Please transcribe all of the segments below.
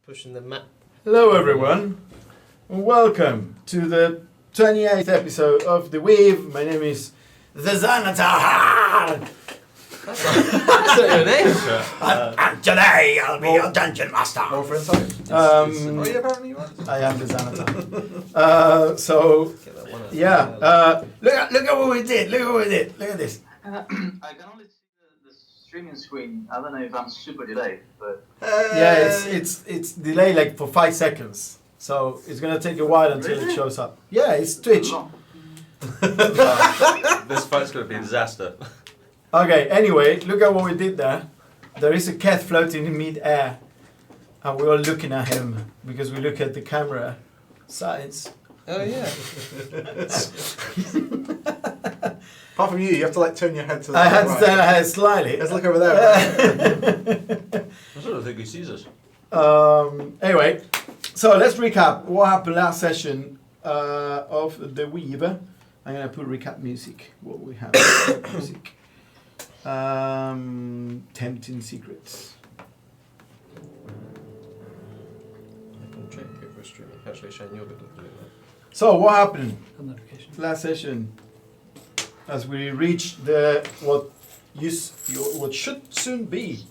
Pushing the map. Hello everyone, and welcome to the 28th episode of The Weave. My name is the Xanatar! That's not your name. And today I'll be your dungeon master. More for insight. Oh yeah, apparently you are. I am the Xanatar. Look at what we did. Look at this. I can only see the streaming screen. I don't know if I'm super delayed, but It's delayed like for 5 seconds. So it's gonna take a while until it shows up. Yeah, it's Twitch. This fight's going to be a disaster. Okay, anyway, look at what we did there. There is a cat floating in mid-air. And we're all looking at him because we look at the camera. Science. Oh yeah. Apart from you have to like turn your head to the I had to right. turn my head slightly. Let's look over there. I don't think he sees us. Anyway, so let's recap what happened last session of The Weave. I'm going to put recap music. What we have. Music. Tempting Secrets. I can check if we're streaming. Actually, Shane, you're good at doing that. So what happened last session? As we reach what should soon be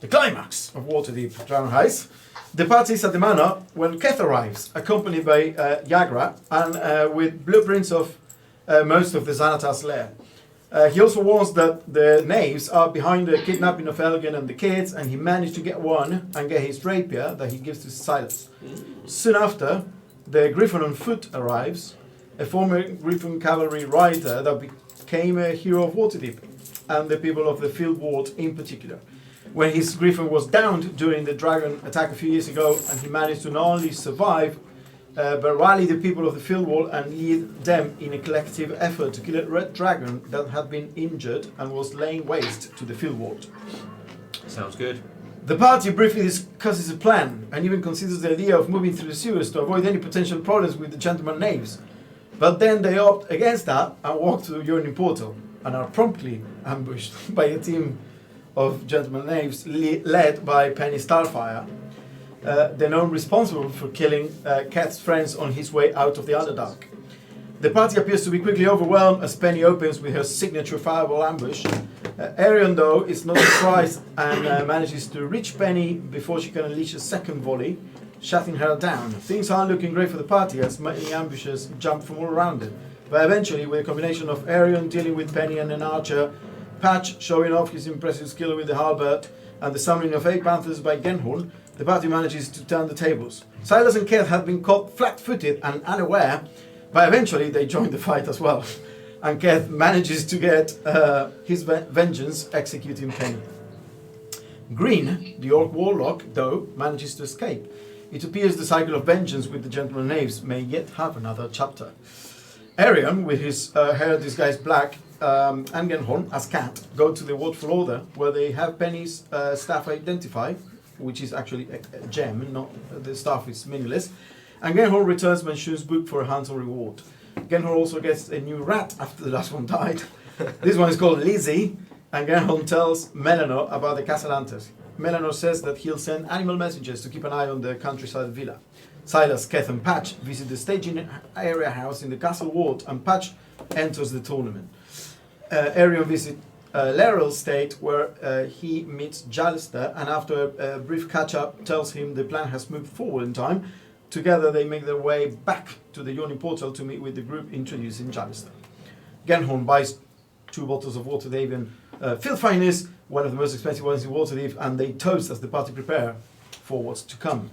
the climax of Waterdeep Drown Heist, the party is at the manor when Keth arrives, accompanied by Yagra and with blueprints of most of the Xanatar's lair. He also warns that the knaves are behind the kidnapping of Elgin and the kids, and he managed to get one and get his rapier that he gives to Silas. Soon after, the Griffin on foot arrives, a former Griffin cavalry rider that became a hero of Waterdeep, and the people of the Field Ward in particular. When his Griffin was downed during the dragon attack a few years ago, and he managed to not only survive, but rally the people of the Field Wall and lead them in a collective effort to kill a red dragon that had been injured and was laying waste to the Field Ward. Sounds good. The party briefly discusses a plan and even considers the idea of moving through the sewers to avoid any potential problems with the gentleman knaves. But then they opt against that and walk to the Yawning Portal and are promptly ambushed by a team of gentleman knaves led by Penny Starfire, the known responsible for killing Keth's friends on his way out of the Underdark. The party appears to be quickly overwhelmed as Penny opens with her signature fireball ambush. Arion, though, is not surprised and manages to reach Penny before she can unleash a second volley, shutting her down. Things aren't looking great for the party as many ambushers jump from all around it. But eventually, with a combination of Arion dealing with Penny and an archer, Patch showing off his impressive skill with the halberd, and the summoning of 8 panthers by Genhorn, the party manages to turn the tables. Silas and Keth had been caught flat-footed and unaware, but eventually they joined the fight as well. And Keth manages to get his vengeance executing Penny. Green, the Orc Warlock, though, manages to escape. It appears the cycle of vengeance with the Gentleman Knaves may yet have another chapter. Arion, with his hair disguised black, and Genhorn as Cat, go to the Watchful Order, where they have Penny's staff identified, which is actually a gem, not the staff is meaningless. And Genhorn returns Manshu's book for a handsome reward. Genhorn also gets a new rat after the last one died. This one is called Lizzie, and Genhorn tells Melanor about the Casalantes. Melanor says that he'll send animal messengers to keep an eye on the countryside villa. Silas, Keth and Patch visit the staging area house in the castle ward, and Patch enters the tournament. Arion visits Leryl's state, where he meets Jallister, and after a brief catch-up tells him the plan has moved forward in time. Together they make their way back to the Yawning Portal to meet with the group introducing Jallister. Genhorn buys 2 bottles of Waterdeep Field Finest, one of the most expensive ones in Waterdeep, and they toast as the party prepare for what's to come.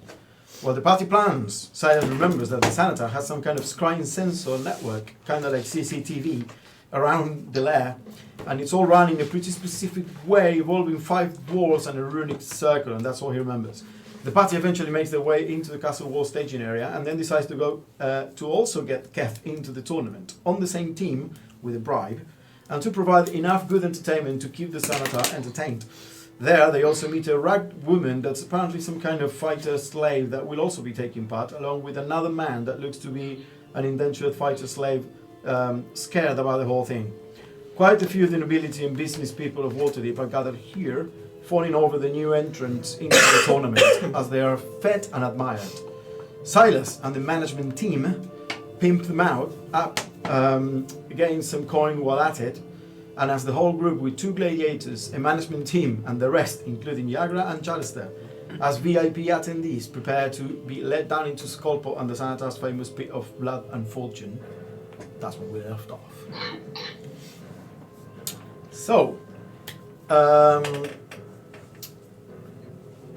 While the party plans, Silas remembers that the Xanatar has some kind of scrying sensor network, kind of like CCTV, around the lair, and it's all run in a pretty specific way, involving 5 walls and a runic circle, and that's all he remembers. The party eventually makes their way into the castle wall staging area, and then decides to go to also get Keth into the tournament, on the same team with a bribe, and to provide enough good entertainment to keep the Xanatar entertained. There they also meet a ragged woman that's apparently some kind of fighter slave that will also be taking part, along with another man that looks to be an indentured fighter slave scared about the whole thing. Quite a few of the nobility and business people of Waterdeep are gathered here fawning over the new entrants into the tournament as they are fed and admired. Silas and the management team pimp them out, gain some coin while at it, and as the whole group with 2 gladiators, a management team, and the rest, including Yagra and Chalister, as VIP attendees prepare to be led down into Skolpo and the Sanatar's famous pit of blood and fortune. That's where we left off. So,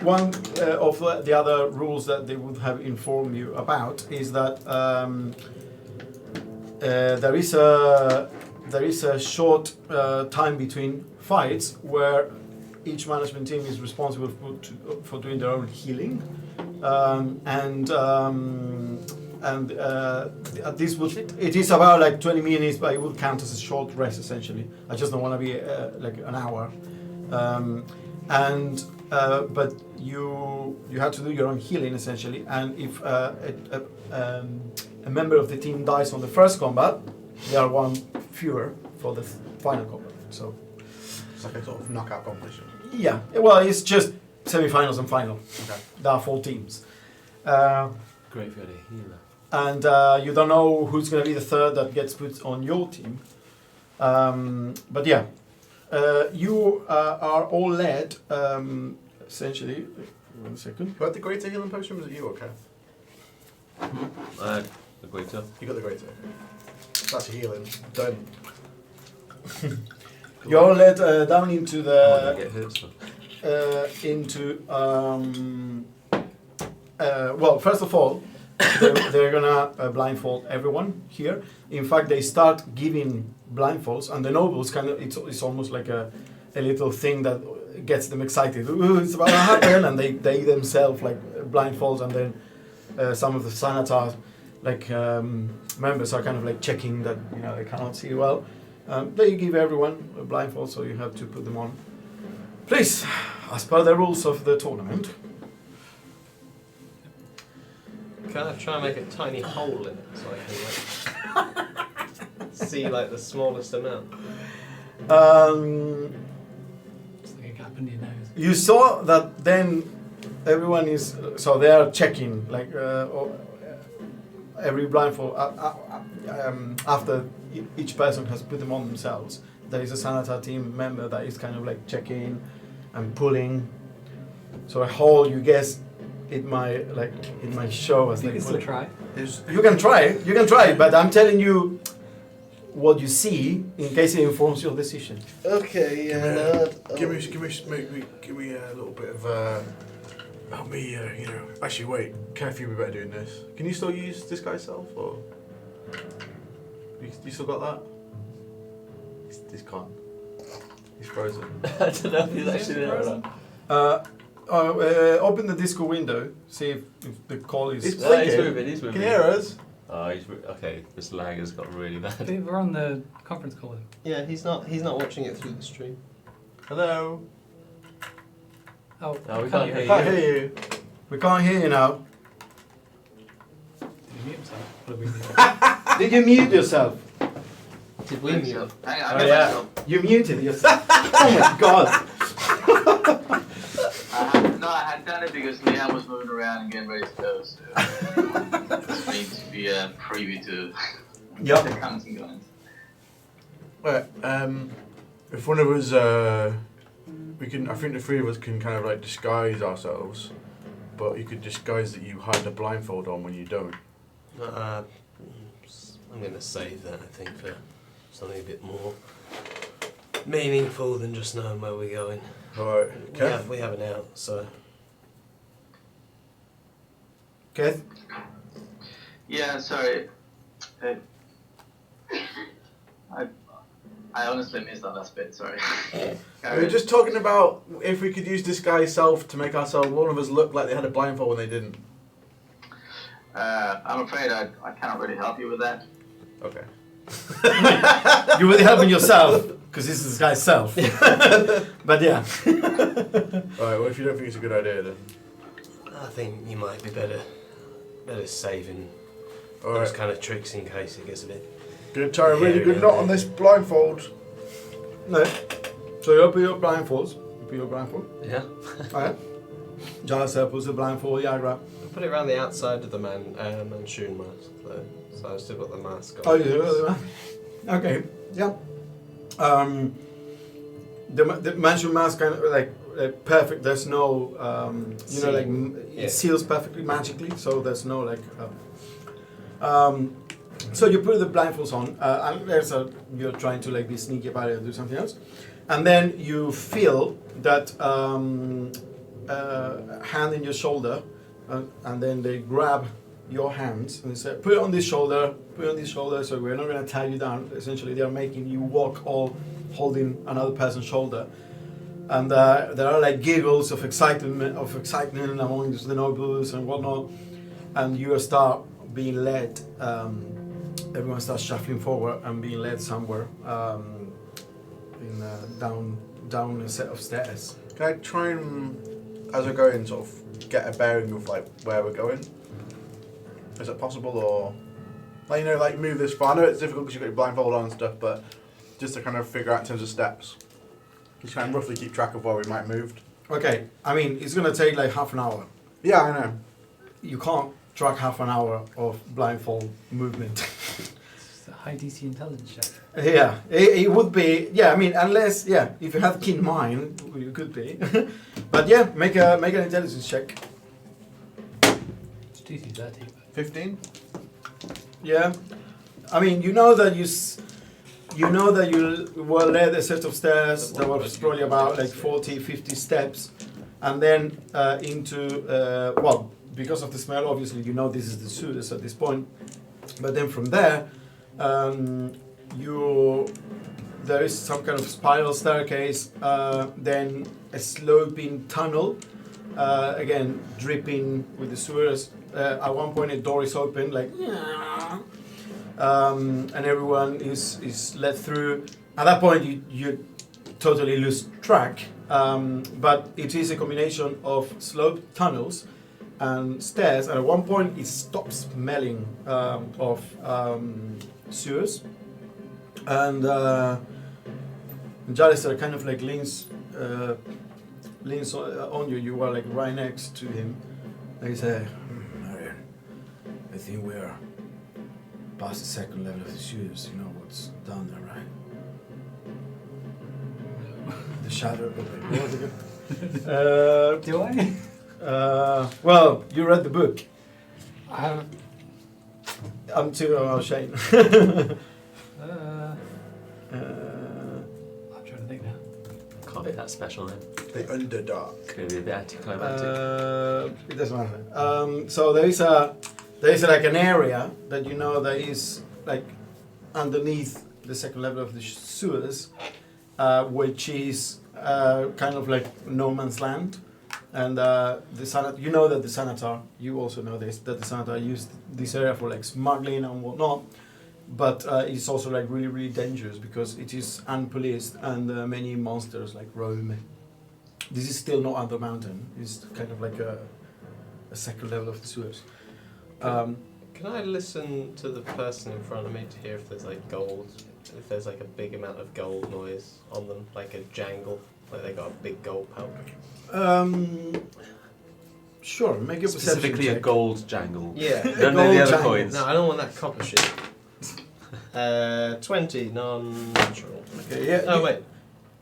one of the other rules that they would have informed you about is that there is a short time between fights where each management team is responsible for doing their own healing, this would it is about like 20 minutes, but it will count as a short rest essentially. I just don't want to be like an hour, but you have to do your own healing essentially, and if a member of the team dies on the first combat, they are one fewer for the final combat. So It's like a sort of knockout competition. yeah, well, it's just semi-finals and final. Okay. There are 4 teams. Great for the healer. And you don't know who's going to be the third that gets put on your team. But yeah, you are all led, essentially. 1 second. Who had the greater healing potion? Was it you or Kev? The greater. You got the greater. That's your healing. Done. You're all led down into I the get hurt. So. well, first of all, they're gonna blindfold everyone here. In fact, they start giving blindfolds, and the nobles kind of it's almost like a little thing that gets them excited. Ooh, it's about to happen, and they themselves like blindfolds, and then some of the Sanatar members are kind of like checking that they cannot see well. They give everyone a blindfold, so you have to put them on. Please, as per the rules of the tournament. Can I try and make a tiny hole in it so I can like see like the smallest amount? It's like a gap in your nose. You saw that then everyone is so they are checking like every blindfold after each person has put them on themselves. There is a Sanatar team member that is kind of like checking and pulling. So a hole, you guess it might show as You they can pull still it. try. You can try, but I'm telling you what you see in case it informs your decision. Okay, Give me a little bit of help me. Actually, wait. Kev, you'd be better doing this. Can you still use disguise self, or you still got that? He's gone. He's frozen. I don't know if he's actually there or not. Open the disco window. See if the call is. It's He's blinking. moving. Can you hear us? Oh, okay. This lag has got really bad. We're on the conference call. Yeah, he's not watching it through the stream. Hello. Oh, No, we can't hear Can't hear you. We can't hear you now. Did he mute himself? What did we do? Did you mute yourself? Did we mute him? Hang on, Oh, yeah. You muted yourself. Oh my god. No, I had done it because Leanne was moving around and getting ready to go, so just need to be privy to Yep. the comings and goings. Right. If one of us, we can. I think the 3 of us can kind of like disguise ourselves, but you could disguise that you hide the blindfold on when you don't. I'm going to save that, I think, for something a bit more meaningful than just knowing where we're going. All right. Kev. We have an out, so. Keth? Yeah, sorry. I honestly missed that last bit, sorry. We were just talking about if we could use disguise self to make ourselves, one of us look like they had a blindfold when they didn't. I'm afraid I cannot really help you with that. Okay. You're really helping yourself, because this is this guy's self. But yeah. Alright, well if you don't think it's a good idea then. I think you might be better saving those Alright. kind of tricks in case it gets a bit. Gonna tie a really Yeah, good yeah, knot yeah. on this blindfold. No. So you open your blindfolds, put your blindfold. Yeah. Alright. Jalissa puts the blindfold, Yagra. I put it around the outside of the Manchun mask, though. So I've still got the mask on. Oh, you do? Okay, yeah. The Manchun mask kind of like perfect. There's no, you know, like Yeah. it seals perfectly magically, so there's no like. So you put the blindfolds on, and you're trying to like be sneaky about it or do something else, and then you feel that hand in your shoulder, and then they grab your hands and they say, "Put it on this shoulder, put it on this shoulder." So we're not going to tie you down. Essentially, they are making you walk all holding another person's shoulder, and there are like giggles of excitement among the nobles and whatnot, and you start being led. Everyone starts shuffling forward and being led somewhere down a set of stairs. Can I try and, as we're going, sort of get a bearing of like where we're going? Is it possible, or like, you know, like move this far? I know it's difficult because you've got your blindfold on and stuff, but just to kind of figure out in terms of steps, just try and roughly keep track of where we might move. Okay, I mean it's gonna take like half an hour. Yeah, I know. You can't track half an hour of blindfold movement. It's a high DC intelligence check. Yeah, it would be. Yeah, I mean, unless if you have keen mind, you could be. But yeah, make an intelligence check. It's DC 30. 15? Yeah, I mean, you know that you were led a set of stairs that was probably about like 40, 50 steps, and then into because of the smell, obviously you know this is the sewers at this point. But then from there, there is some kind of spiral staircase, then a sloping tunnel, again dripping with the sewers. At one point, a door is open, like, and everyone is led through. At that point, you totally lose track, but it is a combination of sloped tunnels and stairs. And at one point, it stops smelling of sewers, and Jalissa kind of like leans on you. You are like right next to him. And he say, "Marion, I think we're past the second level of the sewers. You know what's down there, right?" The shadow. What was it again? Do I? Well, you read the book. I haven't. I'm too ashamed. I'm trying to think now. Can't be that special then. The Underdark. Could be a bit anticlimactic. It doesn't matter. So there is like an area that you know that is like underneath the second level of the sewers, which is kind of like no man's land, and you know that the Sanatar, you also know this, that the Sanatar used this area for like smuggling and whatnot, but it's also like really, really dangerous because it is unpoliced and many monsters like roam. This is still not under mountain. It's kind of like a second level of the sewers. Can I listen to the person in front of me to hear if there's like gold, if there's like a big amount of gold noise on them, like a jangle, like they got a big gold pouch? Sure, make a perception Specifically check. a gold jangle. Yeah. None of Gold the other jangle. coins. No, I don't want that copper shit. 20, non-natural. Okay, yeah. Oh wait,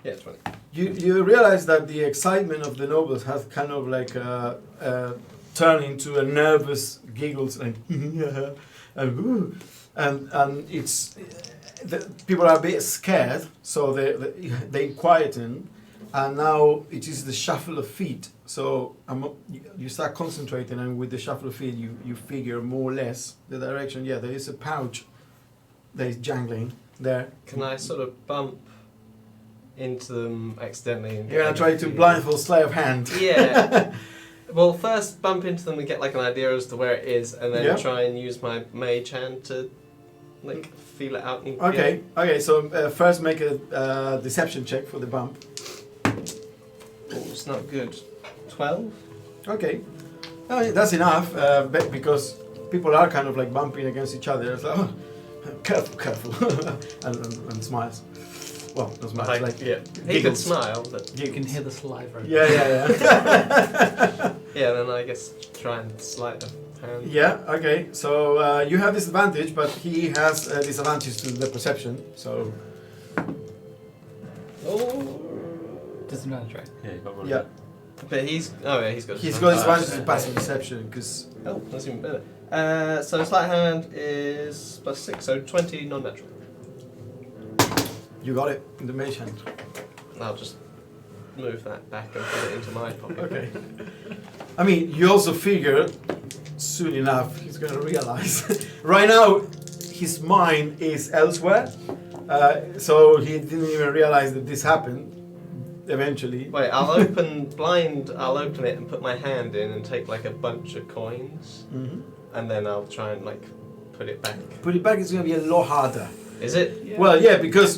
yeah, 20. You realize that the excitement of the nobles has kind of like turned into a nervous giggles like and ooh, and it's people are a bit scared, so they quieten, and now it is the shuffle of feet. So you start concentrating, and with the shuffle of feet, you figure more or less the direction. Yeah, there is a pouch that is jangling there. Can I sort of bump into them accidentally? And You're gonna get try like a to few- blindfold sleight of hand. Yeah. Well, first bump into them and get like an idea as to where it is, and then Yeah. try and use my mage hand to like feel it out. And Okay. Okay. So first, make a deception check for the bump. Oh, it's not good. 12. Okay. That's enough, because people are kind of like bumping against each other. It's like, oh, careful, and smiles. well, doesn't matter. Like, Like, yeah. He could giggles. smile, but You can hear the saliva. Yeah. yeah, then I guess try and sleight of hand. Yeah, okay. So you have disadvantage, but he has disadvantage to the perception. So Oh. Disadvantage, right? Yeah, you got one. yeah, But he's he's got he's got disadvantage to passive perception because Oh, that's even better. So sleight of hand is +6, so 20 non-natural. you got it in the mage hand. I'll just move that back and put it into my pocket. Okay. I mean, you also figure soon enough he's gonna realize. Right now, his mind is elsewhere, so he didn't even realize that this happened. Eventually. Wait, I'll open it and put my hand in and take like a bunch of coins, Mhm. and then I'll try and like put it back. Put it back. It's gonna be a lot harder. Is it? Well, yeah, because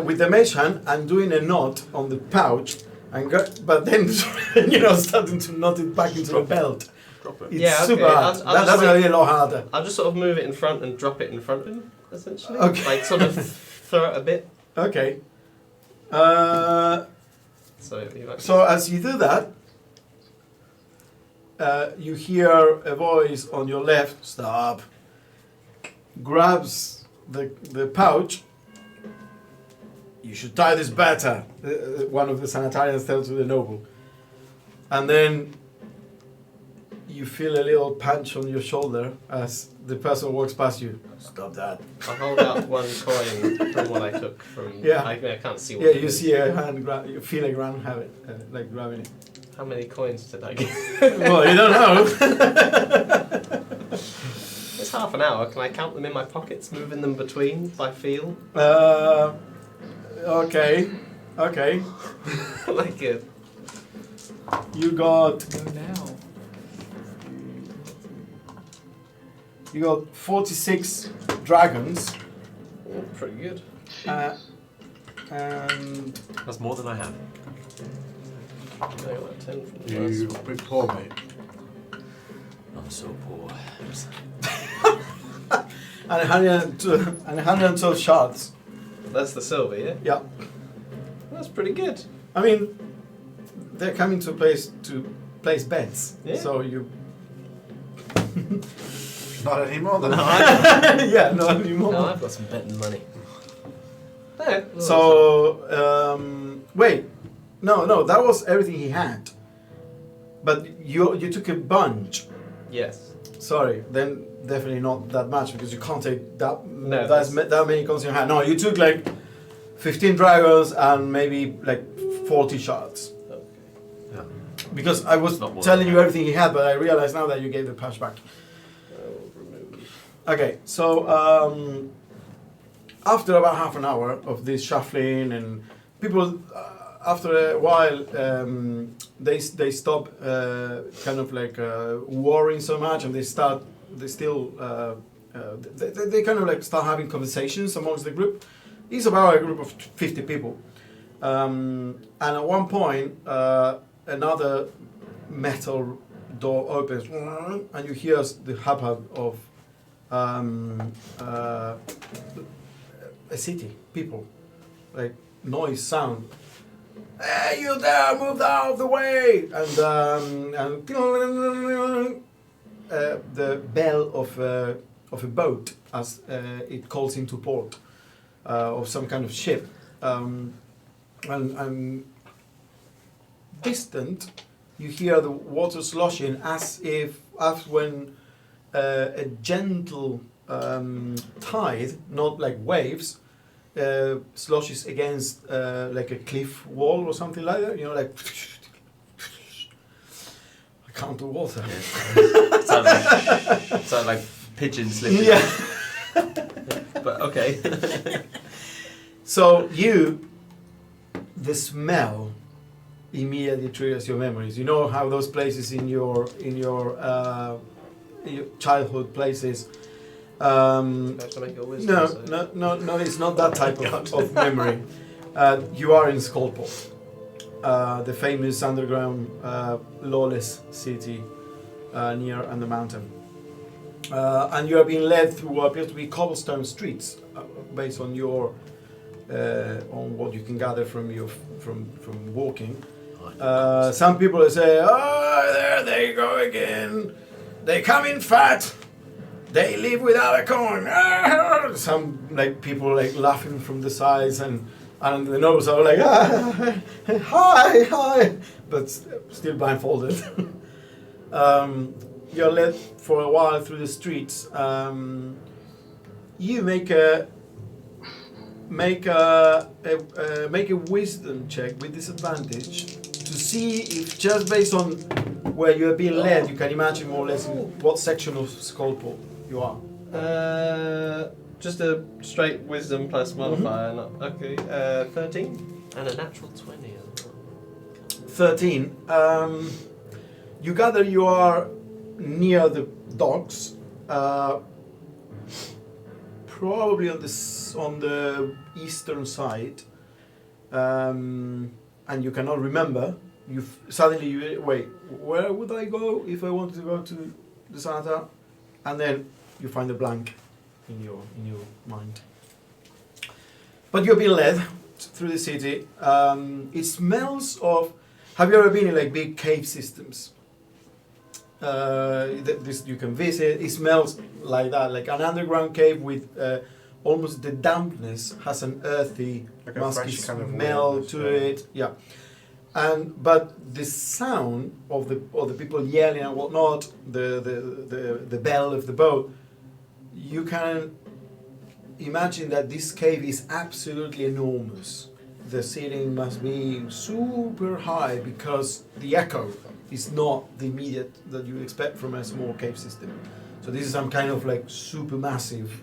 with the mage hand, I'm doing a knot on the pouch, and but then starting to knot it back into the belt. Drop it. It's Yeah, okay. super hard. I'll That's just gonna like- be a lot harder. I'll just sort of move it in front and drop it in front of him, essentially. Okay. Like sort of throw it a bit. Okay. So as you do that, you hear a voice on your left. Stop. Grabs the pouch. You should tie this better. One of the sanitarians tells to the noble, and then you feel a little punch on your shoulder as the person walks past you. Stop that. I'll hold out one coin from what I took from. Yeah. I can't see what Yeah, it you is. see a hand grab. You feel a hand have it, like grabbing it. How many coins did I get? Well, you don't know. It's half an hour. Can I count them in my pockets, moving them between by feel? Okay. Okay. Like a. You got Go now. 46 dragons, Oh, pretty good. and That's more than I have. I got like 10 from the You first. big poor mate. I'm so poor. and 112 shards. That's the silver, yeah? Yeah. That's pretty good. I mean, they're coming to place bets. Yeah. So you. Not anymore then. Yeah, not anymore. No, I've got some betting money. Yeah, So wait, no, that was everything he had. But you took a bunch. yes. Sorry, then definitely not that much because you can't take that No, that many coins in your hand. No, you took like 15 dragons and maybe like 40 shards. Okay. Yeah. Because I was Not more telling than you that. everything he had, but I realized now that you gave the patch back. I'll remove. Okay, so after about half an hour of this shuffling and people, after a while, they stop kind of like worrying so much, and they kind of like start having conversations amongst the group. It's about a group of 50 people, and at one point, another metal door opens, and you hear the hubbub of a city, people, like noise, sound. Hey, you there! Move out of the way! And the bell of a boat as it calls into port, of some kind of ship, and distant, you hear the water sloshing as when a gentle tide, not like waves, sloshes against like a cliff wall or something like that. You know, like I can't do water. Sound like pigeons slipping. Yeah. But okay. So the smell immediately triggers your memories. You know how those places in your childhood places. I have to make a wisdom No, save. no, it's not that type of memory. You are in Skullport, the famous underground lawless city near on the mountain. And you are being led through what appears to be cobblestone streets, based on your on what you can gather from walking. Some people say, "Oh, there they go again. They come in fat. They live without a coin." Some like people like laughing from the sides, and the nobles are like, hi, but still blindfolded. You're led for a while through the streets. You make a wisdom check with disadvantage to see if, just based on where you are being led, you can imagine more or less in what section of Skullport you are. Just a straight wisdom plus modifier. Okay, 13 and a natural 20 as well. 13. You gather you are near the docks, probably on the eastern side, and you cannot remember. Suddenly you wait. Where would I go if I wanted to go to the Sanatar? And then you find a blank in your mind. But you're being led through the city. It smells of. Have you ever been in like big cave systems? This you can visit. It smells like that, like an underground cave with almost the dampness has an earthy, Like a musky fresh kind of smell weirdness, to yeah. it. Yeah, but the sound of the people yelling and whatnot, the bell of the boat, you can imagine that this cave is absolutely enormous. The ceiling must be super high because the echo is not the immediate that you expect from a small cave system. So this is some kind of like super massive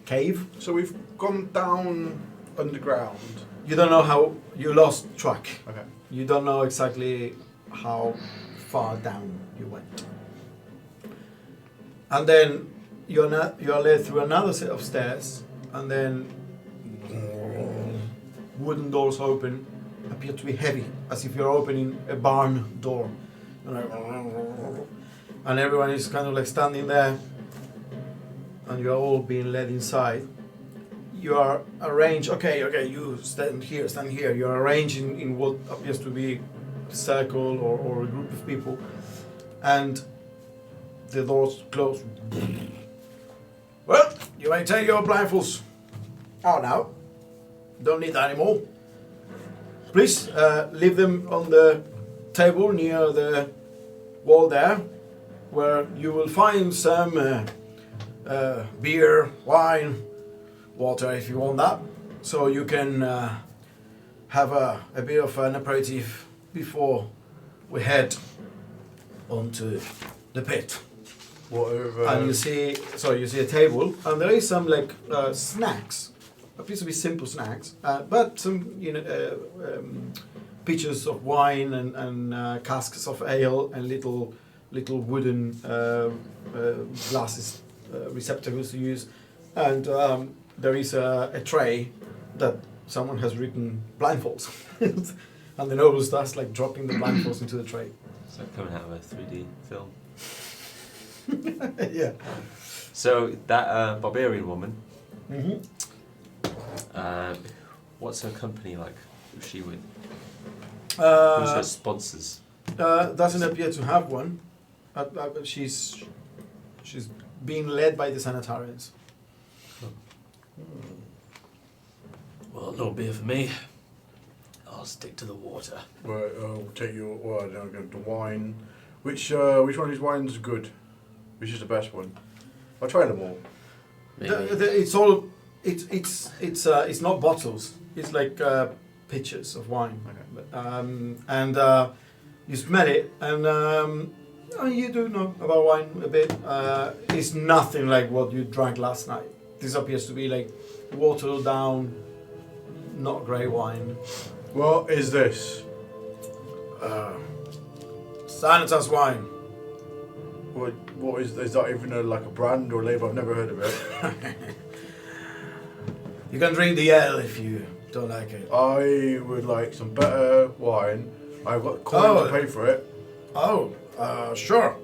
cave. So we've gone down underground. You don't know how, you lost track. Okay. You don't know exactly how far down you went. And then you are led through another set of stairs, and then wooden doors open, appear to be heavy, as if you're opening a barn door. And everyone is kind of like standing there, and you're all being led inside. You are arranged, okay, you stand here. You're arranged in what appears to be a circle or a group of people, and the doors close. Well, you may take your blindfolds out now. Don't need that anymore. Please leave them on the table near the wall there, where you will find some beer, wine, water if you want that, so you can have a bit of an aperitif before we head onto the pit. And you see a table, and there is some like snacks, appears to be simple snacks, but some pitchers of wine and casks of ale and little wooden glasses receptacles to use, and there is a tray that someone has written blindfolds, and the noble starts like dropping the blindfolds into the tray. It's like coming out of a 3D film. Yeah. So that barbarian woman, Mm-hmm. what's her company like? Who's she with? Who's her sponsors? Doesn't appear to have one. She's being led by the sanitarians. Well, no beer for me. I'll stick to the water. Right, I'll take your. Well, I'm going to wine. Which one of these wines is good? Which is the best one? I'll try them all. It's not bottles. It's like pitchers of wine. Okay. And you smell it, and you do know about wine a bit. It's nothing like what you drank last night. This appears to be like watered down, not great wine. What is this? Sanitas wine. What is that even like a brand or label? I've never heard of it. You can drink the ale if you don't like it. I would like some better wine. I've got coin to pay for it. Sure.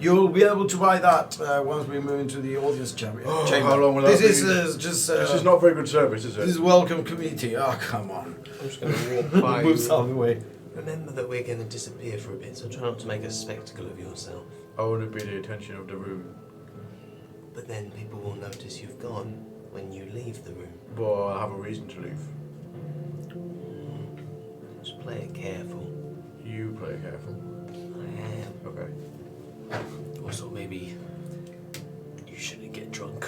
You'll be able to buy that once we move into the audience chamber. How long will this that is be? just. This is not very good service, is it? This is welcome community. Oh, come on. I'm just going to walk by Moves you. out of the way. Remember that we're going to disappear for a bit, so try not to make a spectacle of yourself. I want to be the attention of the room. But then people will notice you've gone when you leave the room. But I have a reason to leave. Just play it careful. You play it careful. I am. Okay. Also, maybe you shouldn't get drunk.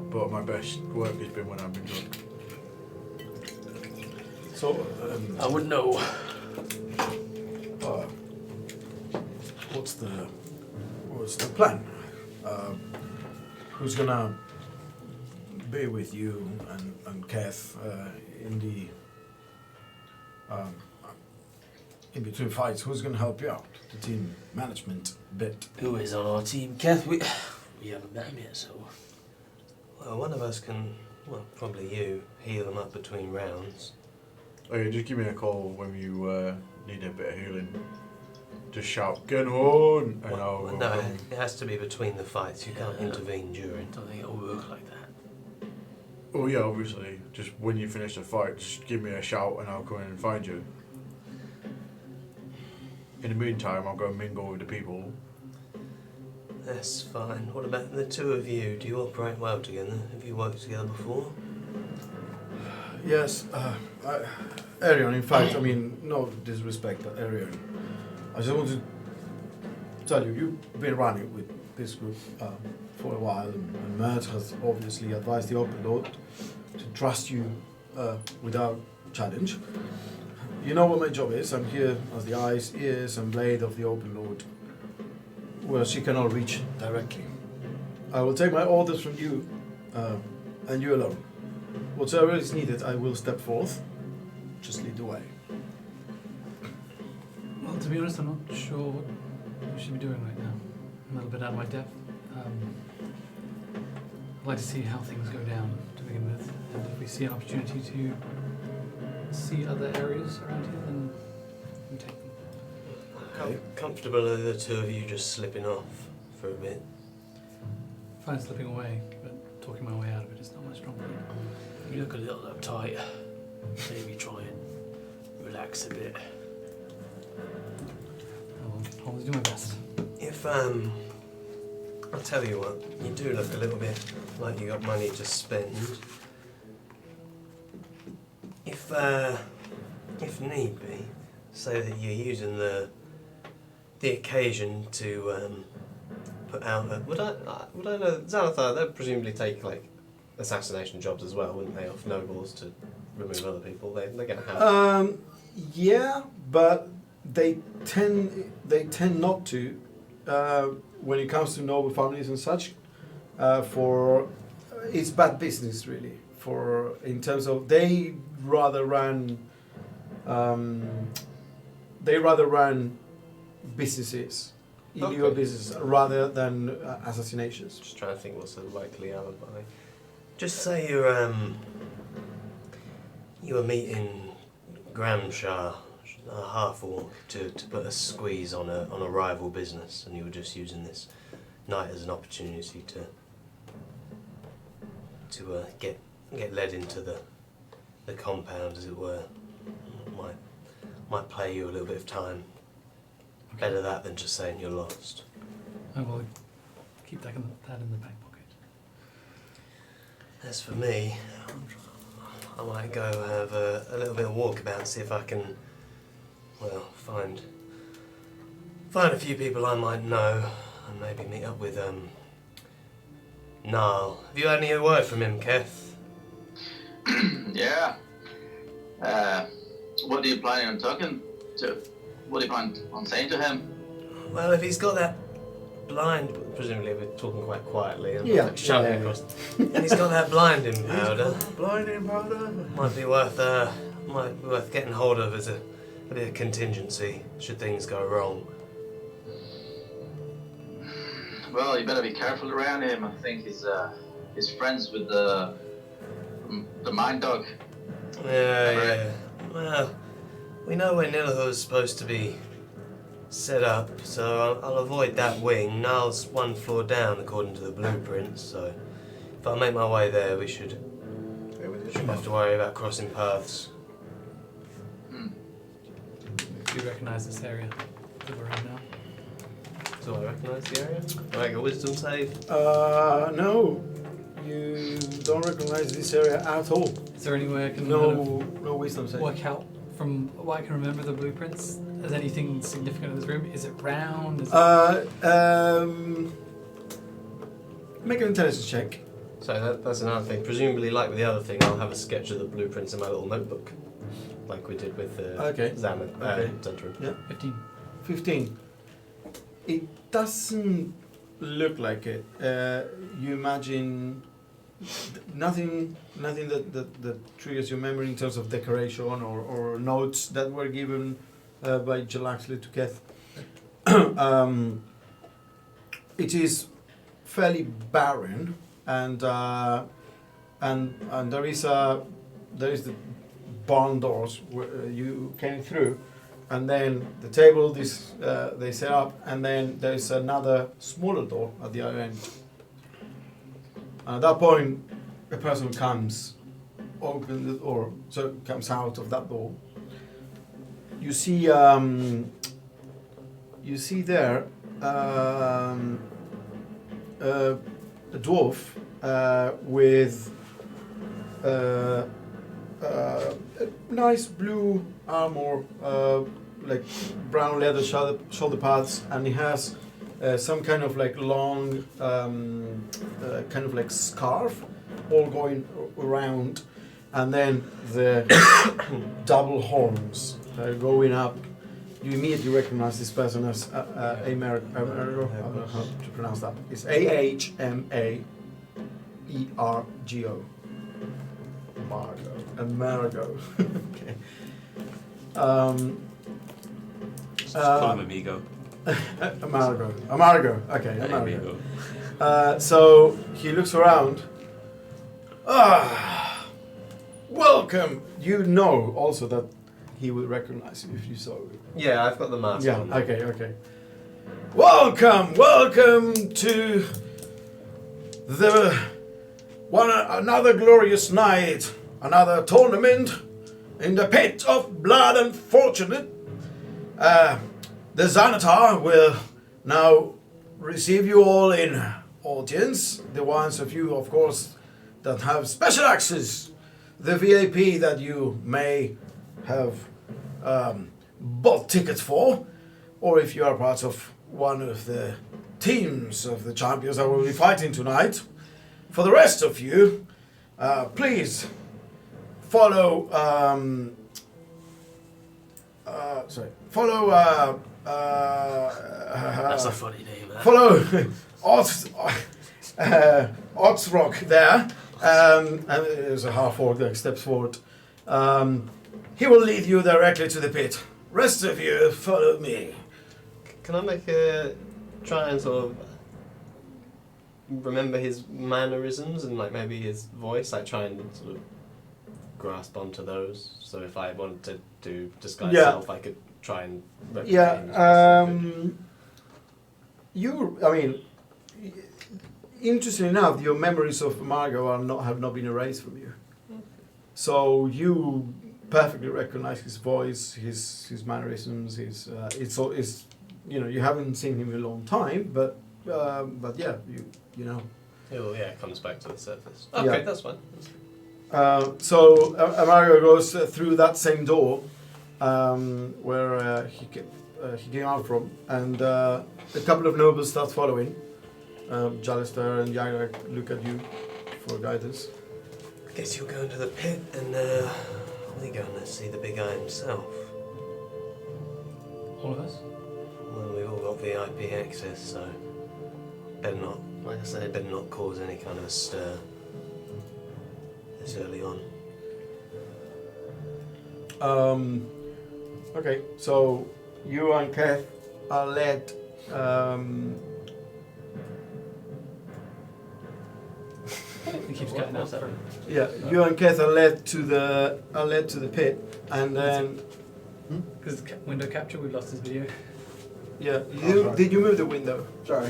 But my best work has been when I've been drunk. So, I wouldn't know. what's the plan? Who's gonna be with you and Kath in the in between fights? Who's gonna help you out? The team management bit. Who is on our team, Kath? We haven't met him yet, so. Well, one of us can, well, probably you, heal them up between rounds. Okay, just give me a call when you need a bit of healing. Just shout, "Get on!" and I'll No, come. it has to be between the fights. You can't intervene during. I don't think it'll work like that. Oh yeah, obviously. Just when you finish the fight, just give me a shout and I'll come in and find you. In the meantime, I'll go mingle with the people. That's fine. What about the two of you? Do you operate well together? Have you worked together before? Yes, Arion, in fact, I mean, no disrespect, but Arion, I just want to tell you, you've been running with this group for a while, and Mert has obviously advised the Open Lord to trust you without challenge. You know what my job is. I'm here as the eyes, ears, and blade of the Open Lord, where she cannot reach directly. I will take my orders from you, and you alone. Whatever is needed, I will step forth. Just lead the way. Well, to be honest, I'm not sure what we should be doing right now. I'm a little bit out of my depth. I'd like to see how things go down to begin with, and if we see an opportunity to see other areas around here, then we take them. Okay. Comfortable are the two of you just slipping off for a bit? Fine slipping away, but talking my way out of it is not my strong point. You look a little uptight. Maybe try and relax a bit. I will always do my best. If, I'll tell you what, you do look a little bit like you got money to spend. If need be, say that you're using the occasion to put out a, would I know Xanathar, they'd presumably take like assassination jobs as well, wouldn't they, off nobles to remove other people? They're gonna have Yeah, but they tend not to when it comes to noble families and such. For it's bad business really. For in terms of they rather run businesses, illegal Okay. businesses, rather than assassinations. just trying to think what's a likely alibi. Just say you're you were meeting Gramshar, a half-orc, to put a squeeze on a rival business, and you were just using this night as an opportunity to get led into the compound, as it were. Might play you a little bit of time. Better that than just saying you're lost. I will keep that in the back pocket. As for me, I might go have a little bit of walkabout, see if I can, well, find a few people I might know, and maybe meet up with Niall. Have you had any word from him, Keth? Yeah. What are you planning on talking to? What are you planning on saying to him? Well, if he's got that blind, presumably we're talking quite quietly, and Yeah, like shouting yeah. across, and he's got that blinding powder. Blinding powder. Might be worth getting hold of as a bit of contingency should things go wrong. Well, you better be careful around him. I think he's friends with the Mind Dog. Yeah. Well, we know where Nilahur's supposed to be set up, so I'll avoid that wing. Niall's one floor down according to the blueprints, so if I make my way there, we shouldn't have to worry about crossing paths. Do you recognise this area that we're in now? Do I recognise the area? Like a wisdom save? No. You don't recognize this area at all. Is there any way I can No wisdom save. work out from what I can remember the blueprints? Is anything significant in this room? Is it round? Is Make an intelligence check. So that's another thing. Presumably, like with the other thing, I'll have a sketch of the blueprints in my little notebook, like we did with Okay. Zantrum. Okay. Zantrum. 15. 15. It doesn't look like it. You imagine nothing that triggers your memory in terms of decoration or notes that were given by Jalaxley to Keth. It is fairly barren, and there is the barn doors where you came through, and then the table they set up, and then there is another smaller door at the other end. At that point, a person comes, opens the door, so comes out of that door. You see there a dwarf with a nice blue armor, like brown leather shoulder pads, and he has some kind of like long, kind of like scarf, all going around, and then the double horns going up. You immediately recognize this person as Amerigo. I don't know how to pronounce that. It's Ahmaergo. Amerigo. Okay. Just call him Amigo. Amargo. Okay, Amargo. So he looks around. Welcome. You know also that he would recognize you if you saw him. Yeah, I've got the mask Yeah. on. Okay. Welcome to another glorious night, another tournament in the pit of blood and fortune. The Xanatar will now receive you all in audience. The ones of you, of course, that have special access, the VIP that you may have bought tickets for, or if you are part of one of the teams of the champions that will be fighting tonight. For the rest of you, please follow. Follow. That's a funny name. That. Follow Otsrock there. And there's a half-orc that steps forward. He will lead you directly to the pit. Rest of you, follow me. Can I try and sort of remember his mannerisms and like maybe his voice? Like try and sort of grasp onto those. So if I wanted to disguise self, I could try and replicate him. Interesting enough, your memories of Margot have not been erased from you. So you perfectly recognize his voice, his mannerisms, you haven't seen him in a long time, but yeah, you know. It comes back to the surface. Okay, that's fine. So Mario goes through that same door where he came out from, and a couple of nobles start following. Jalister and Yaga look at you for guidance. I guess you'll go into the pit and we're going to see the big guy himself. All of us? Well, we've all got VIP access, so better not, like I say, better not cause any kind of a stir this early on. Okay, so you and Keth are led. He keeps cutting out. Yeah, you and Keth are led to the pit, and then Because window capture, we've lost his video. Yeah. sorry. Did you move the window? Sorry.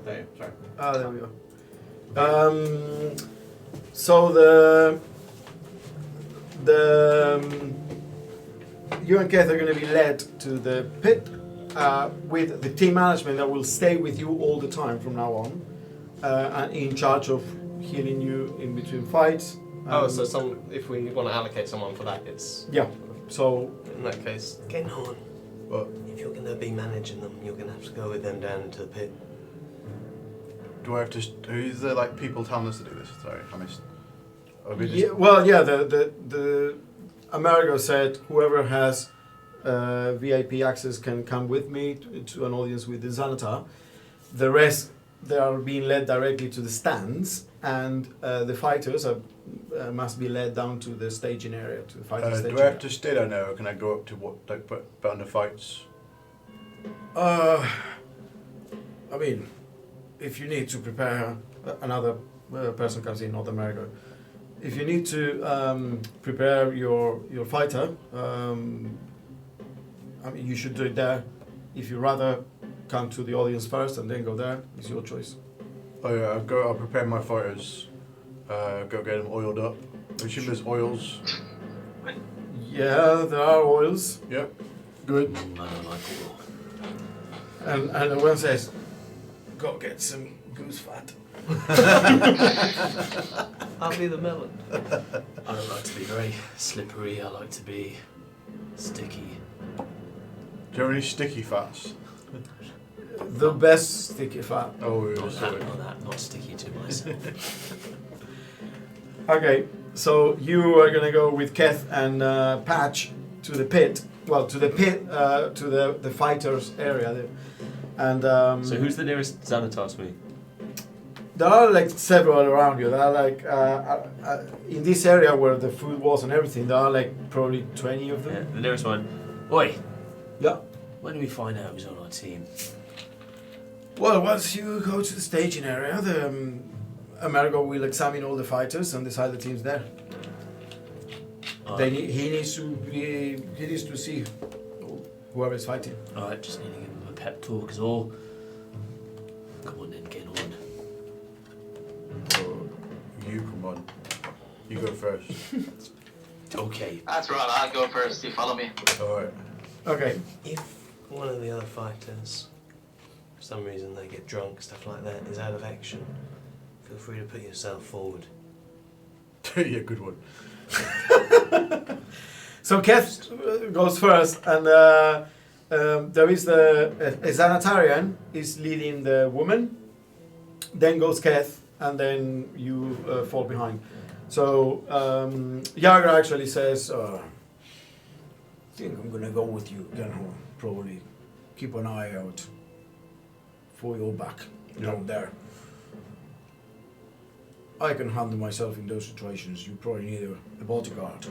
There, sorry. Ah, there we go. So you and Keith are going to be led to the pit with the team management that will stay with you all the time from now on, and in charge of healing you in between fights. So if we want to allocate someone for that, it's Yeah. So in that case. Genhorn, What? if you're going to be managing them, you're going to have to go with them down into the pit. Do I have to? Who's the like people telling us to do this? Sorry, I missed. Are we just- yeah, well, yeah. The Amerigo said whoever has VIP access can come with me to an audience with the Xanatar. The rest, they are being led directly to the stands, and the fighters must be led down to the staging area, to the fighting staging do I have area. to stay down there, or can I go up to what like put on the fights? I mean, if you need to prepare, another person comes in, not Amerigo. If you need to prepare your fighter, I mean, you should do it there. If you rather come to the audience first and then go there, it's your choice. Oh yeah, I'll prepare my fighters. Go get them oiled up. I assume there's oils. Yeah, there are oils, Yep. Good. I don't like oil. and the one says, "Go get some goose fat." I'll be the melon. I don't like to be very slippery. I like to be sticky. Do you have any sticky fats? The best sticky fat. Oh, yeah, Not sorry. that, not that, not sticky to myself. Okay, so you are gonna go with Keth and Patch to the pit. Well, to the pit, to the fighters area there. And So who's the nearest Xanatar to me? there are like several around you. There are like in this area where the food was and everything. There are like probably 20 of Yeah, them. the nearest one. Oi, Yeah. when do we find out who's on our team? Well, once you go to the staging area, the Amerigo will examine all the fighters and decide the teams there. Alright, He needs to see whoever is fighting. alright, just need to give him a pep talk is all. Come on then, get on. Oh, you come on. You go first. Okay. That's right, I'll go first. You follow me? Alright. Okay. If one of the other fighters, for some reason they get drunk, stuff like that, is out of action, feel free to put yourself forward. Yeah, good one. So Keth goes first, and there is a Xanatarian is leading the woman. Then goes Keth, and then you fall behind. So Yagra actually says, "I think I'm gonna go with you, Genhorn. Probably keep an eye out for your back down there. I can handle myself in those situations. You probably need a bodyguard."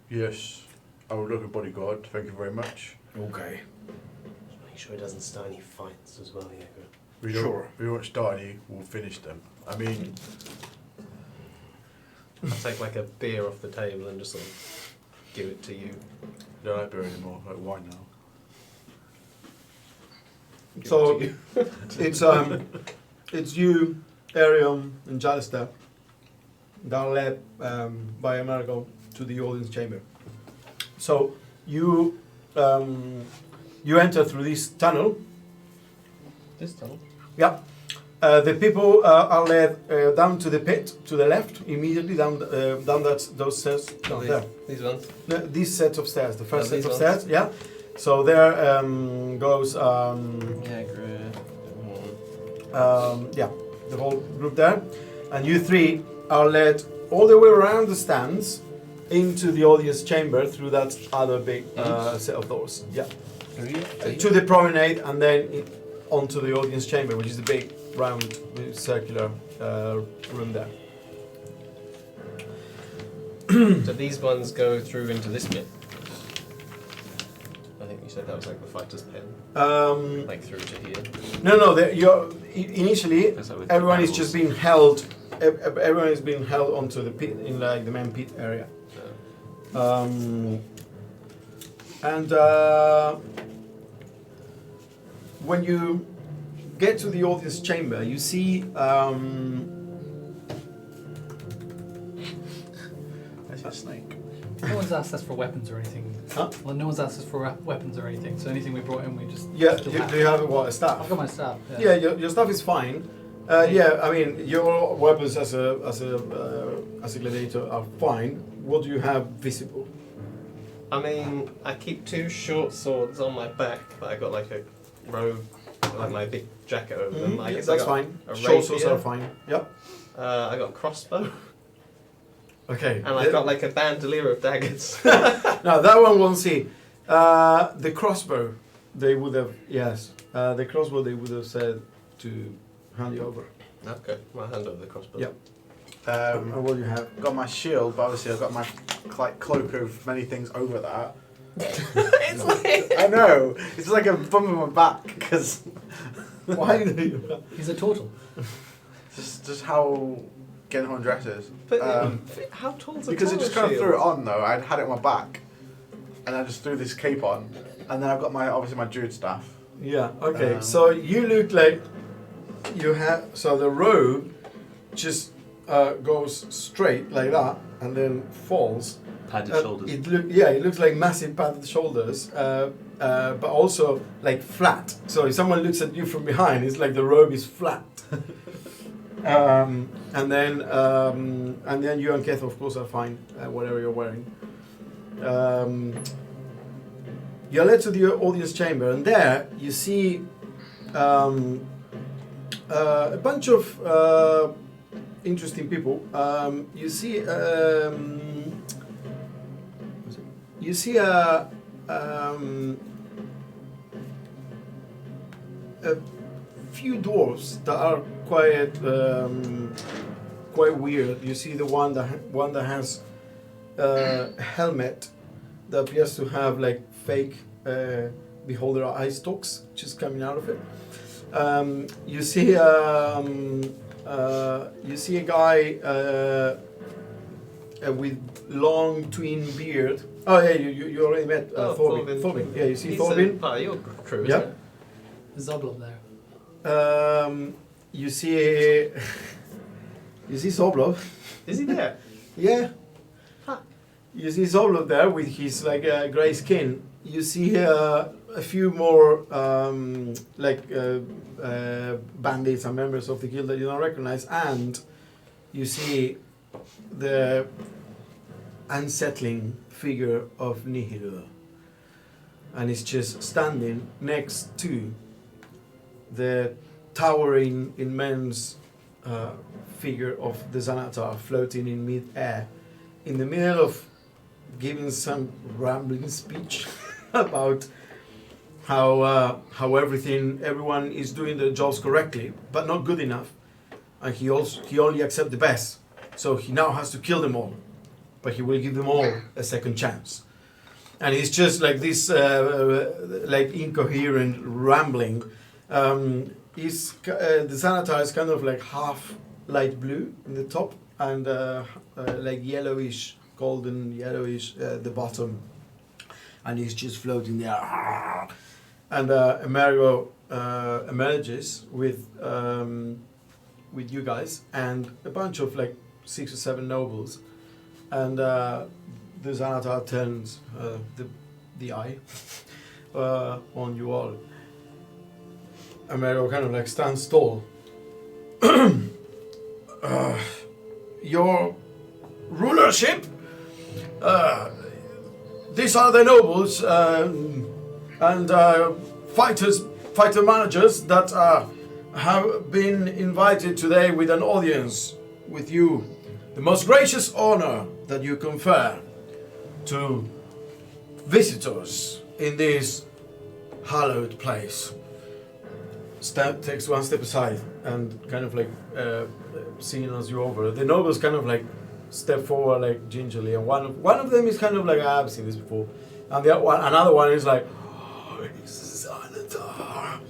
Yes. I will look at bodyguard. Thank you very much. Okay. Just make sure he doesn't start any fights as well, Jaeger. We don't, Sure. We won't start any. We'll finish them. I mean, I'll take like a beer off the table and just sort of give it to you. I don't like beer anymore. I like wine now. Give So it to you. it's you, Arion, and Jalister that are led by Amerigo to the audience chamber. So you enter through this tunnel. This tunnel. Yeah. The people are led down to the pit to the left, immediately down those stairs down there. These ones. No, this set of stairs, the first Oh, set these of ones? stairs. Yeah. So there goes Jaeger. yeah, the whole group there, and you three are led all the way around the stands into the audience chamber through that other big set of doors. Yeah, to the promenade and then onto the audience chamber, which is the big round circular room there. So these ones go through into this bit. I think you said that was like the fighter's pen, like through to here. No, initially That's like with everyone is barrels. just being held. Everyone is being held onto the pit in like the main pit area. And when you get to the audience chamber, you see That's a snake. No one's asked us for weapons or anything. Huh? Well, no one's asked us for weapons or anything. So anything we brought in, we just yeah. still Do you have what, a staff? I've got my staff. Yeah, your stuff is fine. Yeah, I mean your weapons as a gladiator are fine. What do you have visible? I mean, I keep 2 short swords on my back, but I got like a robe, like my big jacket over them. I Yeah, guess that's I got fine. a Short swords rapier. are fine. Yep. I got a crossbow, Okay. and I got like a bandolier of daggers. No, that one won't see. The crossbow, they would have, yes. The crossbow, they would have said to hand you over. Okay, I'll hand over the crossbow. Yep. And what do you have? Got my shield, but obviously I've got my cloak of many things over that. It's like I know. It's like a bump on my back because Why do you? He's a turtle. just how Genhorn dresses. But how tall's a Because I tall just kind of shield? threw it on though. I'd had it on my back, and I just threw this cape on, and then I've got my druid staff. Yeah. Okay. So you look like you have. So the robe just goes straight like that, and then falls. Padded shoulders. It looks like massive padded shoulders, but also like flat. So if someone looks at you from behind, it's like the robe is flat. And then you and Keth, of course, are fine, whatever you're wearing. You're led to the audience chamber, and there you see a bunch of interesting people. You see a few dwarves that are quite weird. You see the one that has a helmet that appears to have like fake beholder eye stalks just coming out of it. You see a guy with long twin beard. Oh yeah, you already met Thorbin. Thorbin. Yeah, you see He's Thorbin. part of your crew, isn't Yep. it? There's Zoblov there. You see Zoblov. Is he there? Yeah. Huh. You see Zoblov there with his like grey skin. You see a few more bandits and members of the guild that you don't recognize, and you see the unsettling figure of Nihilur, and it's just standing next to the towering immense figure of the Xanatar floating in mid-air, in the middle of giving some rambling speech about how everyone is doing their jobs correctly, but not good enough, and he only accepts the best, so he now has to kill them all, but he will give them all a second chance. And it's just like this, like incoherent rambling. The Xanatar is kind of like half light blue in the top and like yellowish, golden yellowish the bottom, and he's just floating there. And Amerigo emerges with you guys and a bunch of like 6 or 7 nobles, and the Xanatar turns the eye on you all. Amerigo kind of like stands tall. Your rulership? These are the nobles and fighter managers that have been invited today with an audience with you. The most gracious honor that you confer to visitors in this hallowed place. Takes one step aside and kind of like seeing as you over. The nobles kind of like step forward like gingerly, and one of them is kind of like, I've seen this before, and another one is like, oh, it's Xanatar.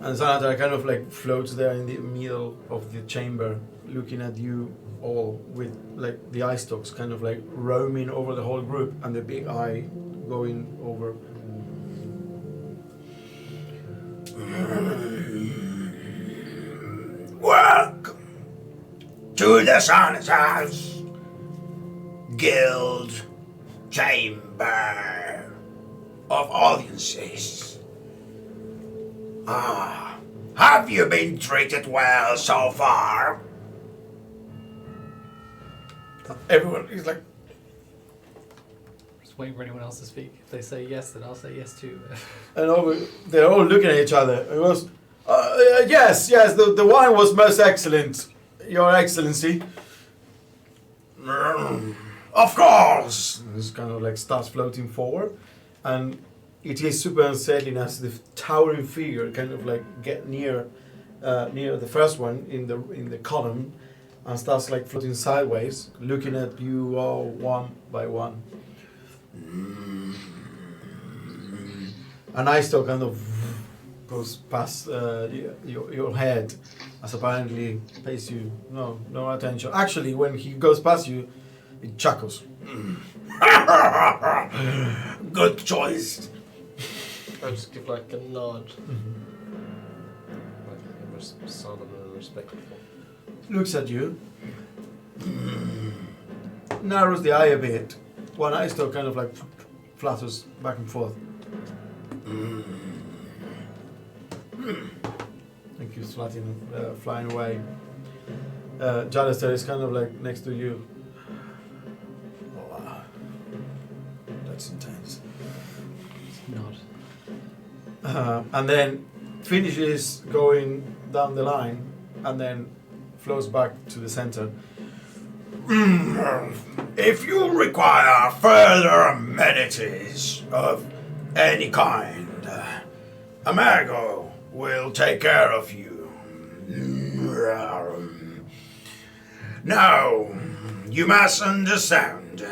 And Xanatar kind of like floats there in the middle of the chamber, looking at you all with like the eye stalks kind of like roaming over the whole group and the big eye going over. Welcome to the Sanatas Guild Chamber of Audiences. Have you been treated well so far? Everyone is like, Just waiting for anyone else to speak. If they say yes, then I'll say yes too. and they're all looking at each other. It was, yes, the wine was most excellent, Your Excellency. Of course. And this kind of like starts floating forward, and it is super unsettling as the towering figure kind of like get near the first one in the column, and starts like floating sideways, looking at you all one by one. And I still kind of goes past your head, as apparently pays you no attention. Actually, when he goes past you, it chuckles. Good choice. I'll just give like a nod. Like solemn and respectful. Looks at you, narrows the eye a bit. One eye still kind of like flutters back and forth. And keeps flying away. Jalister is kind of like next to you. Oh, wow. That's intense. Nod. And then finishes going down the line and then flows back to the center. If you require further amenities of any kind, Amerigo will take care of you. Now, you must understand,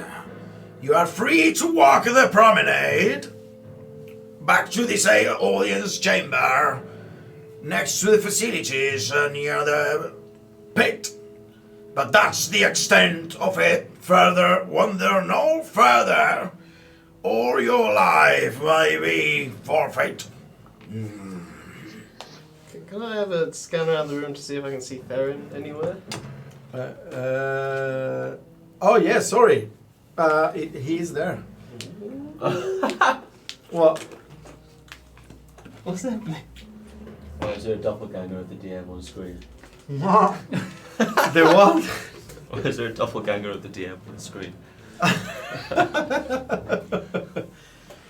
you are free to walk the promenade back to this audience chamber next to the facilities near the pit. But that's the extent of it. Further, wander no further, or your life may be forfeit. Can I have a scan around the room to see if I can see Theron anywhere? Oh yeah, sorry. He's there. What? What's happening? Or is there a doppelganger of the DM on screen? The what? Or is there a doppelganger of the DM on the screen?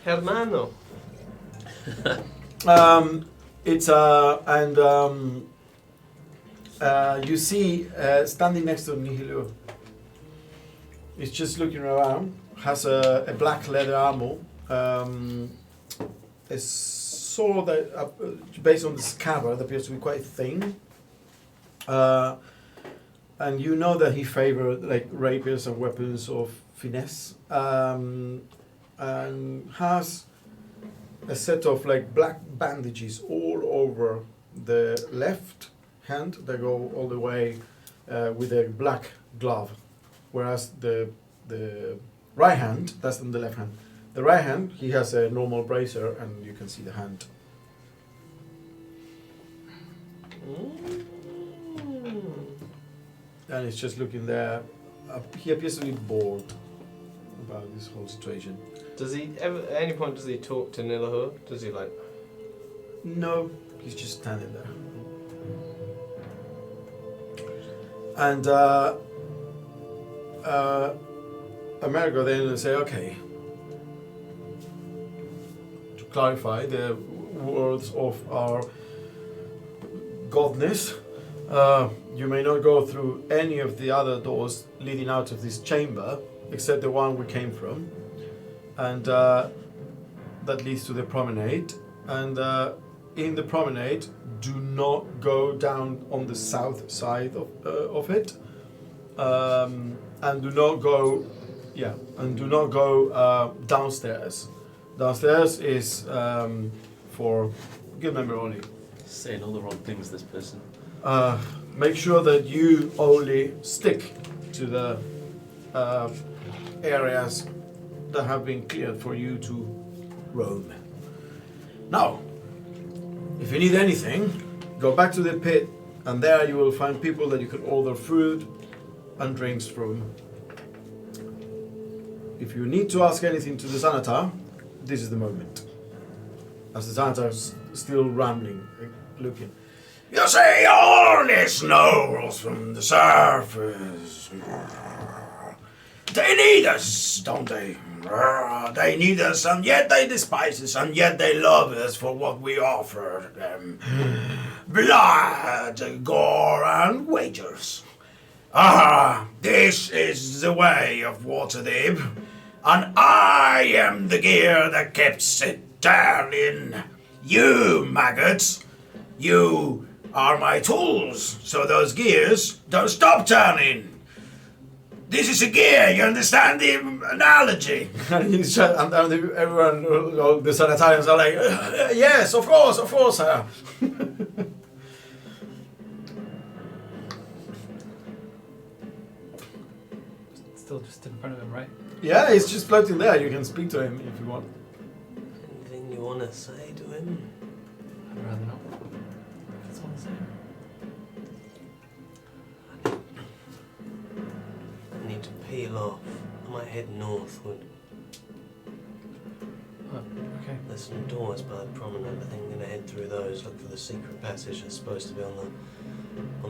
Hermano. You see standing next to Nihilo. He's just looking around. Has a black leather armor. A sword that, based on the scabbard, appears to be quite thin. And you know that he favored like rapiers and weapons of finesse. And has a set of like black bandages all over the left hand that go all the way with a black glove, whereas the right hand, that's on the left hand. The right hand, he has a normal bracer, and you can see the hand. And he's just looking there. He appears to be bored about this whole situation. Does he ever, at any point, does he talk to Nilahu? Does he like? No, he's just standing there. And Amerigo then say, okay, to clarify the words of our godness, you may not go through any of the other doors leading out of this chamber, except the one we came from, and that leads to the promenade. And in the promenade, do not go down on the south side of it, and do not go, downstairs. Downstairs is for good memory only. Saying all the wrong things, this person. make sure that you only stick to the areas that have been cleared for you to roam. Now, if you need anything, go back to the pit, and there you will find people that you can order food and drinks from. If you need to ask anything to the Xanatar, this is the moment. As the Xanatar is still rambling, looking. You see all these gnolls from the surface. They need us, don't they? They need us, and yet they despise us, and yet they love us for what we offer them. Blood, gore, and wagers. This is the way of Waterdeep, and I am the gear that keeps it turning. You maggots, you are my tools, so those gears don't stop turning. This is a gear, you understand the analogy? And he's and everyone, all the Sanitarians are like, yes, of course, sir. Still just in front of him, right? Yeah, he's just floating there. You can speak to him if you want. Anything you want to say to him? I'd rather not. If it's all the same. I need to peel off. I might head northward. Oh, okay. There's some doors by the promenade. I think I'm going to head through those, look for the secret passage that's supposed to be on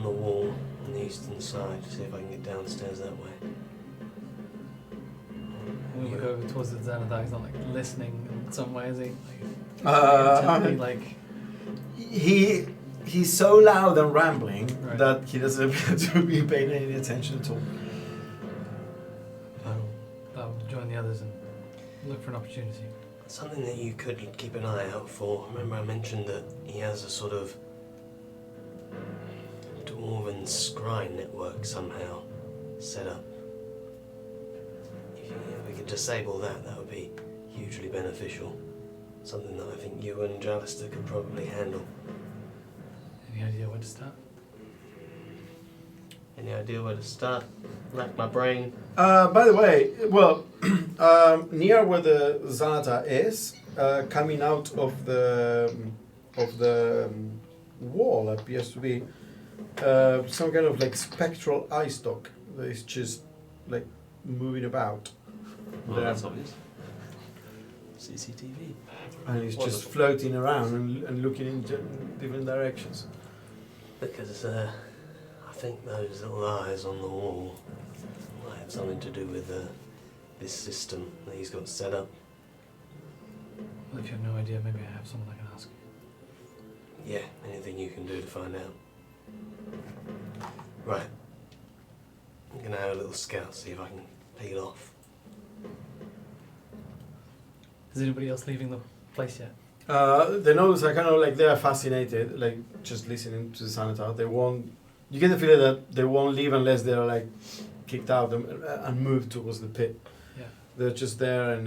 the wall on the eastern side, see if I can get downstairs that way. And we look over towards the Xanathar. He's not like listening in some way, is he? Uh, Like, He's so loud and rambling Right. that he doesn't appear to be paying any attention at all. I'll join the others and look for an opportunity. Something that you could keep an eye out for. Remember I mentioned that he has a sort of dwarven scry network somehow set up. If we could disable that, that would be hugely beneficial. Something that I think you and Jalister could probably handle. Any idea where to start? Any idea where to start? Rack my brain. By the way, well, near where the Xanatar is, coming out of the wall appears to be some kind of like spectral eye stalk that is just like moving about. Well, there. that's obvious. CCTV. And it's just Wonderful. floating around and looking in different directions. Because I think those little eyes on the wall might have something to do with this system that he's got set up. Well, if you have no idea, maybe I have someone I can ask. Yeah, anything you can do to find out. Right. I'm gonna have a little scout, see if I can peel off. Is anybody else leaving the place yet? The nodes are kind of like they're fascinated, like just listening to the Xanatar. They won't. You get the feeling that they won't leave unless they're like kicked out and moved towards the pit. Yeah. They're just there and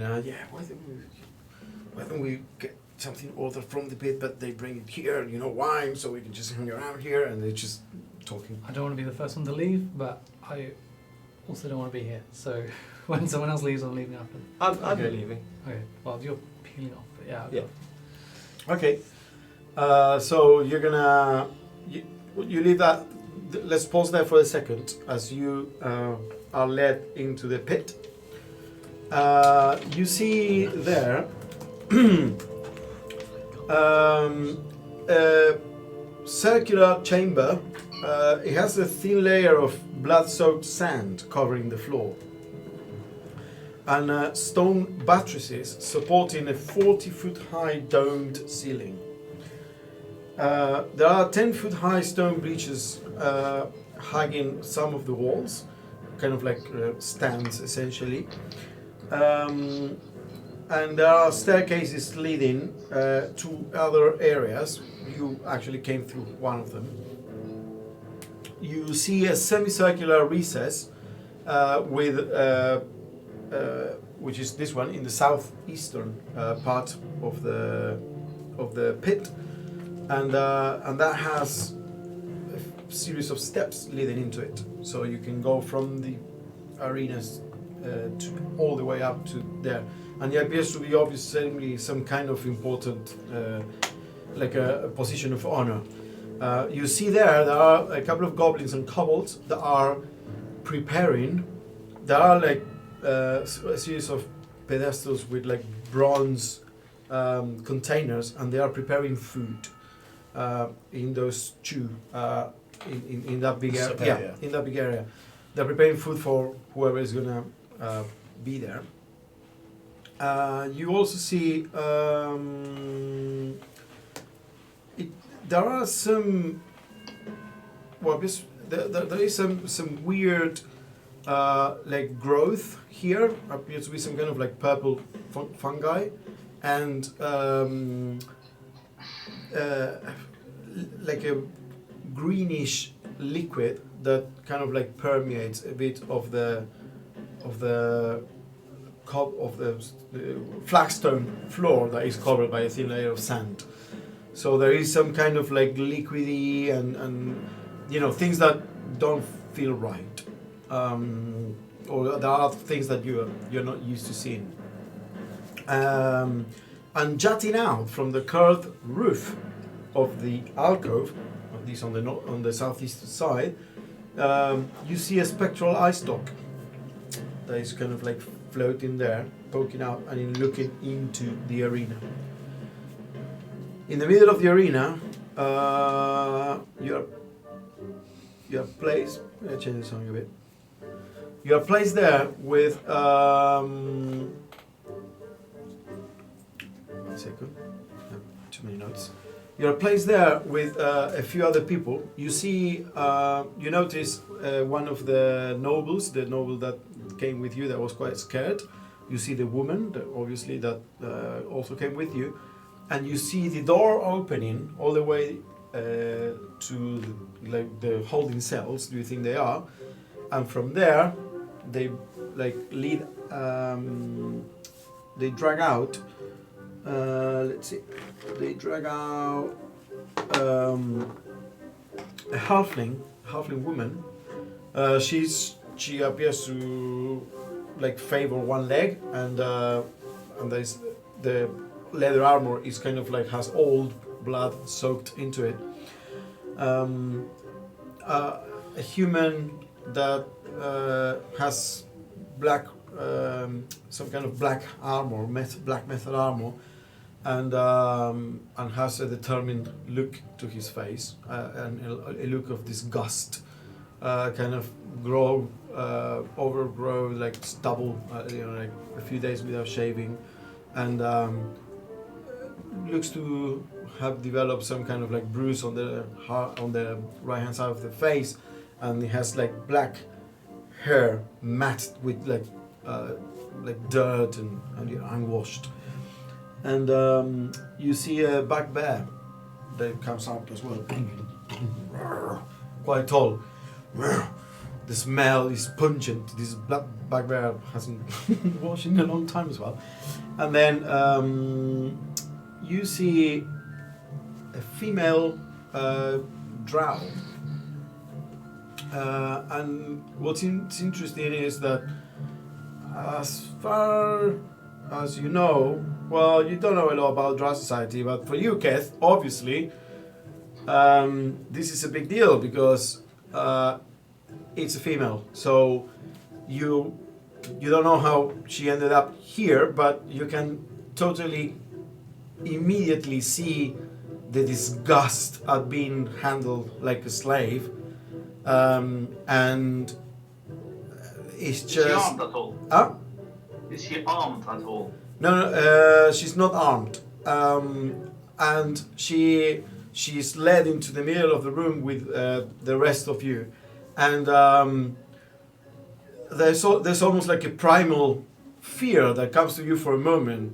why don't we get something ordered from the pit, but they bring it here, wine, so we can just hang around here, and they're just talking. I don't want to be the first one to leave, but I also don't want to be here. So when someone else leaves, I'm leaving after them. I'm Okay. leaving. Okay. Well, you're peeling off, but yeah. I'll Yeah. go. Okay. So you're gonna you leave that. Let's pause there for a second as you are led into the pit. You see there a circular chamber. It has a thin layer of blood-soaked sand covering the floor, and stone buttresses supporting a 40-foot-high domed ceiling. There are 10-foot-high stone breaches hugging some of the walls, kind of like stands essentially. And there are staircases leading to other areas. You actually came through one of them. You see a semicircular recess with which is this one in the southeastern part of the pit, and that has series of steps leading into it, so you can go from the arenas all the way up to there, and it appears to be obviously some kind of important, like a position of honor. You see there are a couple of goblins and kobolds that are preparing. There are like a series of pedestals with like bronze containers, and they are preparing food in those two in that big area. Area. In that big area, they're preparing food for whoever is gonna be there. You also see there are some. Well, there is some weird like growth here. Appears to be some kind of like purple fungi, and like a greenish liquid that kind of like permeates a bit of the flagstone floor that is covered by a thin layer of sand. So there is some kind of like liquidy and you know, things that don't feel right, or there are things that you're not used to seeing. And jutting out from the curved roof of the alcove, at least on the southeast side, you see a spectral eye stalk that is kind of like floating there, poking out and looking into the arena. In the middle of the arena, you're placed. I'll change the song a bit. You are placed there with. One second. I have too many notes. You are placed there with a few other people. You see. You notice one of the nobles, the noble that came with you, that was quite scared. You see the woman, obviously, that also came with you. And you see the door opening all the way to the holding cells. Do you think they are? And from there, they like lead. They drag out. Let's see. They drag out a halfling woman. She appears to like favor one leg, and there's the leather armor is kind of like has old blood soaked into it. A human that has black, some kind of black armor, black metal armor, and has a determined look to his face, and a look of disgust, kind of overgrow like stubble, like a few days without shaving, and looks to have developed some kind of like bruise on the right hand side of the face, and he has like black hair matted with like dirt and unwashed. And you see a bugbear that comes out as well, quite tall. The smell is pungent. This bugbear hasn't washed in a long time as well. And then you see a female drow. And what's interesting is that as far as you know, well, you don't know a lot about Drow Society, but for you, Keth, obviously, this is a big deal because it's a female. So you don't know how she ended up here, but you can totally immediately see the disgust at being handled like a slave, and it's just. Is she armed at all? Huh? Is she armed at all? No, she's not armed, and she's led into the middle of the room with the rest of you, and there's almost like a primal fear that comes to you for a moment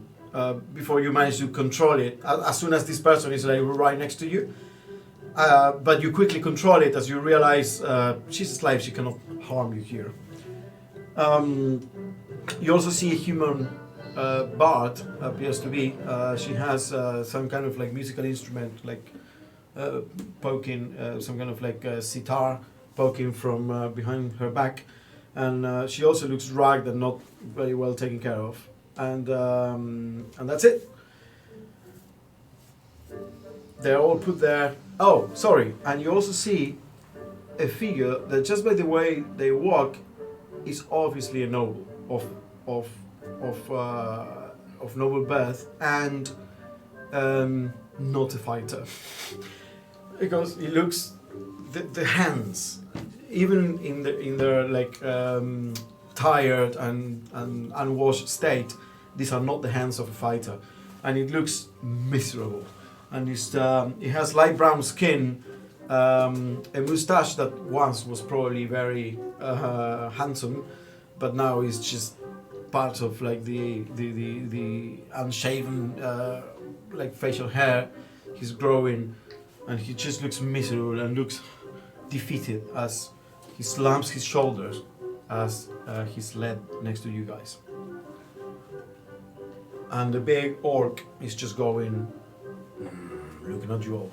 before you manage to control it. As soon as this person is like right next to you, but you quickly control it as you realize she's a slave. She cannot harm you here. You also see a human bard, appears to be. She has some kind of like musical instrument, like poking some kind of like sitar poking from behind her back, and she also looks ragged and not very well taken care of, and that's it. They're all put there. Oh, sorry, and you also see a figure that just by the way they walk is obviously a noble of noble birth and not a fighter, because he looks the hands, even in their like tired and unwashed state, these are not the hands of a fighter, and it looks miserable. And he has light brown skin, a moustache that once was probably very handsome, but now is just part of like the unshaven like facial hair. He's growing, and he just looks miserable and looks defeated as he slumps his shoulders as he's led next to you guys. And the big orc is just going, looking at you all.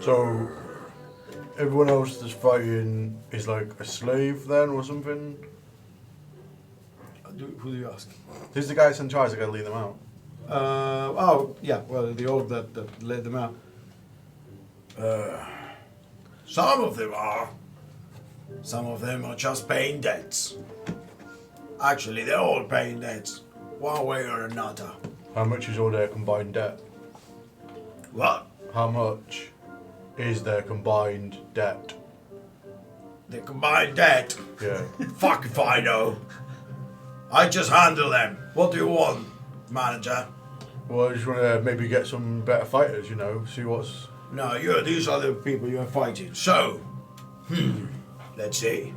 So, everyone else that's fighting is like a slave then or something? Who do you ask? Who's the guy that's in charge that gotta lead them out? Oh, yeah, well, the orc that led them out. Some of them are. Some of them are just paying debts. Actually, they're all paying debts, one way or another. How much is all their combined debt? What? How much is their combined debt? The combined debt? Yeah. Fuck if I know. I just handle them. What do you want, manager? Well, I just want to maybe get some better fighters, you know, see what's... No, these are the people you're fighting. So, let's see.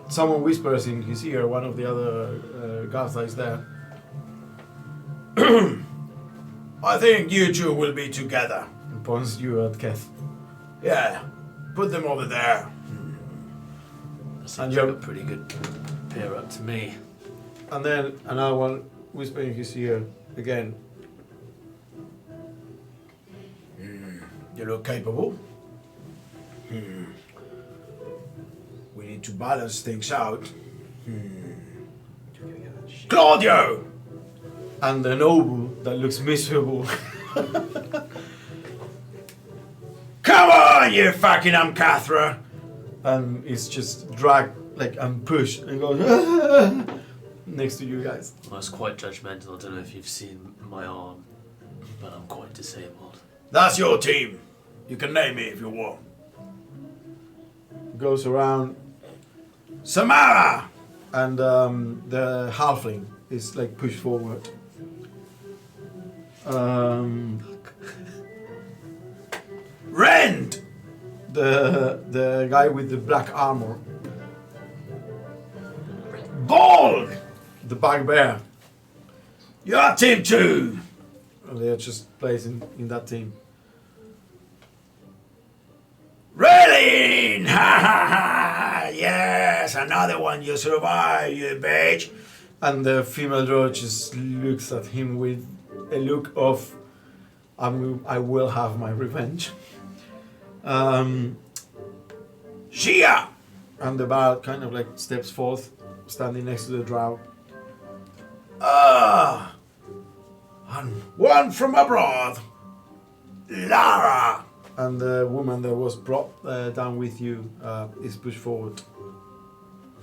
Someone whispers in his ear, one of the other guards that is there. I think you two will be together. And points you at Keth. Yeah, put them over there. That seems And like you're- a pretty good pair up to me. And then another one whispering in his ear again. You look capable. We need to balance things out. Claudio! And the noble that looks miserable. Come on, you fucking Amcathra! And it's just dragged like and pushed and goes next to you guys. I was quite judgmental. I don't know if you've seen my arm, but I'm quite disabled. That's your team. You can name it if you want. Goes around, Samara! and the halfling is like pushed forward. Rend! The guy with the black armor, Bald! the bugbear, You're team 2! and they're just placed in that team. Relin! Ha ha ha! Yes, another one. You survive, you bitch. And the female drow just looks at him with a look of, I will have my revenge. Shia! And the bard kind of like steps forth, standing next to the drow. And one from abroad. Lara! And the woman that was brought down with you is pushed forward.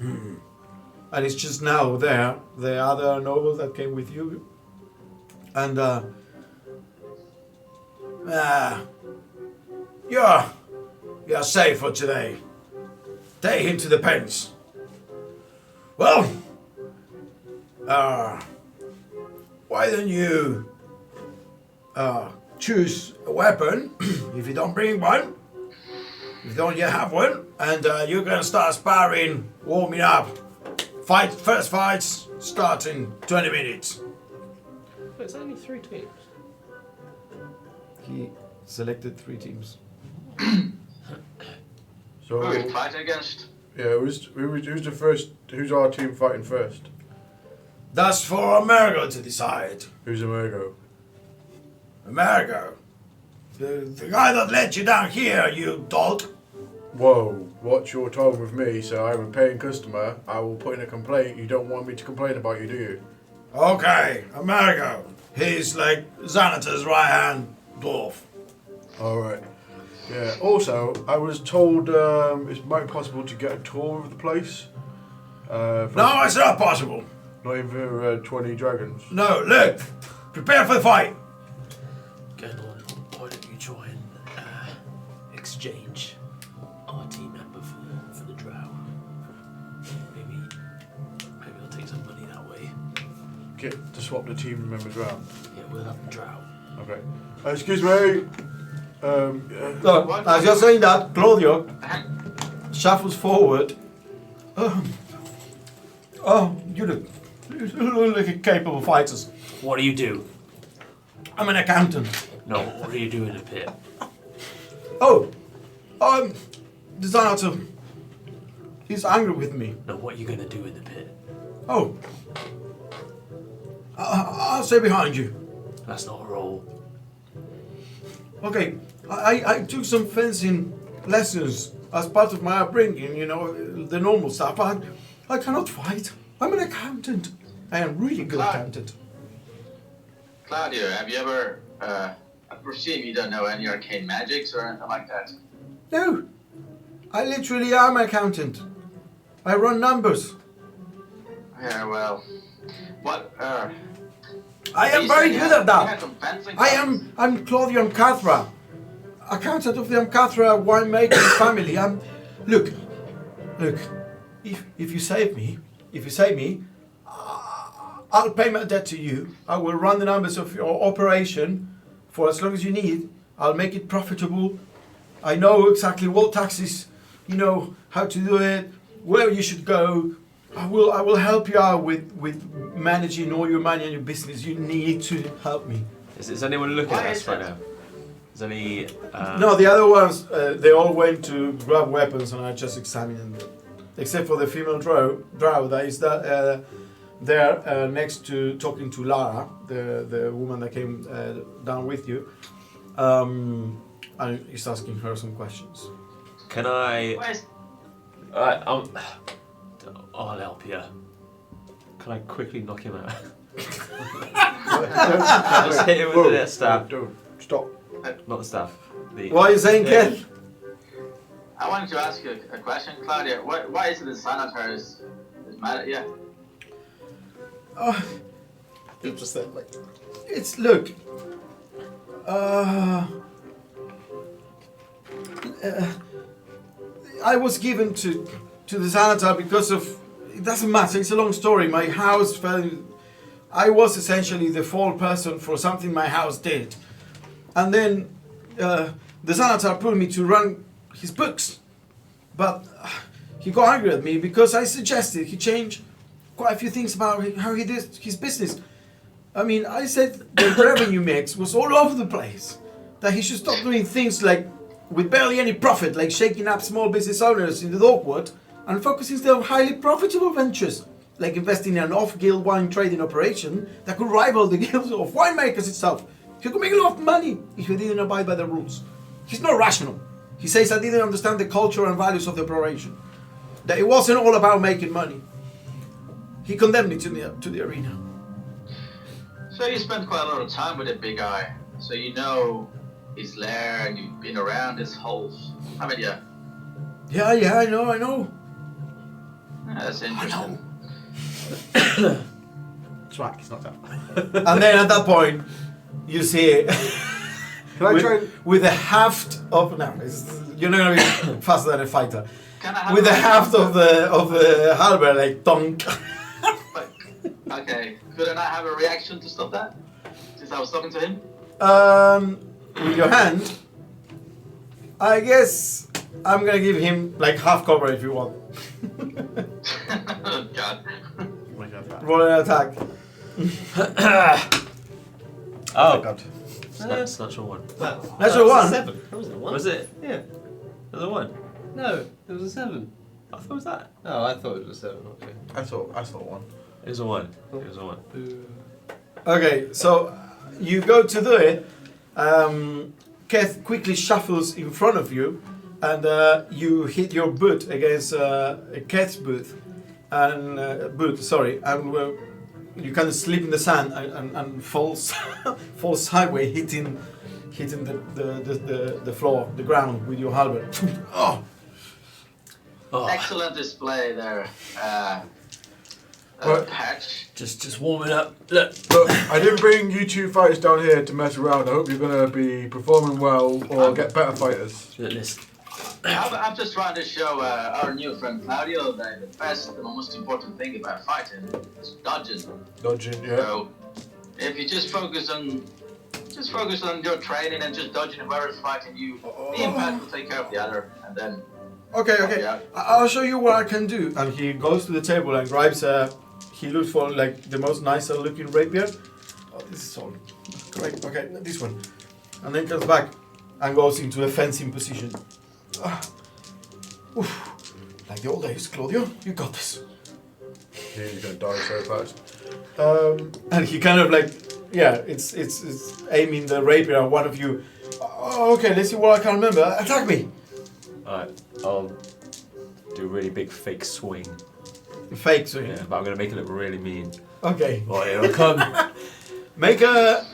And it's just now there, the other noble that came with you. And You're safe for today. Take him to the pens. Well, why don't you choose a weapon if you don't bring one? If you don't yet have one, and you're gonna start sparring, warming up. First fights start in 20 minutes. But it's only 3 teams. he selected 3 teams. So, Who are we fighting against? yeah, who's the first, who's our team fighting first? That's for Amerigo to decide. Who's Amerigo? Amerigo. The guy that let you down here, you dolt. Whoa, what's your tone with me? So I'm a paying customer. I will put in a complaint. You don't want me to complain about you, do you? Okay, Amerigo. He's like Xanatar's right-hand dwarf. Alright. Yeah, also, I was told it might be possible to get a tour of the place. No, it's not possible. Not even for 20 dragons. No, look. Prepare for the fight. Going on, why don't you try and exchange our team member for the drow? Maybe I'll take some money that way. Get to swap the team members around. Yeah, we'll have the drow. Okay. Excuse me. So, as you're saying that, Claudio shuffles forward. You look like a capable fighters. What do you do? I'm an accountant. No, what do you do in the pit? Oh, the Xanatar. He's angry with me. No, what are you gonna do in the pit? Oh, I'll stay behind you. That's not a roll. Okay, I took some fencing lessons as part of my upbringing, you know, the normal stuff, but I cannot fight. I'm an accountant. I am really good accountant. Claudio, have you ever, I presume you don't know any arcane magics or anything like that? No, I literally am an accountant. I run numbers. Yeah, well, what, I am you very said good you at that. had some fencing I'm Claudio Amcathra, accountant of the Amcathra winemaking family. Look, if you save me, I'll pay my debt to you. I will run the numbers of your operation for as long as you need. I'll make it profitable. I know exactly what taxes, you know, how to do it, where you should go. I will help you out with managing all your money and your business. You need to help me. Is anyone looking Why at us is right it? now? Is any? No, the other ones, they all went to grab weapons and I just examined them. Except for the female drow that is there next to talking to Lara, the woman that came down with you. And he's asking her some questions. Can I? Where's, I'll help you. Can I quickly knock him out? Just Just hit him with the staff. Don't stop. Not the staff. The. What are you saying, Ken? I wanted to ask you a question, Claudia. Why is it that Xanatar is mad at you? Just that, like, It's look. I was given to the Xanatar because of. It doesn't matter. It's a long story. My house fell. I was essentially the fall person for something my house did, and then the Xanatar put me to run his books, but he got angry at me because I suggested he change quite a few things about how he did his business. I mean, I said the revenue mix was all over the place, that he should stop doing things like with barely any profit, like shaking up small business owners in the Dorkwood, and focus instead on highly profitable ventures, like investing in an off-guild wine trading operation that could rival the guild of winemakers itself. He could make a lot of money if he didn't abide by the rules. He's not rational. He says I didn't understand the culture and values of the operation, that it wasn't all about making money. He condemned me to the arena. So you spent quite a lot of time with a big guy, so you know his lair and you've been around his holes, haven't you? Yeah, I know. That's interesting. Smack, it's not that. And then at that point, you see Can I try and... with the haft of you're not gonna be faster than a fighter. Can I have With the a- haft of the halberd, like donk. Okay, could I not have a reaction to stop that? Since I was talking to him? With your hand, I guess I'm gonna give him like half cover if you want. Oh, God. Roll an attack. Oh, God. That's natural one. Natural one. 7. That was a 1. Was it? Yeah. Was it one? No, it was a 7. I thought it was that. Oh, I thought it was a 7. Okay. I thought one. It was a one. It was a one. Okay, so you go to do it. Keth quickly shuffles in front of you, and you hit your boot against Keth's boot, and you kind of slip in the sand and falls falls sideways, hitting the floor, the ground with your halberd. Oh. Oh, Excellent display there, What? Patch. just warming up. Look, Look, I didn't bring you two fighters down here to mess around. I hope you're going to be performing well or get better fighters. listen. I'm just trying to show our new friend Claudio that the best and most important thing about fighting is dodging. Dodging, yeah. So if you just focus on your training and just dodging whoever's fighting you, me and Pat will take care of the other, and then Okay. Yeah. I'll show you what I can do. And he goes to the table and grabs he looks for like the most nicer looking rapier. Oh, this is all great. Okay, this one. And then comes back and goes into a fencing position. Oof. Like the old days, Claudio, you got this. You're going to die so fast. And he kind of like, it's aiming the rapier at one of you. Oh, okay, let's see what I can remember. Attack me. Alright, I'll do a really big fake swing. Fake swing. Yeah, but I'm going to make it look really mean. Okay. Oh, here I come. Make a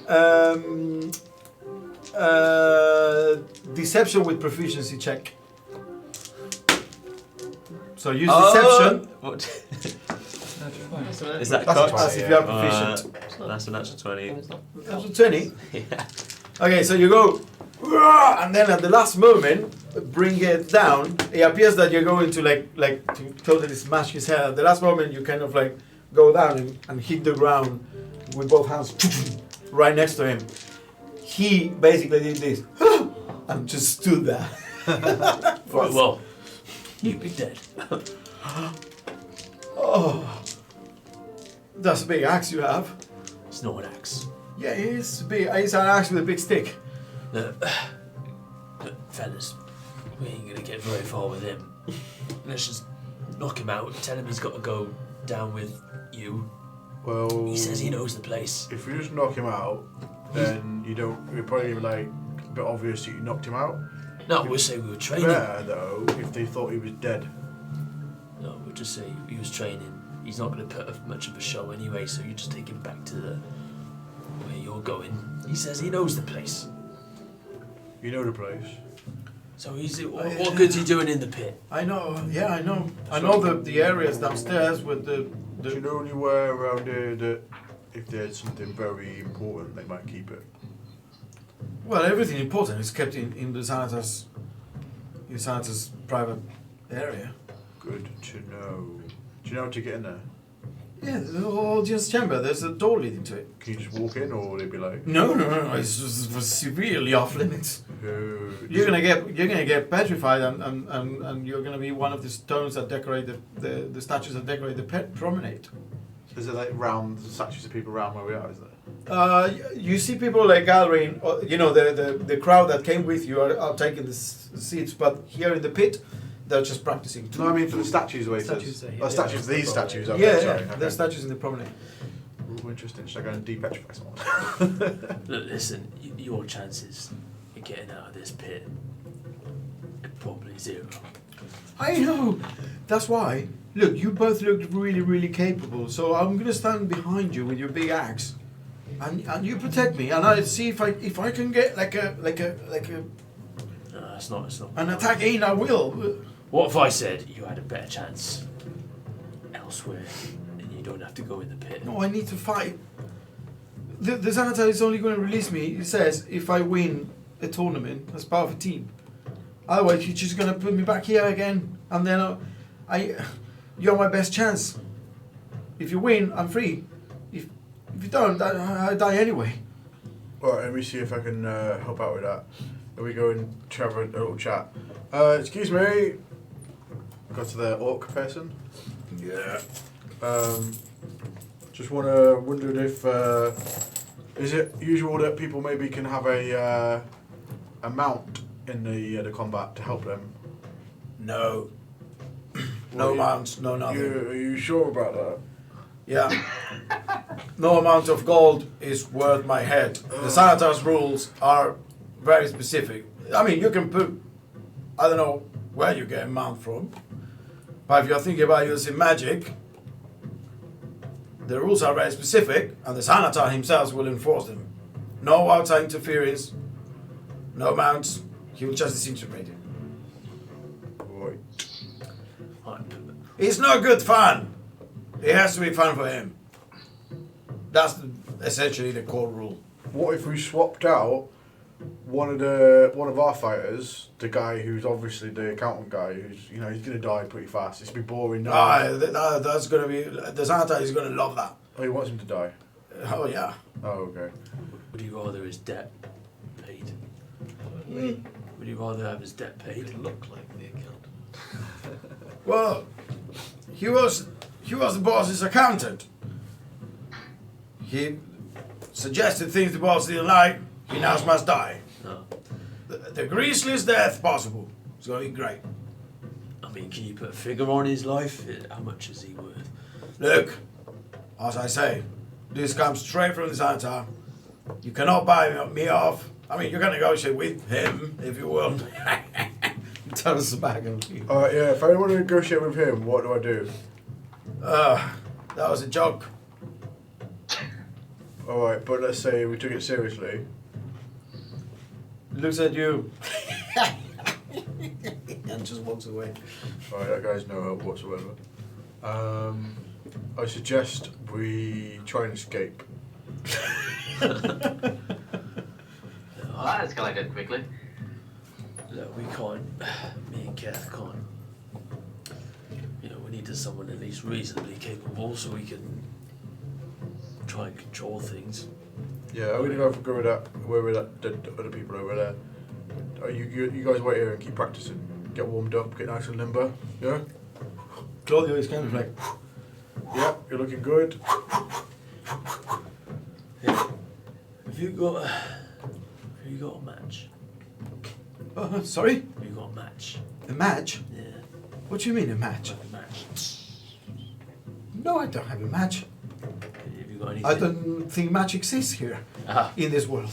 deception with proficiency check. So use deception What? Natural 20. Is that as, cocked? as if you are proficient. That's a natural 20. That's a 20. Yeah. Okay, so you go, "Wah!" and then at the last moment, bring it down. It appears that you're going to like to totally smash his head. At the last moment, you kind of like go down and hit the ground with both hands right next to him. He basically did this and just stood there. Right, well, you'd be dead. Oh, that's a big axe you have. It's not an axe. Yeah, it's big. It's an axe with a big stick. Look, fellas, we ain't gonna get very far with him. Let's just knock him out. Tell him he's got to go down with you. Well, He says he knows the place. if you just knock him out, then you don't. It'd probably be like a bit obvious that you knocked him out. No, we'll say we were training. Better though, if they thought he was dead. No, we'll just say he was training. He's not going to put up much of a show anyway, so you just take him back to where you're going. He says he knows the place. You know the place. So what good's he doing in the pit? I know. Yeah, I know. I know the areas downstairs with the. Do you know anywhere around here that if there's something very important, they might keep it? Well, everything important is kept in the Sanatas private area. Good to know. Do you know how to get in there? Yeah, the audience chamber. There's a door leading to it. Can you just walk in, or will they be like? No. It's severely off limits. "Oh, You're gonna get petrified, and you're gonna be one of the stones that decorate the statues that decorate the promenade. Is it like round statues of people around where we are? Is there? You see people like gathering. You know, the crowd that came with you are taking the seats, but here in the pit, they're just practicing. No, I mean for the statues waiters. Statues there, yeah. Oh, statues. These statues. Okay, Yeah, sorry. yeah. Okay. There's statues in the promenade. Ooh, interesting. Should I go and de-petrify someone? Look, listen, your chances of getting out of this pit are probably zero. I know. That's why. Look, you both look really, really capable. So I'm gonna stand behind you with your big axe, and you protect me, and I see if I can get like a No, it's not. an attack in. I will. What if I said you had a better chance elsewhere and you don't have to go in the pit? No, I need to fight. The Xanatar is only going to release me, he says, if I win a tournament as part of a team. Otherwise, he's just going to put me back here again, and then you're my best chance. If you win, I'm free. If you don't, I die anyway. Alright, let me see if I can help out with that. Then we go and have a little chat. Excuse me. Go to the orc person. Yeah. Just wondered if is it usual that people maybe can have a mount in the combat to help them? No. No Well, mounts, no nothing. Are you sure about that? Yeah. No amount of gold is worth my head. The Xanatar's rules are very specific. I mean, you can put, I don't know where you get a mount from, but if you're thinking about using magic, the rules are very specific, and the Xanatar himself will enforce them. No outside interference, no mounts, he will just disintegrate it. Right. It's not good fun. It has to be fun for him. That's essentially the core rule. What if we swapped out one of our fighters, the guy who's obviously the accountant guy, who's he's gonna die pretty fast. It's gonna be boring. That's gonna be, the Xanatar is gonna love that. Oh, he wants him to die. Oh yeah. Oh, okay. Would you rather his debt paid? Would you rather have his debt paid? It look like the account. Well, he was the boss's accountant. He suggested things the boss didn't like. He now must die. No. The grisliest death possible. It's gonna be great. I mean, can you put a figure on his life? How much is he worth? Look, as I say, this comes straight from the Xanatar. You cannot buy me off. I mean, you can negotiate with him if you will. Tell us back and leave. Yeah. If I want to negotiate with him, what do I do? That was a joke. All right, but let's say we took it seriously. Looks at you and just walks away. All right, that guy's no help whatsoever. I suggest we try and escape. Well, that escalated quickly. Look, we can't. Me and Kath can't. We needed someone at least reasonably capable so we can try and control things. Yeah, I'm gonna go with that. Where with that dead other people over there. You guys wait here and keep practicing. Get warmed up, get nice and limber. Yeah. Claudio is kind of like. Yeah, you're looking good. Have you got a match? Sorry? Have you got a match? A match? Yeah. What do you mean a match? Like a match. No, I don't have a match. Have you got anything? I don't think match exists here in this world.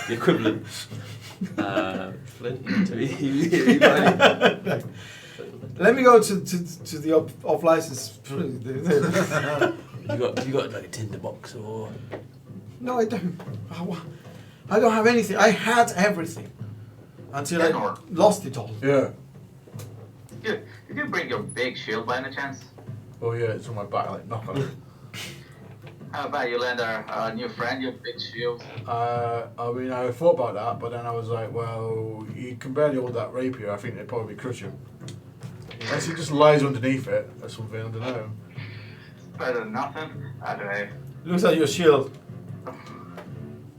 The equivalent. Flint. You got any- Let me go to the off license. you got like a tinderbox or? No, I don't. I don't have anything. I had everything until I lost it all. Yeah. Did you bring your big shield by any chance? Oh yeah, it's on my back. Like knock on it. How about you lend our new friend your big shield? I mean, I thought about that, but then I was like, well, you can barely hold that rapier. I think they'd probably crush him. Unless he just lies underneath it or something. I don't know. Better than nothing. I don't know. Looks at your shield.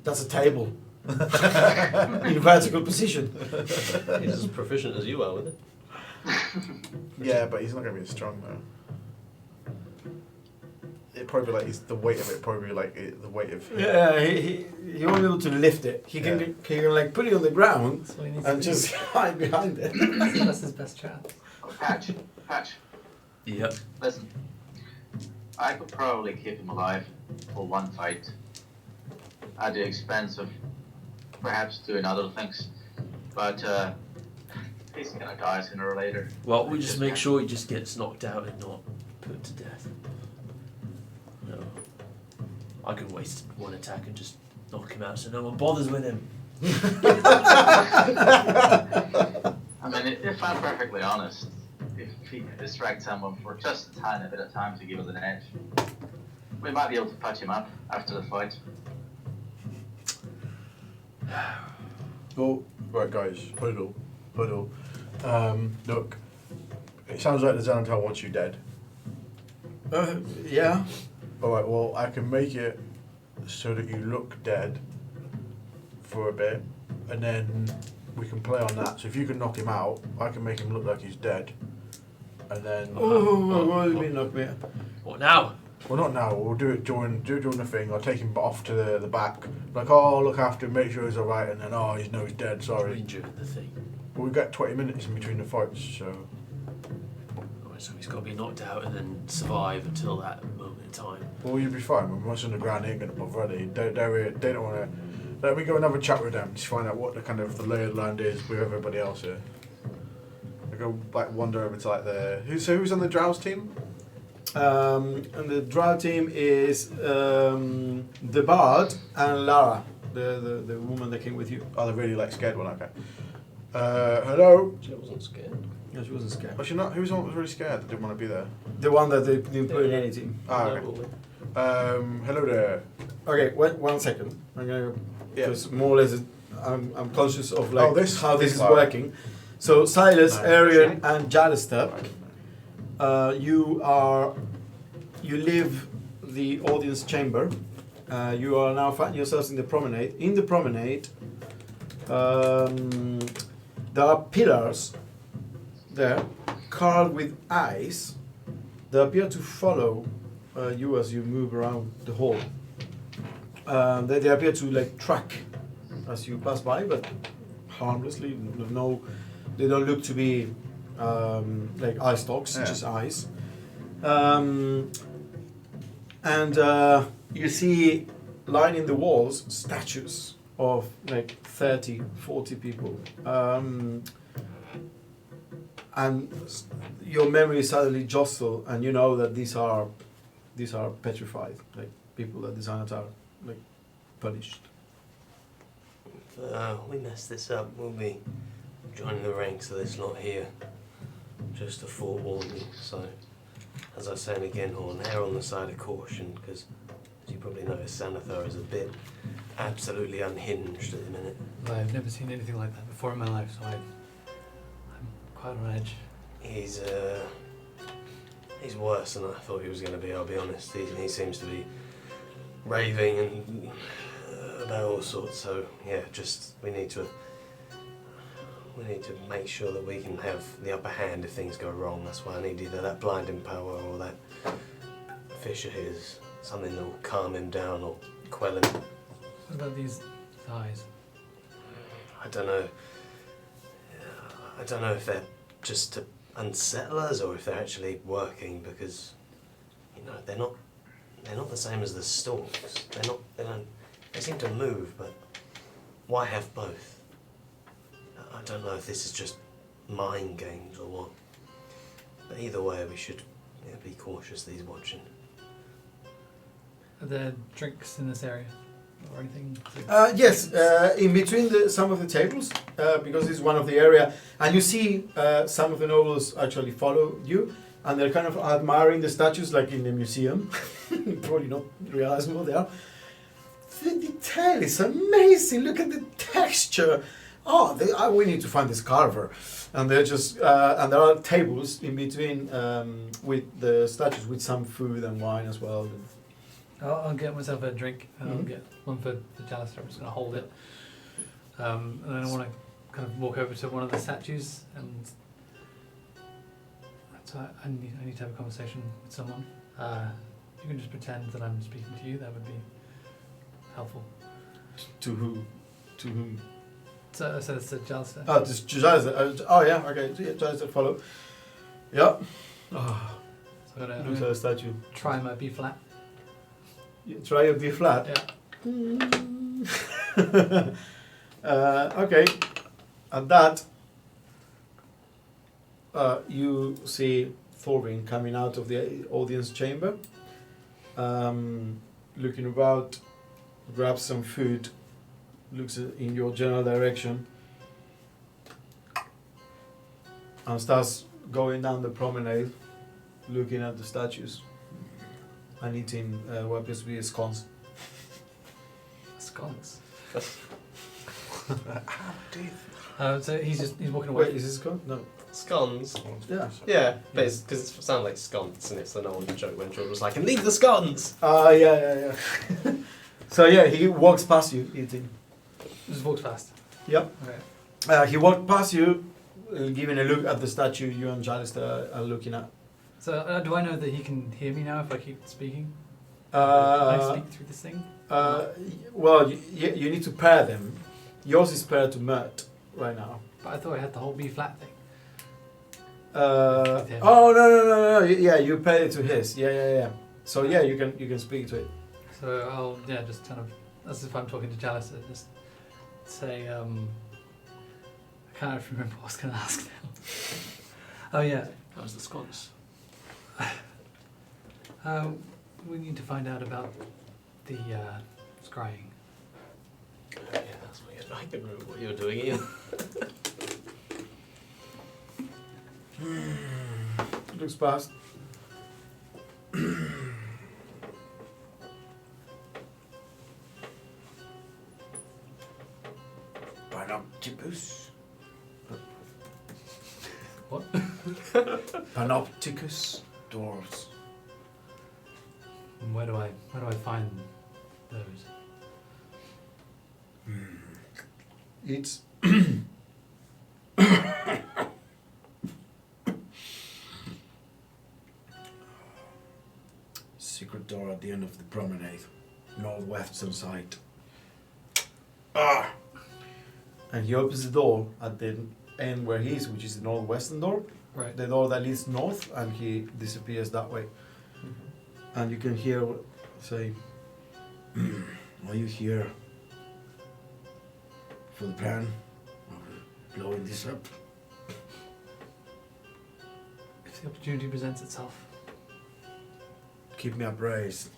That's a table. In vertical position. He's as proficient as you are with it. Yeah, but he's not gonna be as strong though. It'd probably be like the weight of it. Probably be like the weight of. Yeah, he won't be able to lift it. He can like put it on the ground That's what he needs and to do. just hide behind it. That's his best chance. Patch. Yep. Listen, I could probably keep him alive for one fight, at the expense of perhaps doing other things. But he's gonna die sooner or later. Well, we just make sure he just gets knocked out and not put to death. No. I can waste one attack and just knock him out so no one bothers with him. I mean, if I'm perfectly honest, if he can distract someone for just a tiny bit of time to give us an edge, we might be able to patch him up after the fight. Oh, right, guys, huddle. Look, it sounds like the Xanatar wants you dead. Yeah. All right, well, I can make it so that you look dead for a bit, and then we can play on that. So if you can knock him out, I can make him look like he's dead, and then. What do you mean knock me out? What now? Well, not now. We'll do it during the thing. I'll take him off to the back. Like, oh, I'll look after him, make sure he's all right, and then, oh, he's dead. Sorry. During the thing. Well, we've got 20 minutes in between the fights, so. Alright, so he's got to be knocked out and then survive until that moment in time. Well, you'll be fine. When we're on the ground, they ain't gonna bother, are they? They don't want to. Let me go and have a chat with them. Just find out what the kind of the lay of the land is with everybody else here. I go like wander over to like the who's on the Drows team? And the Drow team is the Bard and Lara, the woman that came with you. Oh, the really like scared one. Okay. Hello. She wasn't scared. No, she wasn't scared. Was she not? Who was the one that was really scared that didn't want to be there? The one that they didn't put in any team. Ah, No, okay. woman. Hello there. Okay, wait 1 second. I'm gonna Yeah. because more or less I'm conscious of like Oh, this- how this this is part. working. So Silas, No, Arian, actually. and Jallister, you leave the audience chamber. You are now finding yourselves in the promenade. In the promenade, there are pillars there carved with eyes that appear to follow you as you move around the hall. They appear to like track as you pass by, but harmlessly. No, they don't look to be like eye stalks, Yeah. just eyes. And you see lining the walls statues of like 30, 40 people. And your memory suddenly jostle, and you know that these are petrified, like people that the Xanath are like punished. We mess this up, we'll be joining the ranks of this lot here. Just to forewarn you. So, as I say again, Horn, err on the side of caution, because as you probably noticed, Xanathar is a bit absolutely unhinged at the minute. I've never seen anything like that before in my life, so I'm quite on edge. He's worse than I thought he was going to be, I'll be honest. He seems to be raving and about all sorts, so yeah, just we need to make sure that we can have the upper hand if things go wrong. That's why I need either that blinding power or that fish of his, something that will calm him down or quell him. What about these eyes? I don't know. I don't know if they're just to unsettle us or if they're actually working, because you know they're not the same as the stalks. They seem to move, but why have both? I don't know if this is just mind games or what. But either way, we should be cautious. These watching. Are there drinks in this area or anything? Yes, in between some of the tables, because it's one of the area, and you see some of the nobles actually follow you, and they're kind of admiring the statues like in the museum. Probably not realizing what they are. The detail is amazing. Look at the texture. We need to find this carver, and they're just and there are tables in between with the statues with some food and wine as well. I'll get myself a drink. And I'll Mhm. get one for Jallister. I'm just going to hold it. And then I want to kind of walk over to one of the statues, and so I need to have a conversation with someone. If you can just pretend that I'm speaking to you, that would be helpful. To who? To whom? So it's Jallister. Oh, just Jallister. Oh yeah, okay. Yeah, Jallister follow. Yeah. Oh, So I'm looks going like a statue. to try my B flat. You try your B flat. Yeah. Okay. At that, you see Thorvin coming out of the audience chamber, looking about, grabs some food, looks in your general direction, and starts going down the promenade, looking at the statues, and eating what appears to be scones. Scones. How So he's walking away. Wait, is this scone? No. Scones. Yeah. Yeah, but it's because it sounds like sconce, and it's an old joke when George was like, "And leave the scones." Yeah. So yeah, he walks past you eating. Just walks past. Yep. Okay. He walked past you, giving a look at the statue you and Jallister are looking at. So do I know that he can hear me now if I keep speaking? Can I Uh, speak through this thing? well, you need to pair them. Yours is paired to Mert right now. But I thought I had the whole B flat thing. Oh With him. no! Yeah, you paired it to his. Yeah. So yeah, you can speak to it. So I'll just kind of as if I'm talking to Jalissa, just say, I can't remember what I was going to ask now. Oh yeah, How's the scones? we need to find out about the scrying. Yeah, that's weird. I can remember what you're doing, Ian. Looks past. Panopticus. What? Panopticus dwarves. And where do I find those? It's Secret door at the end of the promenade. Northwestern side. and he opens the door at the end where he is, which is the northwestern door, Right. the door that leads north, and he disappears that way. And you can hear say, Are you here for the plan of blowing this up? If the opportunity presents itself. Keep me appraised.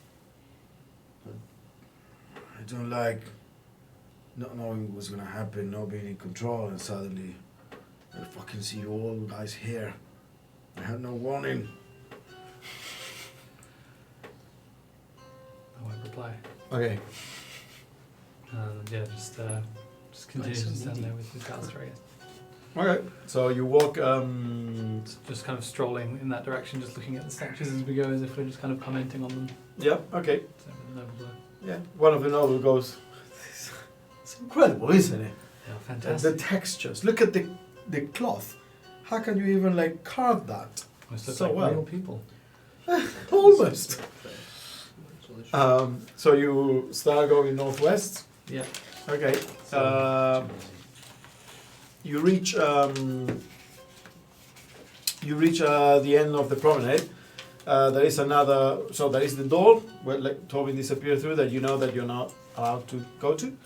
I don't like not knowing what's gonna happen, not being in control, and suddenly I fucking see you all guys here. I had no warning. I won't reply. okay, Yeah, just continue to stand there with his Alistair, I guess. okay. So you walk. Just kind of strolling in that direction, just looking at the statues as we go, as if we're just kind of commenting on them. Yeah. Okay. So, no, Yeah. One of the nobles goes. It's incredible, isn't it? yeah, The fantastic. textures. Look at the cloth. How can you even like carve that? Almost look so like well. real people. Almost. So you start going northwest. Yeah. Okay. You reach the end of the promenade. There is another. So there is the door where like Tobin disappeared through that you know that you're not allowed to go to.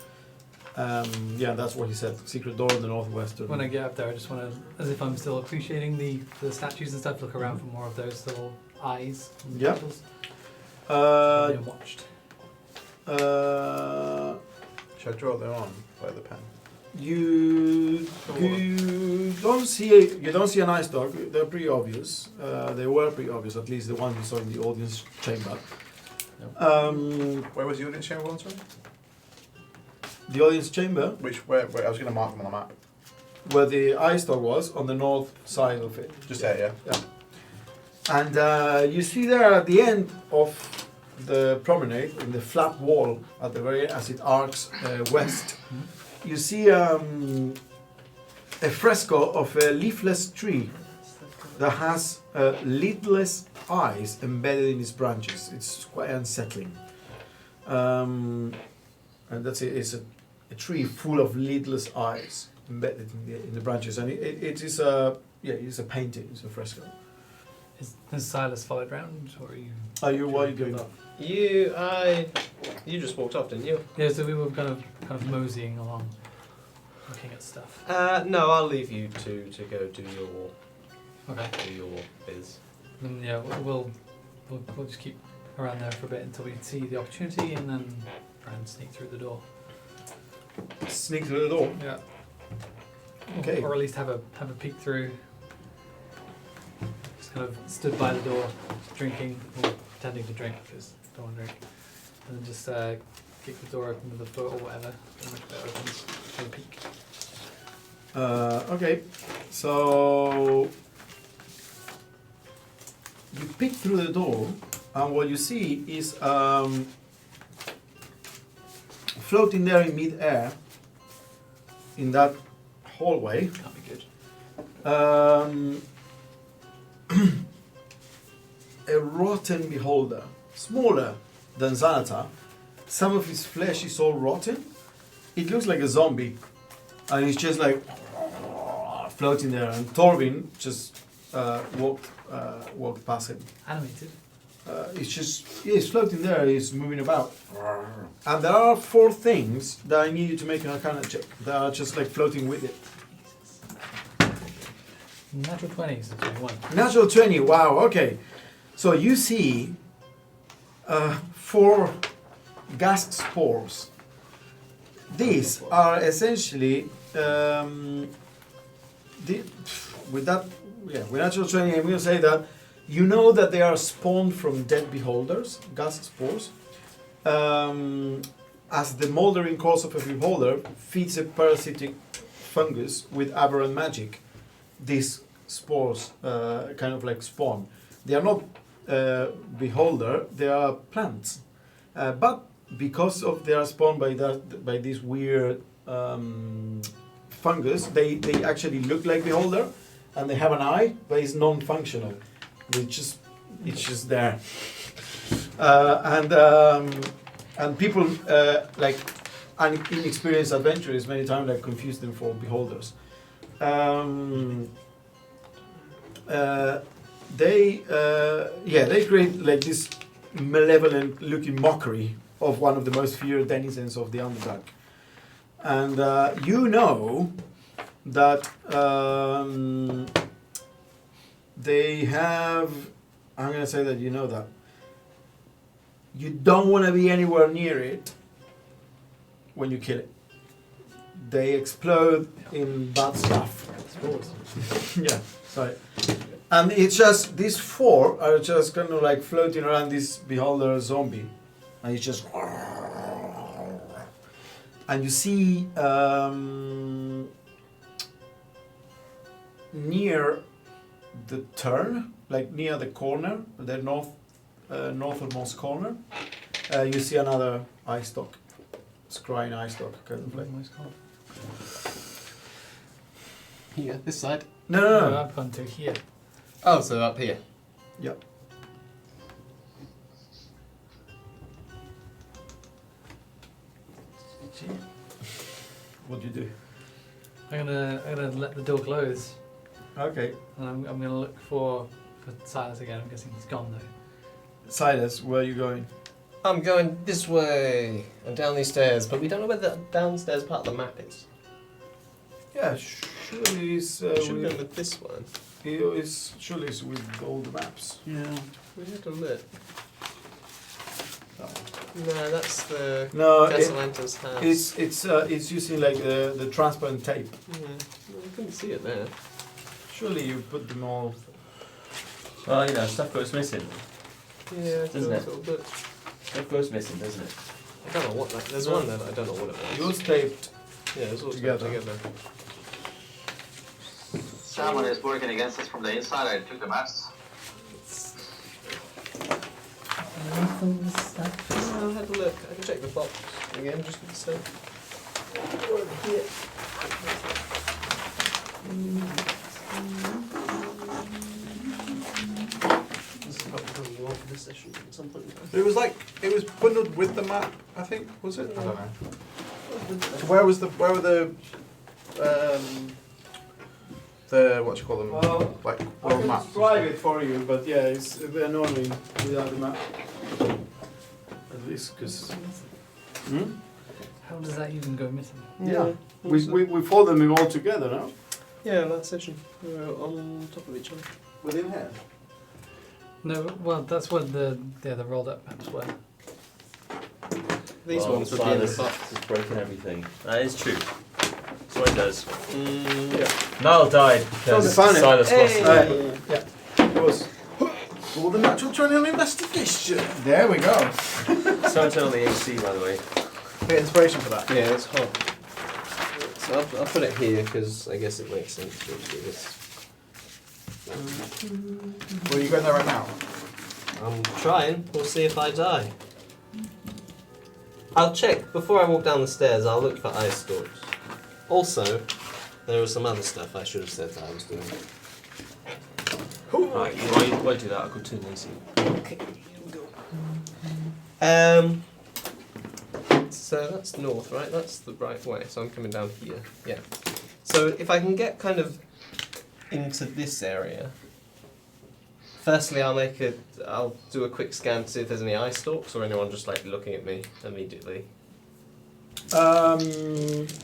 Yeah, that's what he said. Secret door in the northwestern. When I get up there, I just want to, as if I'm still appreciating the statues and stuff, look around for more of those little eyes. And Yeah. pupils. Uh, Being watched. Should I draw them on by the pen? you don't see an ice dog. They're pretty obvious. They were pretty obvious, at least the one you saw in the audience chamber. Where was the audience chamber one, sorry? The audience chamber, Where I was going to mark them on the map. where the ice dog was, on the north side of it. Just there, yeah? And you see there at the end of the promenade, in the flat wall at the very as it arcs west, you see a fresco of a leafless tree that has lidless eyes embedded in its branches. It's quite unsettling. And that's it. It's a tree full of lidless eyes embedded in the branches, and it is a it's a painting. It's a fresco. Has Silas followed round, or are you? What are you doing? You just walked off, didn't you? Yeah, so we were kind of moseying along, looking at stuff. No, I'll leave you to go do Okay. your biz. Then yeah, we'll just keep around there for a bit until we see the opportunity, and then try and sneak through the door. Sneak through the door. Yeah. Okay. Or at least have a peek through. Just kind of stood by the door, drinking, or pretending to drink because I don't want to drink, and then just kick the door open with a foot or whatever. Pretty much it opens. Have a peek. Okay, so you peek through the door, and what you see is floating there in mid-air, in that hallway, Can't be good. a rotten beholder, smaller than Xanatar. Some of his flesh is all rotten. It looks like a zombie, and he's just like floating there. And Torvin just walked past him. Animated. it's floating there. It's moving about. And there are 4 things that I need you to make an Arcana check. That are just like floating with it. Natural 20 is a 21. Natural 20. Wow. Okay. So you see 4 gas spores. These are essentially with natural 20. I'm going to say that you know that they are spawned from dead beholders, gas spores. As the moldering course of a beholder feeds a parasitic fungus with aberrant magic, these spores kind of like spawn. They are not beholder; they are plants. But because of they are spawned by this weird fungus, they actually look like beholder, and they have an eye, but it's non-functional. It's just there. And people like inexperienced adventurers many times like confuse them for beholders. They create like this malevolent looking mockery of one of the most feared denizens of the Underdark. And you know that they have, I'm going to say that you know that. You don't want to be anywhere near it when you kill it. They explode in bad stuff. Yeah, sorry. And it's just, these 4 are just kind of like floating around this beholder zombie. And it's just... And you see near the turn, like near the corner, the northernmost corner, you see another eye stalk, scrying eye stalk, kind of like. Here, this side. No. Up onto here. Oh, so up here. Yep. What do you do? I'm gonna let the door close, Okay. and I'm gonna look for Silas again. I'm guessing he's gone though. Silas, where are you going? I'm going this way and down these stairs, but we don't know where the downstairs part of the map is. Yeah, surely it's Should go with this one. surely it's with all the maps. Yeah. We had a look. That one. No, that's the No, Gasolanta's house. it's using like the transparent tape. Yeah, well, we couldn't see it there. Surely you put them all. Well, you know, stuff goes missing. Yeah, Doesn't it? a little bit. Stuff goes missing, doesn't it? I don't know what that. There's one there that I don't know what it was. Yours taped. Yeah, it's all Together. together. Someone is working against us from the inside. I took the maps. I'll have a look. I can check the box again, just to see. Here. This is probably going to go on for this session at some point in time. It was bundled with the map, I think, was it? I don't know. So where were the what do you call them? Like I world can maps. describe it for you, but yeah, it's a bit annoying without the map. At least, because. How does that even go missing? Yeah. We fold them all together now. Yeah, that session. On top of each other. Within here. No, well, that's what the rolled up maps were. These Well, ones would be in the Silas box. has broken everything. That is true. That's what it does. Yeah. Niall died because they found it. Silas lost it. Yeah. It was. All the natural 20 on investigation. There we go. Someone turn on the AC, by the way. Bit inspiration for that. Yeah, it's hot. So I'll put it here because I guess it makes sense to do this. Well, are you going there right now? I'm trying. We'll see if I die. I'll check before I walk down the stairs. I'll look for ice stalks. Also, there was some other stuff I should have said that I was doing. Right, why do that? I'll go turn the AC. Okay, here we go. So that's north, right? That's the right way. So I'm coming down here. Yeah. So if I can get kind of into this area Firstly, I'll do a quick scan to see if there's any eye stalks or anyone just like looking at me immediately.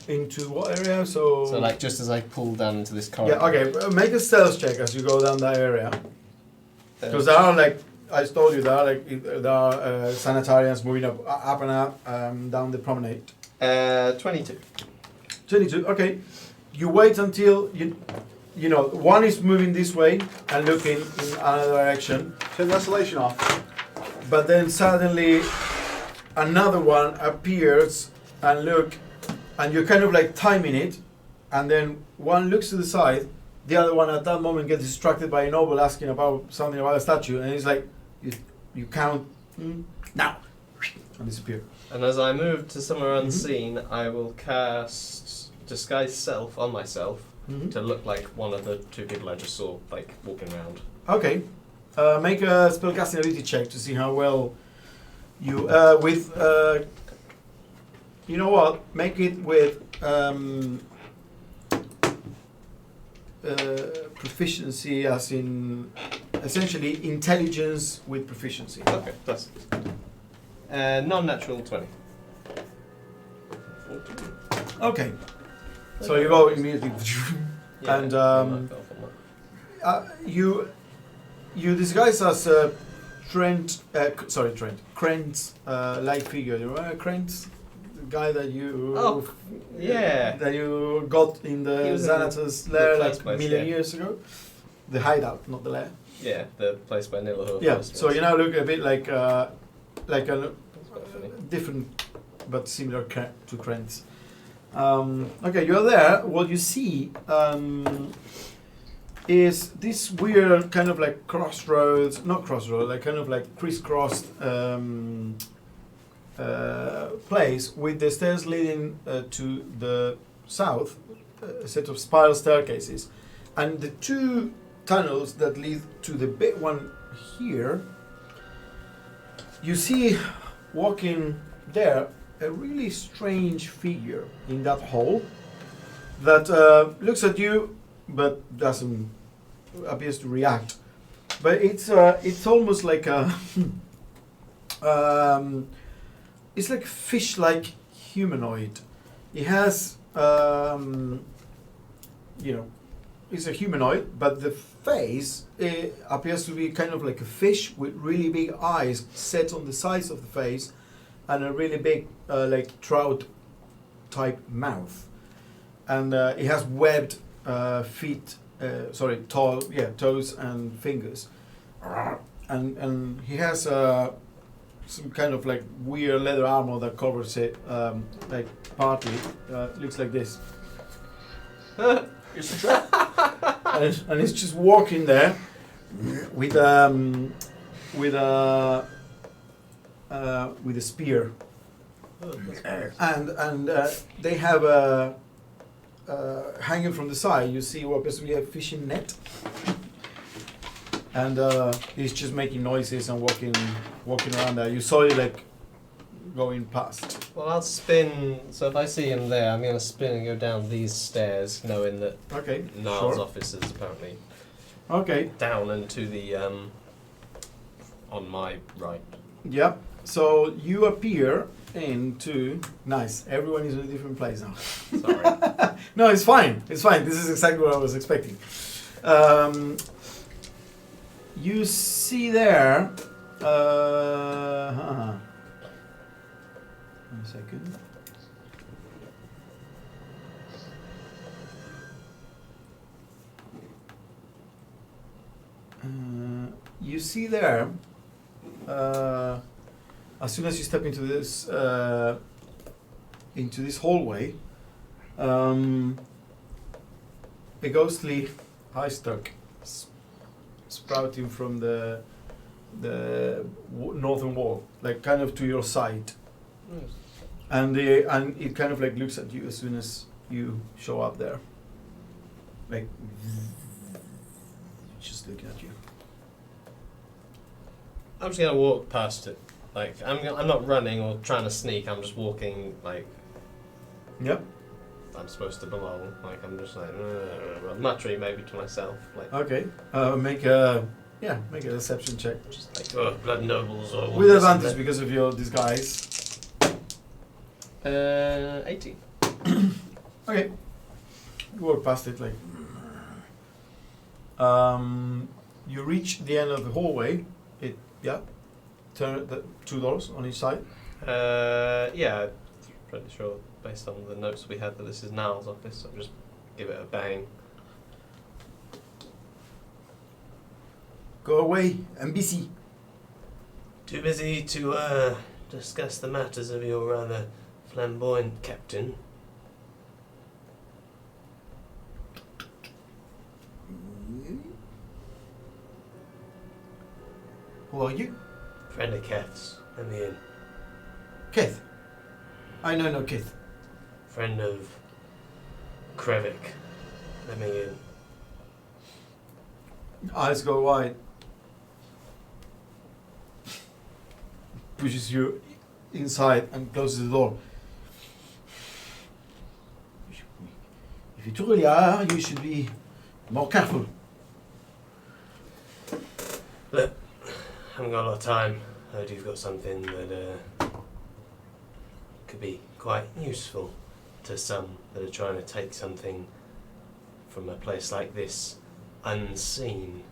Into what area? So like just as I pull down into this corridor. yeah, okay. Make a stealth check as you go down that area, because there are like I told you, there are sanitarians moving up and up down the promenade. 22. 22. Okay, you wait until you know one is moving this way and looking in another direction. Turn the isolation off. But then suddenly another one appears and look, and you're kind of like timing it, and then one looks to the side, the other one at that moment gets distracted by a noble asking about something about a statue, and it's like you count now and disappear. And as I move to somewhere unseen, I will cast Disguise Self on myself to look like one of the two people I just saw like walking around. Okay, make a spellcasting ability check to see how well you with. You know what? Make it with proficiency, as in essentially intelligence with proficiency. Okay, that's non-natural 20. Okay, so you go immediately, and you disguise as Trent. Krent's like figure. You remember Krent's? Guy that you that you got in the Xanatos lair like a million years ago. The hideout, not the lair. Yeah, the place by Nilahur. Yeah, so you now look a bit like a funny. different but similar to Krent's. Okay, you're there. What you see is this weird kind of like like kind of like crisscrossed place with the stairs leading to the south, a set of spiral staircases, and the two tunnels that lead to the big one here. You see walking there a really strange figure in that hole that looks at you but doesn't appears to react. But it's almost like a it's like fish-like humanoid. It has, it's a humanoid, but the face appears to be kind of like a fish with really big eyes set on the sides of the face, and a really big, like trout-type mouth. And it has webbed toes and fingers. And he has some kind of like weird leather armor that covers it, like partly. Looks like this. It's a trap. And he's just walking there with a spear. And they have hanging from the side. You see what appears to be a fishing net. And he's just making noises and walking around there. You saw it like going past. Well, I'll spin. So if I see him there, I'm going to spin and go down these stairs, knowing that Niall's office is apparently down and to the on my right. Yep. So you appear into nice. Everyone is in a different place now. Sorry. No, it's fine. It's fine. This is exactly what I was expecting. You see there. One second. You see there. As soon as you step into this hallway, a ghostly eye stalk sprouting from the northern wall, like kind of to your side, and it kind of like looks at you as soon as you show up there, like just looking at you. I'm just gonna walk past it. Like I'm not running or trying to sneak. I'm just walking like. Yep. I'm supposed to belong. Like I'm just like muttering maybe to myself. Like. Okay. Make a Yeah, make a deception check. Just like blood nobles or With this and advantage that. because of your disguise. 18. Okay. You walk past it like. You reach the end of the hallway. Turn the 2 doors on each side. Yeah, pretty sure based on the notes we had that this is Niall's office, so just give it a bang. Go away. I'm busy. Too busy to discuss the matters of your rather flamboyant captain. Who are you? Friend of Keth's, let me in. Kith. I know no Kith. Friend of Krevik, let me in. Eyes go wide. Pushes you inside and closes the door. If you truly are, you should be more careful. Look, haven't got a lot of time. Heard you've got something that could be quite useful to some that are trying to take something from a place like this unseen.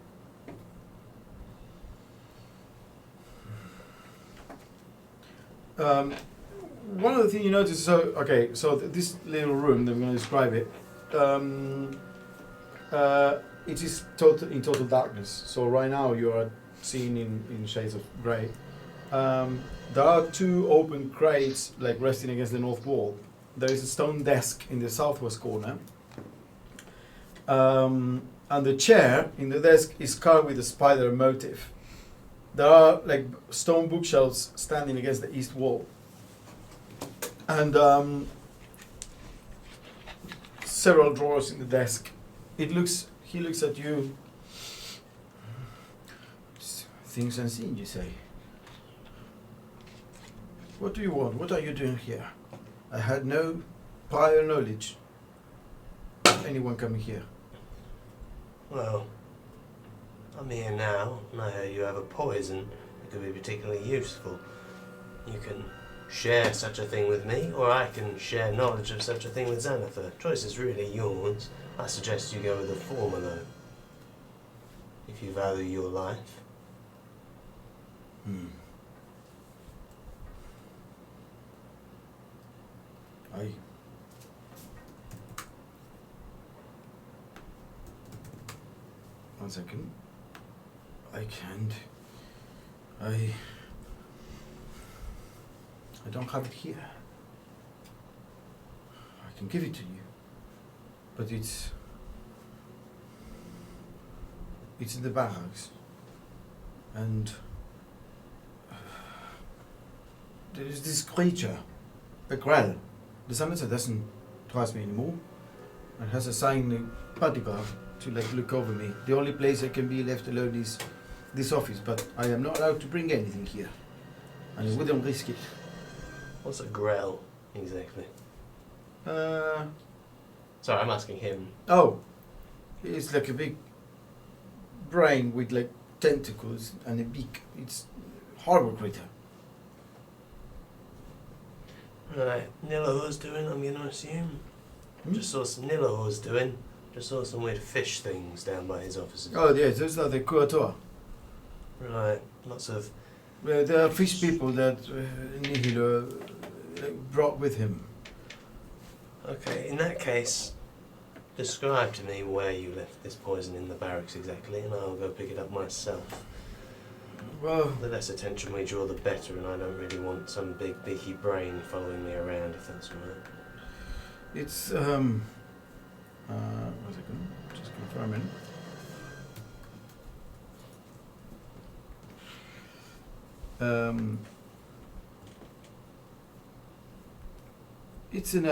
One of the things you notice, so this little room, I'm going to describe it. It is in total darkness. So right now you are seen in shades of grey. There are 2 open crates like resting against the north wall. There is a stone desk in the southwest corner. And the chair in the desk is carved with a spider motif. There are like stone bookshelves standing against the east wall. And several drawers in the desk. He looks at you. Things unseen, you say. What do you want? What are you doing here? I had no prior knowledge of anyone coming here. Well, I'm here now, and I hear you have a poison that could be particularly useful. You can share such a thing with me, or I can share knowledge of such a thing with Xanathar. Choice is really yours. I suggest you go with the former, though, if you value your life. One second. I can't. I don't have it here. I can give it to you, but it's in the barracks, and there is this creature, a Grell. The Senator doesn't trust me anymore, and has assigned a bodyguard to look over me. The only place I can be left alone is this office, but I am not allowed to bring anything here, and I wouldn't risk it. What's a Grell, exactly? Uh, Sorry, I'm asking him. oh, it's like a big brain with like tentacles and a beak. It's a horrible creature. Right, Nillaho's doing, I'm going to assume. Just saw some Nillaho's doing. Just saw some weird fish things down by his offices. Oh yes, those are the Kuatoa. Right, lots of... There are fish people that Nihilo brought with him. Okay, in that case, describe to me where you left this poison in the barracks exactly, and I'll go pick it up myself. Well, The less attention we draw, the better, and I don't really want some big beaky brain following me around, if that's all right. it's one second, just confirming. It's in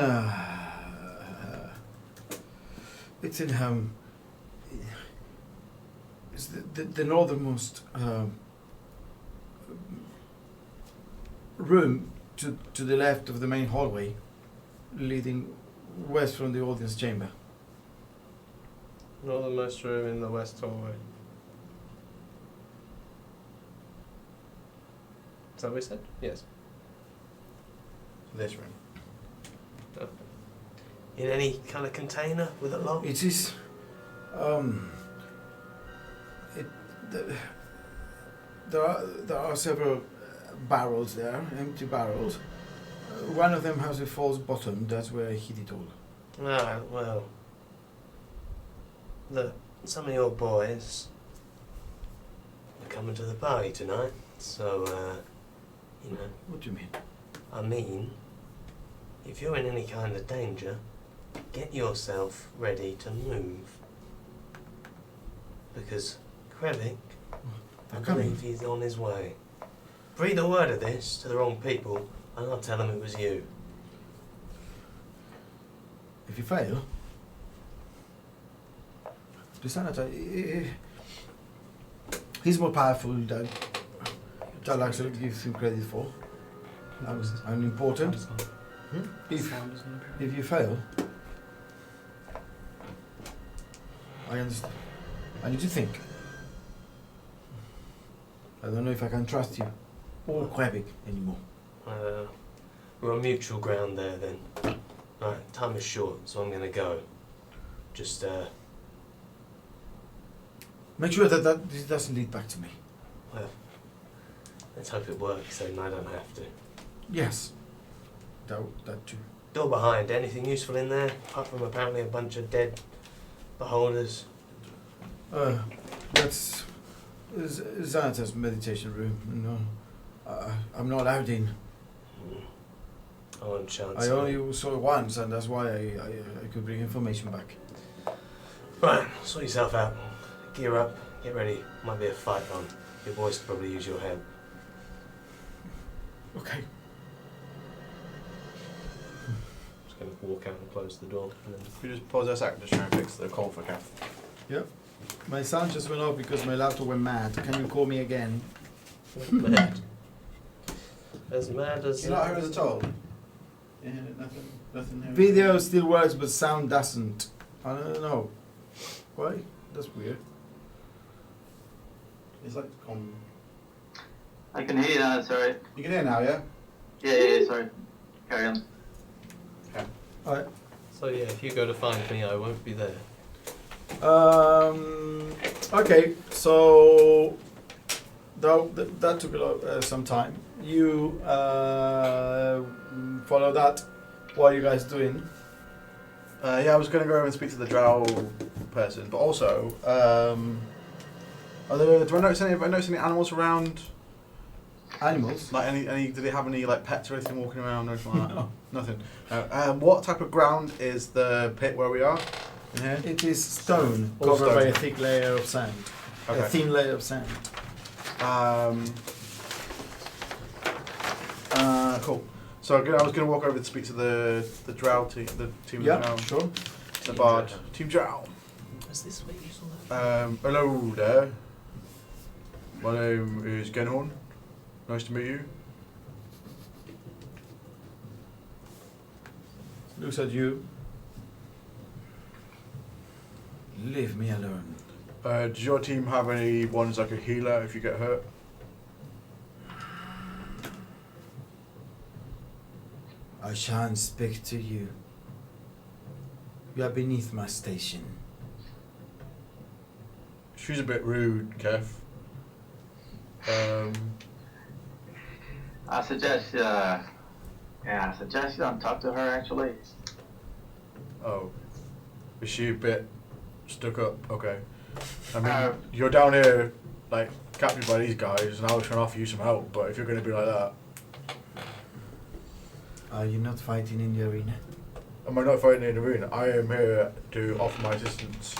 it's the northernmost room to the left of the main hallway, leading west from the audience chamber. Northernmost room in the west hallway. that what we said? Yes. This room. In any kind of container with a lock? It is. There are several barrels there, empty barrels. One of them has a false bottom. That's where I hid it all. Ah, well. Look, some of your boys are coming to the party tonight, so, you know. What do you mean? I mean, if you're in any kind of danger, get yourself ready to move. Because Krevik, I They're coming. believe he's on his way. Breathe a word of this to the wrong people, and I'll tell them it was you. If you fail, the senator, he's more powerful than I'll actually give him credit for. And important. If you fail, I understand. I need to think. I don't know if I can trust you or Quebec anymore. We're on mutual ground there then. Right, time is short, so I'm gonna go. Just, Make sure that this doesn't lead back to me. well, let's hope it works and I don't have to. Yes. That too. Door behind, anything useful in there? Apart from apparently a bunch of dead beholders. That's Xanatar's meditation room. No, I'm not allowed in. I won't chance I it. only saw it once, and that's why I could bring information back. Right, sort yourself out. Gear up, get ready. Might be a fight on. Your boys could probably use your help. Okay. Just gonna walk out and close the door. And then Can you just pause a sec, just try and fix the call for Kath. Yep. My sound just went off because my laptop went mad. Can you call me again? mad. As mad as. You're not heard at all? Yeah, nothing here. Video still works, but sound doesn't. I don't know. Why? That's weird. It's like, I can hear you now, sorry. you can hear now, yeah? Yeah, sorry. Carry on. Alright. So yeah, if you go to find me, I won't be there. Okay, so that took a lot, some time. You follow that. What are you guys doing? Yeah, I was going to go over and speak to the drow person, but also, do I notice any animals around? Animals? Like do they have any like pets or anything walking around or anything like that? No. Nothing. No. What type of ground is the pit where we are? In here? It is stone All covered by stone. a thick layer of sand. A Okay. thin layer of sand. Cool. So I was going to walk over to speak to the drow team, the team Yeah, of drow. sure. The bard. Team drow. Is this where you saw that? Hello there. My name is Genhorn. Nice to meet you. Looks at you. Leave me alone. Does your team have any ones like a healer if you get hurt? I shan't speak to you. You are beneath my station. She's a bit rude, Kev. I suggest, I suggest you don't talk to her actually. Oh. Is she a bit stuck up? Okay. I mean, Uh, you're down here, like, captured by these guys, and I was trying to offer you some help, but if you're going to be like that, Are you not fighting in the arena? am I not fighting in the arena? I am here to offer my assistance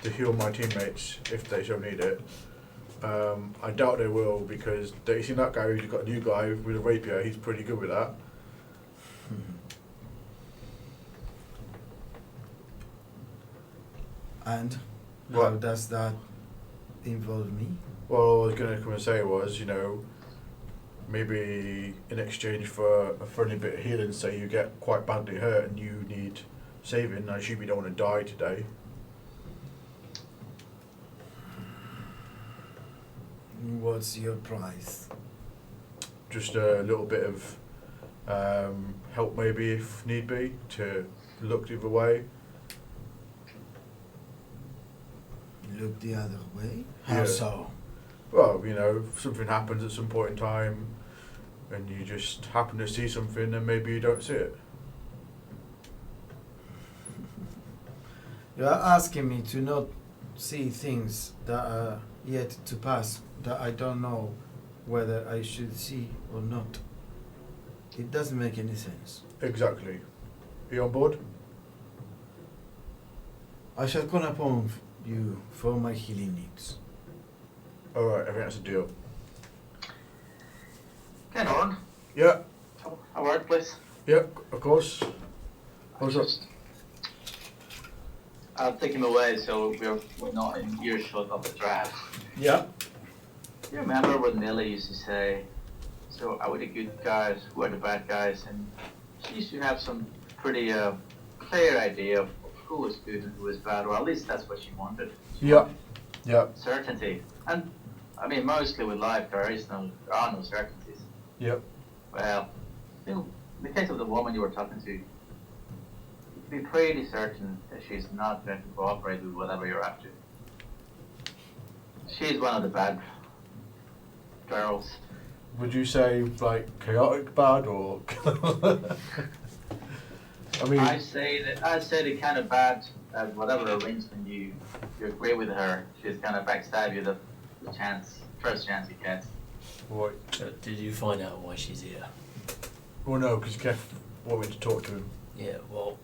to heal my teammates if they so need it. I doubt they will because you seen that guy who's got a new guy with a rapier, he's pretty good with that. And how What? does that involve me? Well, all I was going to come and say was, maybe in exchange for a friendly bit of healing, say you get quite badly hurt and you need saving, I assume you don't want to die today. What's your price? just a little bit of help maybe if need be to look the other way. Look the other way? How Yeah. so? Well, you know, if something happens at some point in time and you just happen to see something and maybe you don't see it. You are asking me to not see things that are yet to pass, that I don't know whether I should see or not. It doesn't make any sense. Exactly. Are you on board? I shall call upon you for my healing needs. Alright, I think that's a deal. Get on. Yeah, A word, please. yeah, of course. What's up? I'll take him away so we're not in earshot of the draft. Yeah. You remember what Millie used to say? So are we the good guys, who are the bad guys? And she used to have some pretty clear idea of who was good and who was bad, or at least that's what she wanted. She Yeah. wanted Yeah, certainty. And I mean, mostly with life, there are no certainties. yep. Well, in the case of the woman you were talking to, you'd be pretty certain that she's not going to cooperate with whatever you're up to. She's one of the bad girls. Would you say like chaotic bad or? I mean, I'd say the kind of bad that whatever arrangement you agree with her, she's gonna backstab you the first chance you get. what? Did you find out why she's here? Well, no, because Kev wanted me to talk to him. Yeah, well,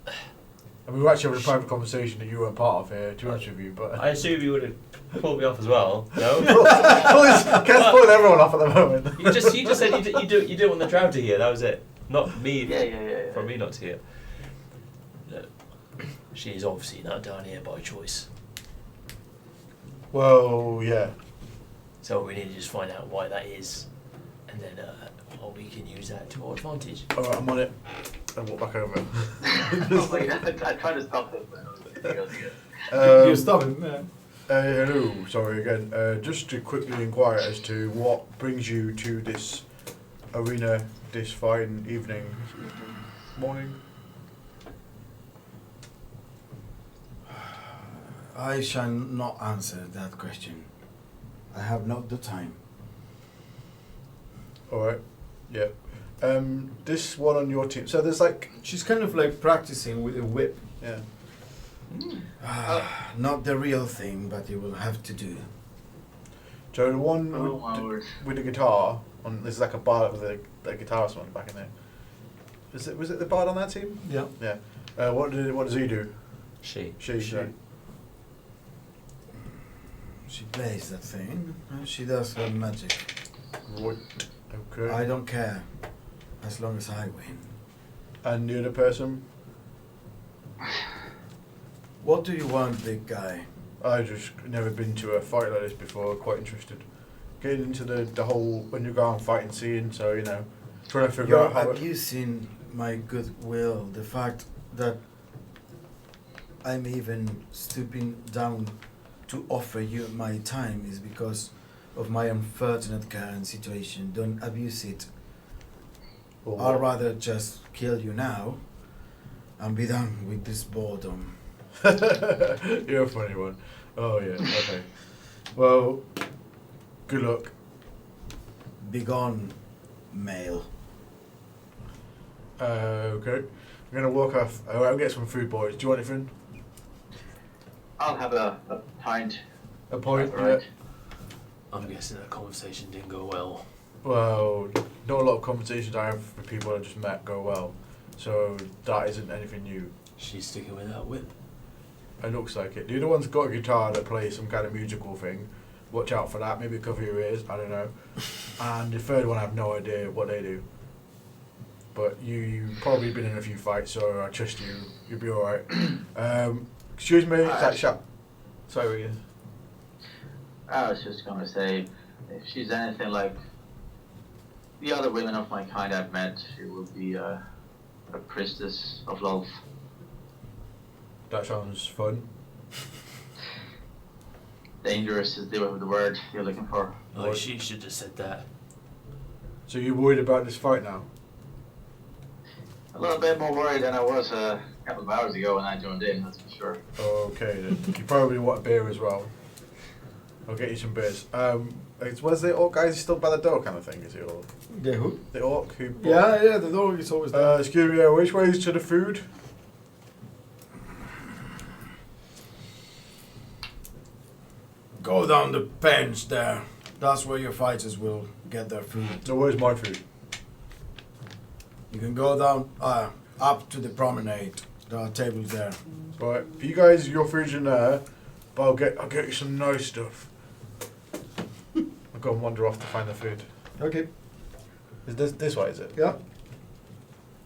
And we were actually having a private conversation that you weren't part of here, to be honest with you, but. I assume you would have pulled me off as well. No. Kev's pulling everyone off at the moment. you just said you do want the drow to hear. That was it. Not me. Yeah. For me not to hear. Look, she is obviously not down here by choice. Well, yeah. So we need to just find out why that is, and then we can use that to our advantage. Alright, I'm on it. And walk back over. Oh, wait, I tried to stop it, but it was good. You stop him. Yeah. Hello, sorry again. Just to quickly inquire as to what brings you to this arena this fine evening, morning. I shall not answer that question. I have not the time. Alright, yeah. This one on your team. So there's like, She's kind of like practicing with a whip. yeah. Not the real thing, but you will have to do. So the one Oh my word. with the guitar on, there's like a bard with a guitarist one back in there. Was it the bard on that team? Yeah. Yeah. What does he do? She. She. She plays that thing. And she does her magic. Right. Okay. I don't care, as long as I win. And the other person? What do you want, big guy? I just never been to a fight like this before. Quite interested. Getting into the whole underground fighting scene. So you know, trying to figure You're out how. abusing my goodwill. The fact that I'm even stooping down to offer you my time is because of my unfortunate current situation. Don't abuse it. I'd rather just kill you now and be done with this boredom. You're a funny one. Oh yeah. Okay. Well, good luck. Begone, male. Okay. I'm gonna walk off. I'll get some food, boys. Do you want anything? I'll have a pint. A point. Right. I'm guessing that conversation didn't go well. Well, not a lot of conversations I have with people I just met go well, so that isn't anything new. She's sticking with that whip. It looks like it. The other one's got a guitar that plays some kind of musical thing. Watch out for that. Maybe cover your ears. I don't know. And the third one, I have no idea what they do. But you've probably been in a few fights, so I trust you. You'll be all right. Excuse me. That shop. Sorry, what are you? I was just gonna say, if she's anything like the other women of my kind I've met, she would be a priestess of love. That sounds fun. Dangerous is the word you're looking for. Like, she should have said that. So you worried about this fight now? A little bit more worried than I was a couple of hours ago when I joined in, that's for sure. Okay then. You probably want a beer as well. I'll get you some beers. Was the orc guy still by the door kind of thing, is he? Or Yeah, who? the orc who Yeah, the dog is always there. excuse me, which way is to the food? Go down the bench there. That's where your fighters will get their food. No, where's my food? You can go down up to the promenade. There are tables there. Right, you guys, your food's in there, but I'll get you some nice stuff. I'll go and wander off to find the food. Okay. Is this way, is it? Yeah.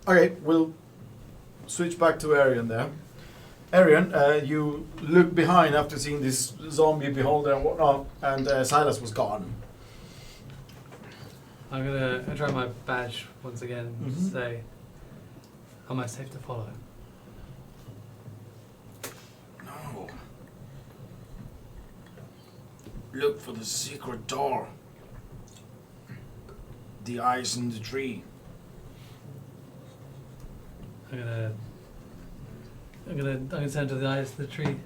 Okay, we'll switch back to Arian there. Arian, you look behind after seeing this zombie beholder and whatnot, and Silas was gone. I'm gonna try my badge once again and Mhm. say, am I safe to follow? No. Look for the secret door. The eyes in the tree. I'm gonna turn to the eyes of the tree,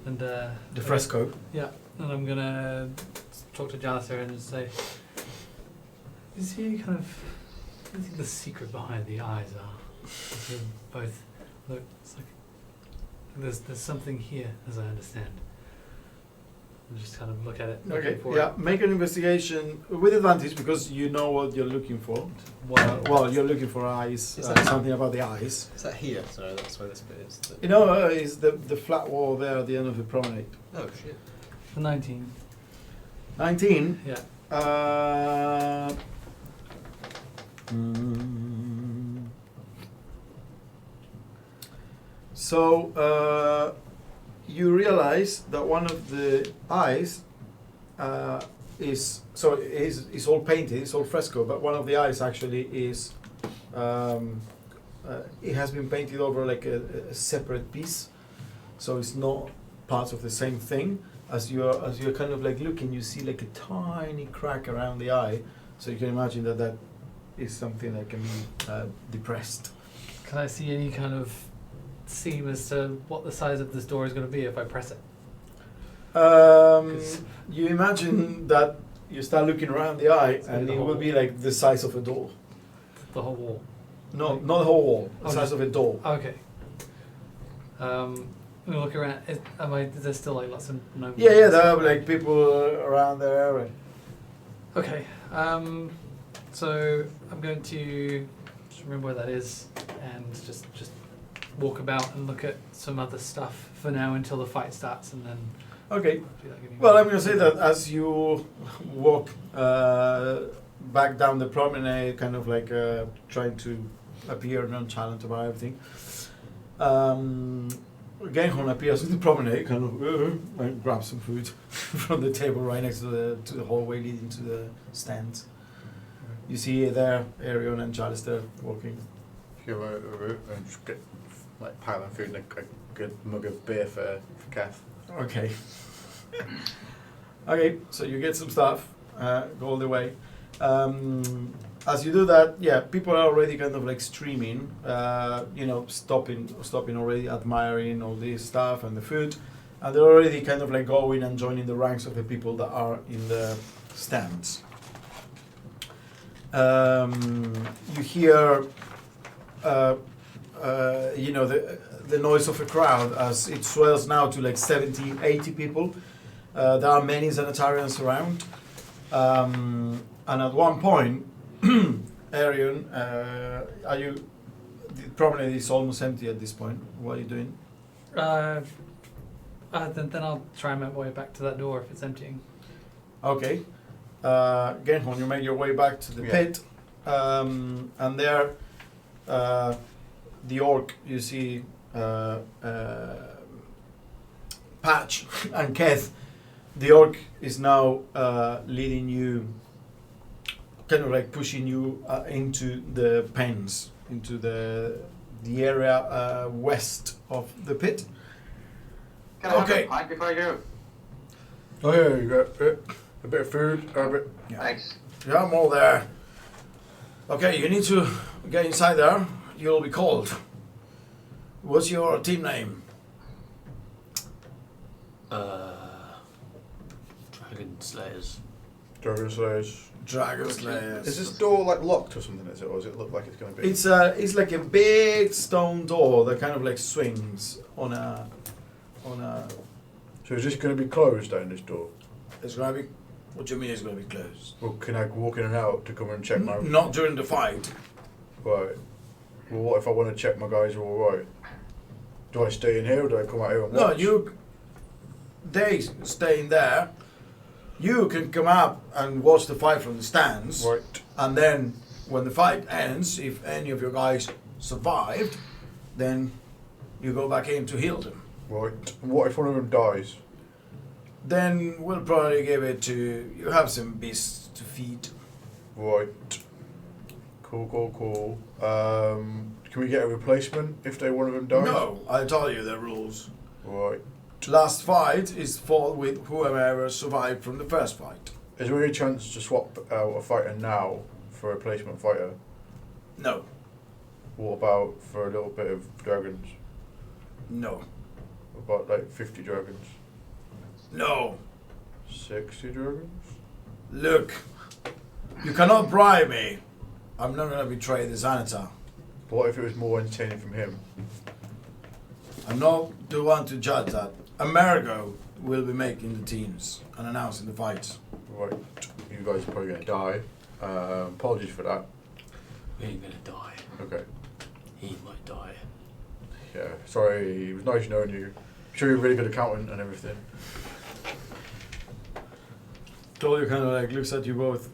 and The fresco. Yeah, and I'm gonna talk to Jalister and just say, is he kind of, what do you think the secret behind the eyes are? They both look, it's like, there's something here, as I understand. And just kind of look at it. Okay, looking for yeah, it. make an investigation with advantage because you know what you're looking for. Well, you're looking for eyes, Is that- something about the eyes. Is that here? Sorry, that's where this bit is. You know, is the flat wall there at the end of the promenade. Oh shit. The 19. 19. Yeah. Mm. So you realize that one of the eyes is all painted, it's all fresco, but one of the eyes actually is it has been painted over like a separate piece, so it's not part of the same thing. As you're kind of like looking, you see like a tiny crack around the eye, so you can imagine that is something that can be depressed. Can I see any kind of seam as to what the size of this door is going to be if I press it? You imagine that you start looking around the eye, So and the it whole will be like the size of a door. The whole wall. No, not the whole wall. The Oh, size just- of a door. Okay. I'm gonna look around. Is there still like lots of no? Yeah, there are like people around there. And Okay. So I'm going to just remember where that is and just walk about and look at some other stuff for now until the fight starts, and then okay. do that. Give me Well, one. I'm going to say that as you walk back down the promenade, kind of like trying to appear nonchalant about everything, Genghorn appears in the promenade, kind of and grabs some food from the table right next to the hallway leading to the stands. You see there Arion and Jalister walking. Go over and just get like piling food and a good mug of beer for Kath. Okay. Okay, so you get some stuff, go all the way. As you do that, yeah, people are already kind of like streaming, stopping already, admiring all this stuff and the food, and they're already kind of like going and joining the ranks of the people that are in the stands. You hear, the noise of a crowd as it swells now to like 70, 80 people. There are many Xanatarians around. And at one point, Arion, the promenade is almost empty at this point. What are you doing? Then I'll try and make my way back to that door if it's emptying. Okay. Genhorn, you make your way back to the Yeah. pit. And there, the orc, you see Patch and Keth. The orc is now leading you, kind of like pushing you into the pens, into the area west of the pit. Can I have Okay. a pint before I go? Oh yeah, you got a bit of food, a bit. Yeah. Thanks. Yeah, I'm all there. Okay, you need to get inside there. You'll be called. What's your team name? Dragon Slayers. Dragon Slayers. Dragon Slayers. Is this door like locked or something? Is it, or does it look like it's going to be? It's like a big stone door that kind of like swings on a. So is this going to be closed down this door? It's gonna be. What do you mean it's gonna be closed? Well, can I walk in and out to come and check my? Not during the fight. Right. Well, what if I want to check my guys are all right? Do I stay in here or do I come out here and watch? No, they stay in there. You can come up and watch the fight from the stands. Right. And then when the fight ends, if any of your guys survived, then you go back in to heal them. Right. And what if one of them dies? Then we'll probably give it to you. Have some beasts to feed. Right. Cool. Can we get a replacement if one of them dies? No, I told you the rules. Right. Last fight is fought with whoever survived from the first fight. Is there any chance to swap out a fighter now for a replacement fighter? No, What about for a little bit of dragons? no, About like 50 dragons? no. 60 dragons? Look, you cannot bribe me. I'm not gonna betray the Xanatar. What if it was more entertaining from him? I'm not the one to judge that. Amerigo will be making the teams and announcing the fights. Right. You guys are probably going to die. Apologies for that. We ain't gonna die. Okay. He might die. Yeah. Sorry. It was nice knowing you. I'm sure you're a really good accountant and everything. Dolly kind of like looks at you both.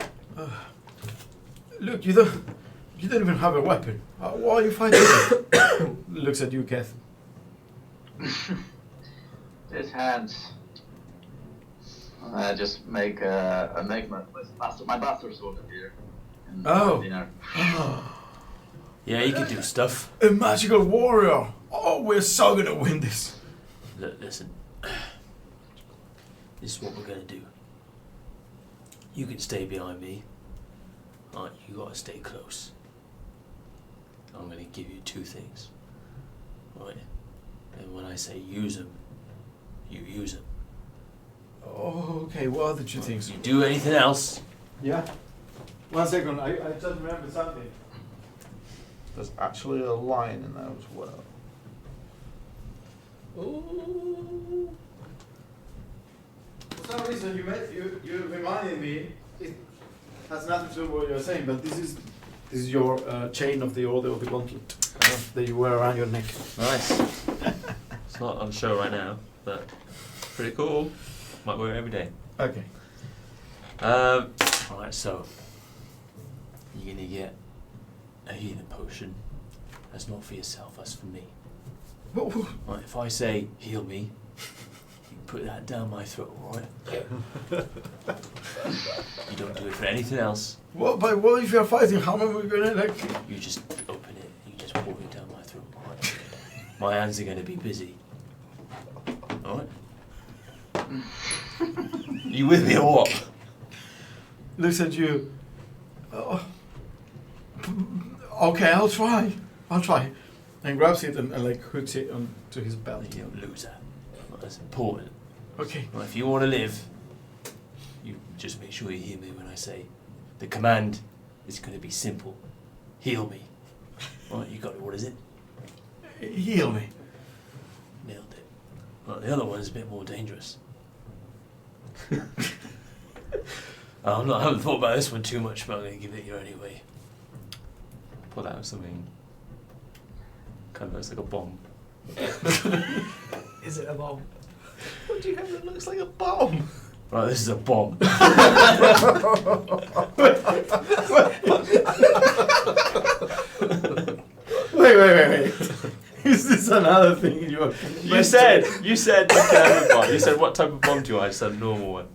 Look, you don't even have a weapon. Why are you fighting? Looks at you, Keth. His hands. I just make my buster sword here. And Oh. dinner. Yeah, he can do stuff. A magical warrior. Oh, we're so gonna win this. Look, listen. This is what we're gonna do. You can stay behind me. Alright, you gotta stay close. I'm gonna give you two things. Right? And when I say use them, you use them. Oh, okay. What are the two things? You do anything else, Yeah. 1 second. I just remembered something. There's actually a line in there as well. Oh. For some reason, you reminded me. It has nothing to do with what you're saying, but this is your chain of the Order of the Gauntlet that you wear around your neck. Nice. It's not on show right now, but pretty cool. Might wear it every day. Okay. Alright, so you're gonna get a healing potion. That's not for yourself, that's for me. Right, if I say heal me, you put that down my throat, alright? You don't do it for anything else. What? But what if you're fighting? How am I gonna like? You just open it, you just pour it down my throat, alright? My hands are gonna be busy. Alright? You with me or what? Looks at you. Oh. Okay, I'll try. And grabs it and like hooks it onto his belt. You don't lose that. That's important. Okay. Well, if you want to live, you just make sure you hear me when I say the command is going to be simple. Heal me. Right, you got it. What is it? Heal me. Nailed it. Well, the other one is a bit more dangerous. I haven't thought about this one too much, but I'm going to give it you anyway. Pull out something. Kind of looks like a bomb. Is it a bomb? What do you have that looks like a bomb? Right, this is a bomb. Wait. Is this another thing in your? You said the kind of bomb. You said what type of bomb do you want? I said a normal one.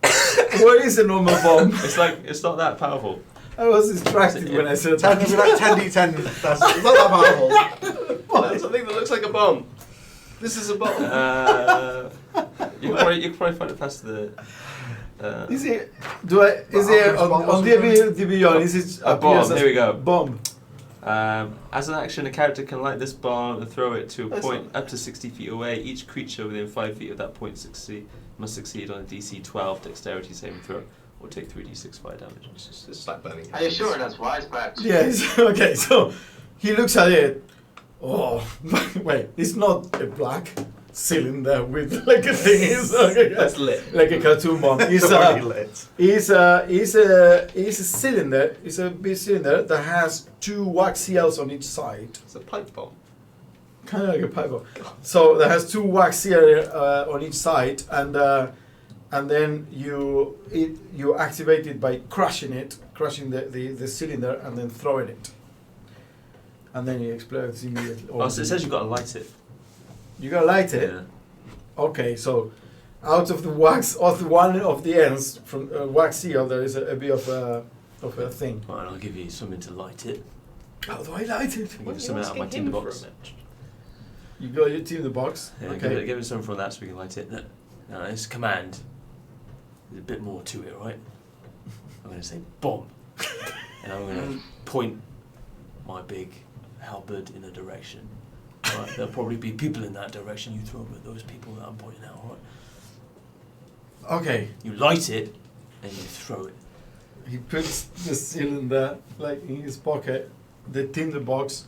What is a normal bomb? It's not that powerful. I was distracted when I said It'd be that. like 10d10. It's not that powerful. That's something that looks like a bomb. This is a bomb. You could could probably find it past the. Is it? Is it on the beyond? Is it A bomb, appears as here we go. Bomb. As an action, a character can light this bomb and throw it to a That's point up to 60 feet away. Each creature within 5 feet of that point must succeed on a DC 12 dexterity saving throw or take 3d6 fire damage. It's like burning. Are you sure that's wise, perhaps? Yes. Okay. So he looks at it. Oh, wait! It's not a black cylinder with like a thing. It's That's lit. like a cartoon bomb. It's already lit. It's a cylinder. It's a big cylinder that has 2 wax seals on each side. It's a pipe bomb. Kind of like a pipe bomb. So that has 2 wax seals on each side, and then you activate it by crushing the cylinder and then throwing it, and then it explodes immediately. Oh, so it says you've got to light it. You gotta light it. Yeah. Okay, so out of the wax, of one of the ends from wax seal, there is a bit of a thing. Right, I'll give you something to light it. How do I light it? I'll give you something out of my tinderbox. You got your team in the box. Yeah, Okay. give it something from that so we can light it. No, it's a command. There's a bit more to it, right? I'm going to say bomb. And I'm going to point my big halberd in a direction. Right? There'll probably be people in that direction. You throw them at those people that I'm pointing out, right? Okay. You light it and you throw it. He puts the cylinder like in his pocket, the tinder box.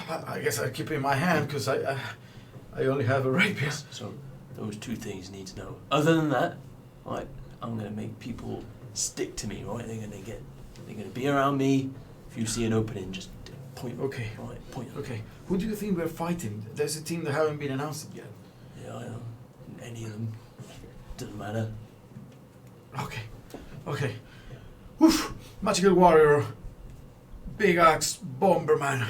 I guess I keep it in my hand because I only have a rapier. So those 2 things you need to know. Other than that, right, I'm going to make people stick to me, right? They're going to be around me. If you see an opening, just point. Okay. Right, point. Okay. Who do you think we're fighting? There's a team that haven't been announced yet. Yeah, I know. Any of them. Doesn't matter. Okay. Okay. Woof. Magical warrior. Big axe. Bomberman.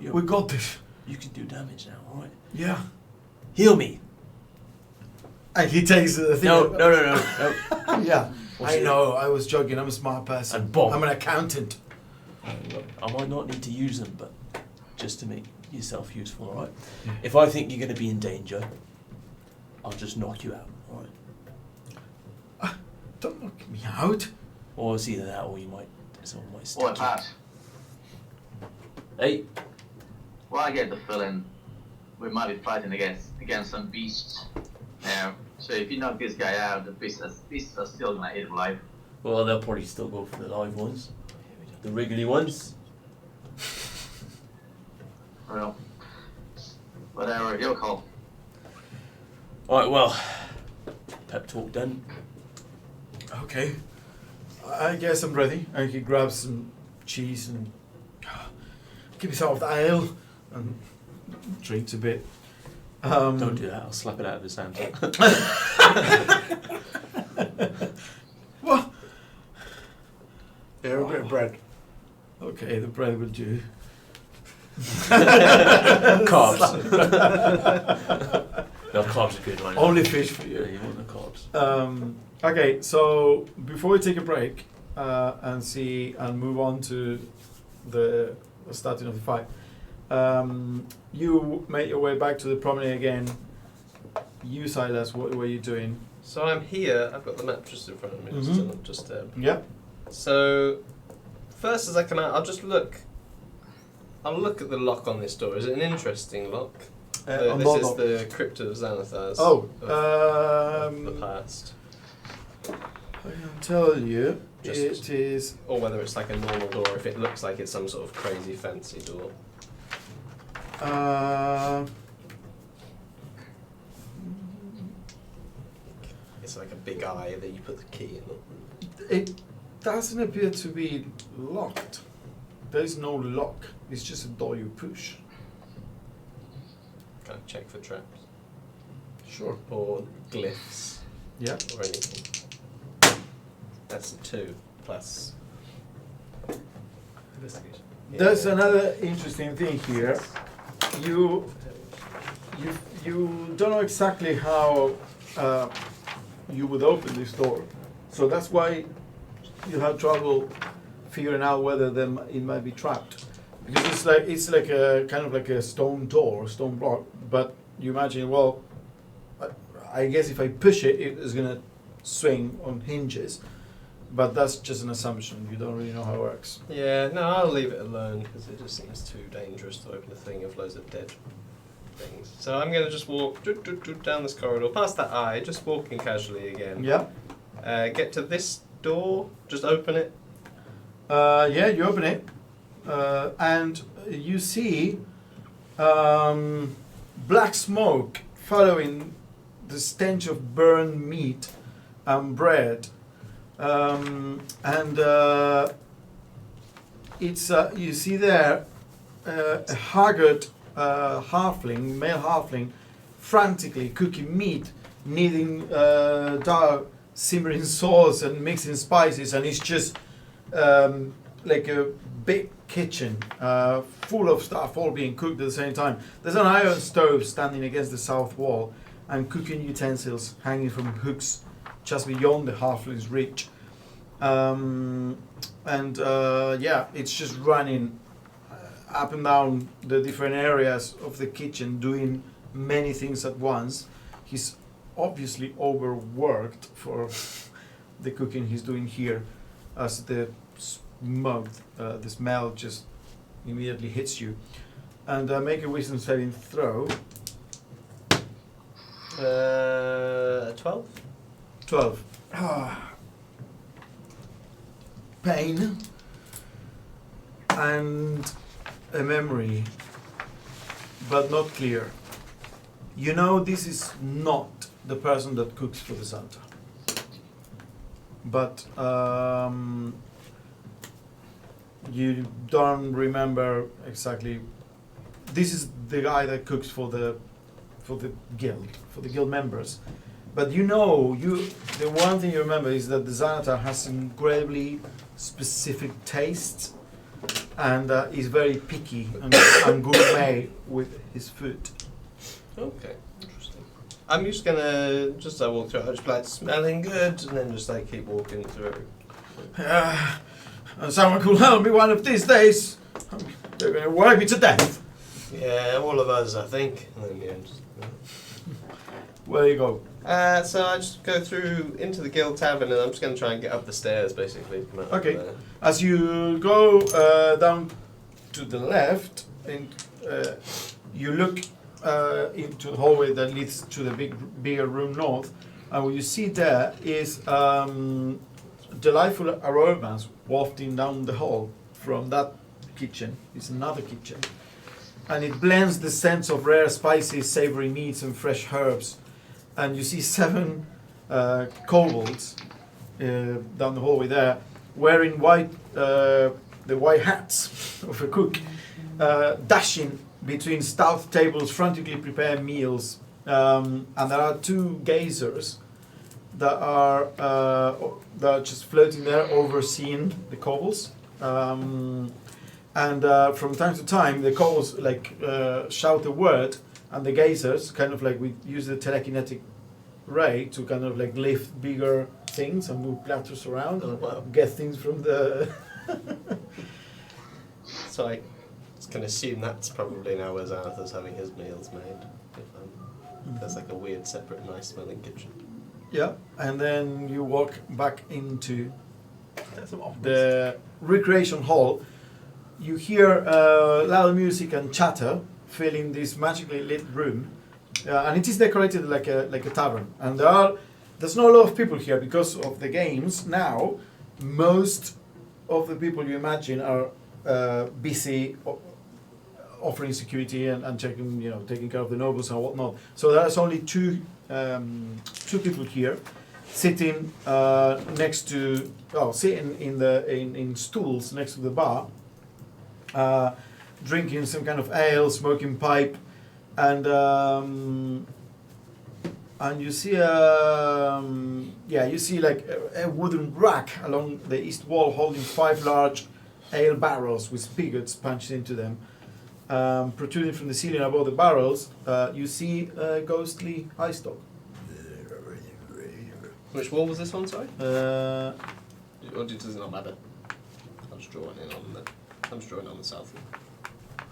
Yeah, We got this. you can do damage now, alright? Yeah. Heal me. And he takes the thing. No. Yeah. What's I it? know. I was joking. I'm a smart person. And bomb. I'm an accountant. I might not need to use them, but just to make yourself useful, alright? Yeah. If I think you're going to be in danger, I'll just knock you out, alright? Don't knock me out. Or it's either that or someone might stick Boy, you. Pat, Hey, well, I get the feeling we might be fighting against some beasts now. So if you knock this guy out, the beasts are still gonna eat him alive. well, they'll probably still go for the live ones. The wriggly ones. Well, whatever, your call. Alright, well, pep talk done. Okay. I guess I'm ready. And he grabs some cheese and gives himself the ale and drinks a bit. Don't do that, I'll slap it out of his hand. What? Yeah, a bit of bread. Okay, the bread will do. Carbs. No, carbs are good, right? Only fish for Yeah, you. you want the carbs. Okay, so before we take a break and move on to the starting of the fight, you make your way back to the promenade again. You, Silas, what were you doing? So I'm here. I've got the mattress in front of me. Just to not disturb. Yep. So first, as I come out, I'll just look. I'll look at the lock on this door. Is it an interesting lock? On This what is lock? the Crypt of Xanathar's. Oh, of the past. I can tell you, Just- it is. Or whether it's like a normal door, if it looks like it's some sort of crazy fancy door. It's like a big eye that you put the key in. It doesn't appear to be locked. There is no lock. It's just a door you push. Kind of check for traps. Sure. Or glyphs. Yeah. Or anything. That's a 2 plus investigation. There's another interesting thing here. You don't know exactly how you would open this door, so that's why you have trouble figuring out whether it might be trapped, because it's like a kind of like a stone door, stone block. But you imagine, well, I guess if I push it, it is gonna swing on hinges. But that's just an assumption. You don't really know how it works. Yeah, no, I'll leave it alone because it just seems too dangerous to open a thing of loads of dead things. So I'm going to just walk down this corridor, past that eye, just walking casually again. Yeah. Get to this door, just open it. Yeah, you open it, and you see black smoke following the stench of burned meat and bread. It's you see there a haggard halfling, male halfling, frantically cooking meat, kneading dough, simmering sauce, and mixing spices, and it's just like a big kitchen full of stuff all being cooked at the same time. There's an iron stove standing against the south wall, and cooking utensils hanging from hooks just beyond the halfling's reach. Yeah, it's just running up and down the different areas of the kitchen, doing many things at once. He's obviously overworked for the cooking he's doing here, as the smoke, the smell just immediately hits you. And make a wisdom saving throw. 12? 12. Pain and a memory, but not clear. You know this is not the person that cooks for the Santa. But you don't remember exactly. This is the guy that cooks for the guild members. But you know, the one thing you remember is that the Xanatar has incredibly specific tastes, and is very picky and gourmet with his food. Okay, interesting. I'm just gonna, just as I walk through, I'll just be like, smelling good, and then just like keep walking through. And someone could help me one of these days. They're going to work me to death. Yeah, all of us, I think. And then, yeah, just, Where you go? so I just go through into the guild tavern, and I'm just going to try and get up the stairs, basically. Come out Okay. there. As you go down to the left, and you look into the hallway that leads to the bigger room north, and what you see there is delightful aromas wafting down the hall from that kitchen. It's another kitchen, and it blends the scents of rare spices, savory meats, and fresh herbs. And you see 7 kobolds down the hallway there, wearing the white hats of a cook, dashing between stout tables, frantically prepare meals. And there are 2 gazers that are just floating there, overseeing the kobolds. And from time to time, the kobolds shout a word, and the gazers kind of we use the telekinetic ray to kind of lift bigger things and move platters around and get things from the. So I can assume that's probably now where Xanathar's having his meals made. If there's a weird, separate, nice smelling kitchen. Yeah, and then you walk back into the recreation hall. You hear loud music and chatter filling this magically lit room, and it is decorated like a tavern. And there's not a lot of people here because of the games. Now, most of the people you imagine are busy offering security and taking care of the nobles and whatnot. So there's only two people here, sitting next to sitting in stools next to the bar, drinking some kind of ale, smoking pipe, and you see a wooden rack along the east wall holding 5 large ale barrels with spigots punched into them. Protruding from the ceiling above the barrels, you see a ghostly eye stalk. Which wall was this on, sorry? Uh, Or does it not matter? I'm just drawing on the south wall.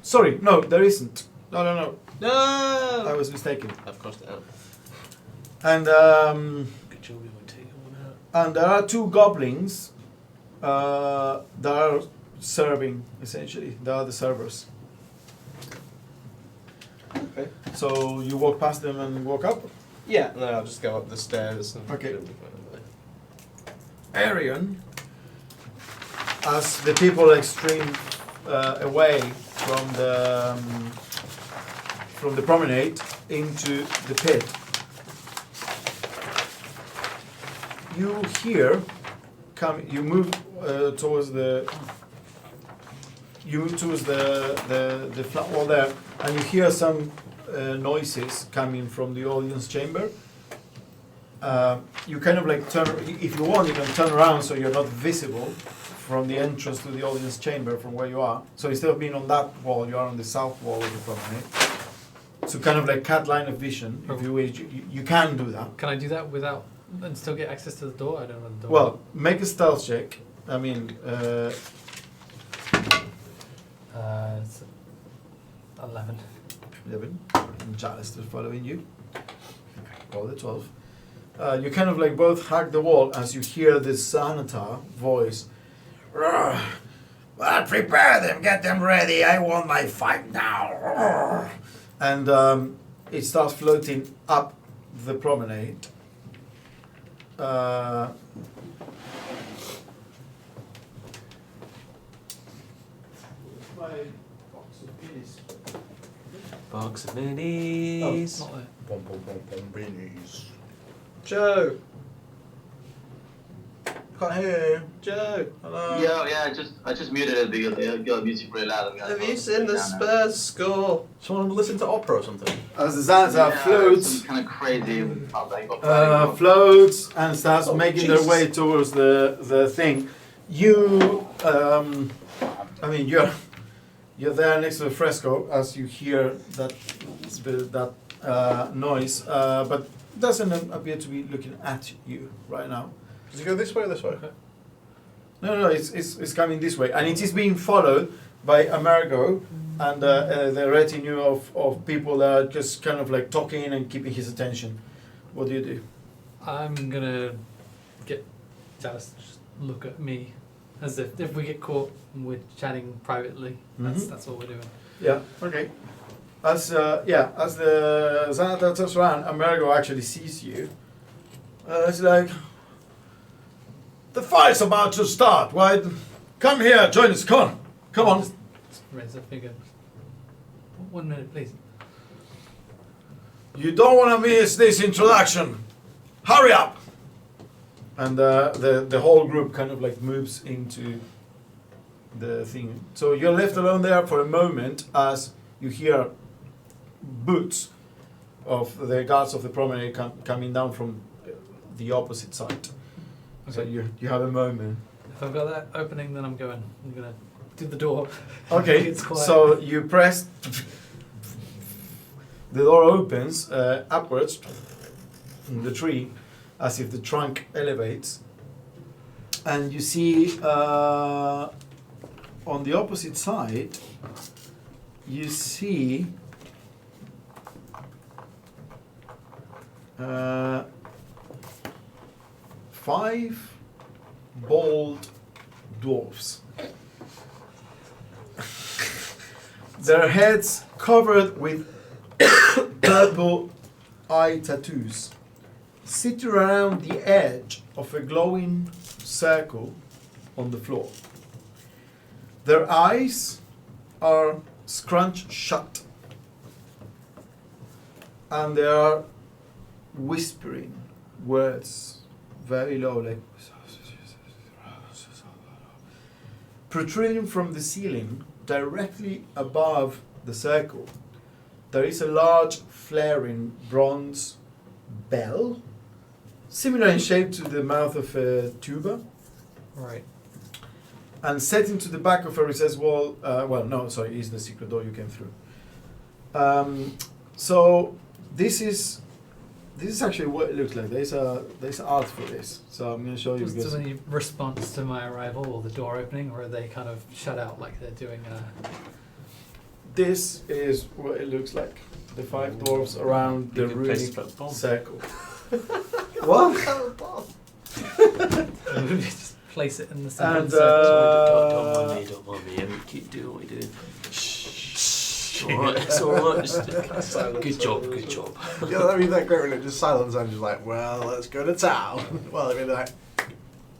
Sorry, no, there isn't. No. No! I was mistaken. I've crossed it out. And Good job we were taking one out. and there are two goblins that are serving, essentially. They are the servers. Okay. So you walk past them and walk up. Yeah, no, I'll just go up the stairs. And Okay. Arian, as the people like stream away from the promenade into the pit, you hear you move towards the flat wall there, and you hear some noises coming from the audience chamber. You kind of like turn, if you want, you can turn around so you're not visible from the entrance to the audience chamber from where you are. So instead of being on that wall, you are on the south wall of the promenade. So kind of like cat line of vision, if you wish. You can do that. Can I do that without and still get access to the door? I don't know the door. Well, make a stealth check. I mean, it's 11. 11. And Jalis is following you. Roll the 12. You kind of like both hug the wall as you hear this Xanatar voice. Well, prepare them, get them ready. I want my fight now. And it starts floating up the promenade. Box of minis. Not there. Bom, bom, bom, bom, beanies. Joe! Can't hear you. Joe! Hello. Yeah, I just muted it because they got the music really loud. Have you seen the Spurs score? Someone listen to opera or something? As the Xanatar floats, Some kind of crazy. floats and starts making Jesus. their way towards the thing. You, I mean, you're there next to the fresco as you hear that noise, but doesn't appear to be looking at you right now. Does it go this way or this way? No, it's coming this way, and it is being followed by Amerigo and the retinue of people that are just kind of like talking and keeping his attention. What do you do? I'm gonna get Dallas to just look at me as if we get caught and we're chatting privately. That's all we're doing. Yeah. Okay. As the Xanatar turns around, Amerigo actually sees you. It's like, the fight's about to start. Why? Come here, join us. Come on. Just raise a figure. 1 minute, please. You don't want to miss this introduction. Hurry up. And the whole group kind of like moves into the thing. So you're left alone there for a moment as you hear boots of the guards of the promenade coming down from the opposite side. So Okay. you have a moment. If I've got that opening, then I'm gonna do the door. Okay, It's quiet. so you press. The door opens upwards in the tree, as if the trunk elevates, and you see on the opposite side, you see uh, 5 bald dwarfs. Their heads covered with purple eye tattoos, sit around the edge of a glowing circle on the floor. Their eyes are scrunched shut, and they are whispering words very low, like protruding from the ceiling directly above the circle. There is a large flaring bronze bell, similar in shape to the mouth of a tuba, Right. and set into the back of a recessed wall. Is the secret door you came through. So this is actually what it looks like. There's art for this. So I'm going to show you. Was because- there any response to my arrival or the door opening, or are they kind of shut out like they're doing This is what it looks like. The 5 dwarves around the Good place to runic put a bomb. circle. What? Just place it in the center. And, of the circle. Don't mind me, don't mind me. Yeah, we keep doing what we do. Alright, it's alright. Silence. Good job, good job. Yeah, I mean, that great religious silence. I'm just like, well, let's go to town. Well, I mean, like,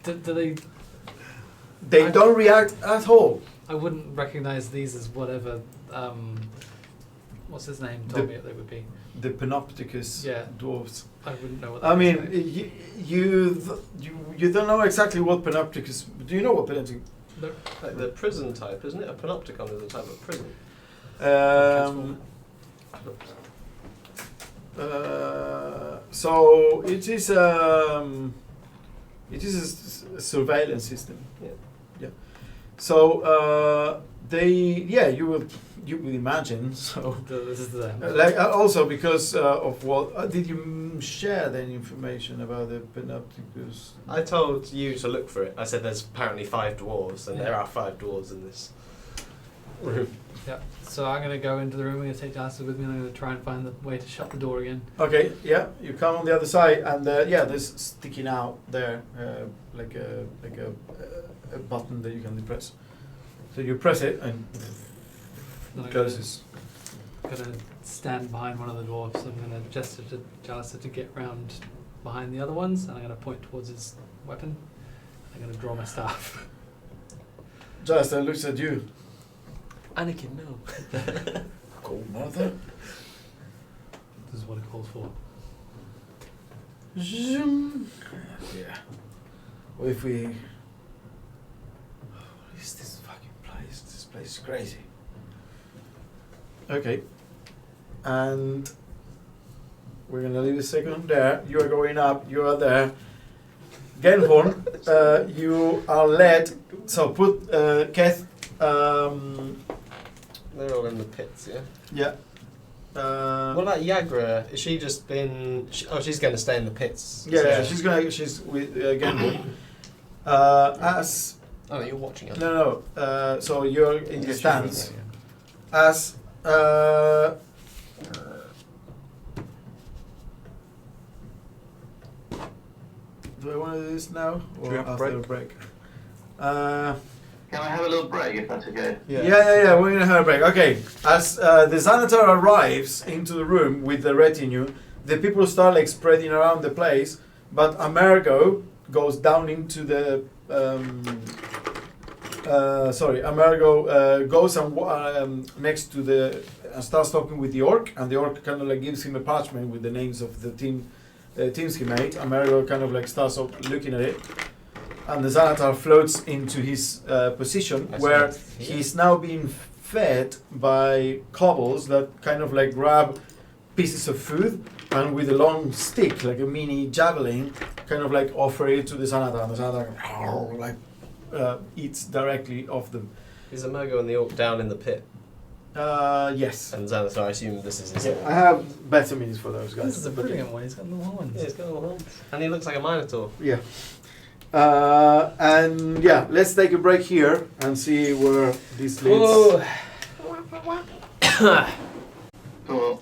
Do they? They don't react at all. I wouldn't recognize these as whatever. What's his name? Told me they would be. The Panopticus Yeah. dwarves. I wouldn't know what. I that mean, is. you don't know exactly what Panopticus. Do you know what Panopticus? Like the prison type, isn't it? A panopticon is a type of prison. So it is a surveillance system. Yeah. Yeah. So you would imagine so. This is them. Like also because of what did you share any information about the Panopticus? I told you to look for it. I said there's apparently 5 dwarves, and there are 5 dwarves in this room. Yeah. So I'm gonna go into the room. I'm gonna take Jasper with me. And I'm gonna try and find the way to shut the door again. Okay, yeah, you come on the other side, and there's sticking out there like a button that you can press. So you press it and Then it I'm closes. gonna stand behind one of the dwarfs. I'm gonna gesture to Jalissa to get round behind the other ones, and I'm gonna point towards his weapon. I'm gonna draw my staff. Justin looks at you. Anakin, no. Cold mother. This is what it calls for. Zoom. Yeah. What if we? What is this fucking place? This place is crazy. Okay. And we're gonna leave a second there. You are going up. You are there. Genhorn, you are led. So put Keth. They're all in the pits, yeah. Yeah. What about Yagra? Is she just been? She's going to stay in the pits. Yeah, she's with Genhorn. As Oh, you're watching her. no. So you're in the she's stands. with As do I want to do this now Do or we have a after a break? Can I have a little break if that's okay? Yeah. We're gonna have a break. Okay. As the Xanatar arrives into the room with the retinue, the people start like spreading around the place, but Amerigo goes down into the. Amerigo goes and next to the and starts talking with the orc, and the orc kind of like gives him a parchment with the names of the teams he made. Amerigo kind of like starts looking at it, and the Xanatar floats into his position That's where right. he's now being fed by kobolds that kind of like grab pieces of food and with a long stick, like a mini javelin, kind of like offer it to the Xanatar, and the Xanatar like eats directly off them. Is Amergo and the orc down in the pit? Yes. And Xanathar, I assume this is his. Yeah, I have better means for those guys. This is a brilliant one. He's got little horns. Yeah, he's got all horns. And he looks like a minotaur. Yeah. And yeah, let's take a break here and see where this leads. Cool.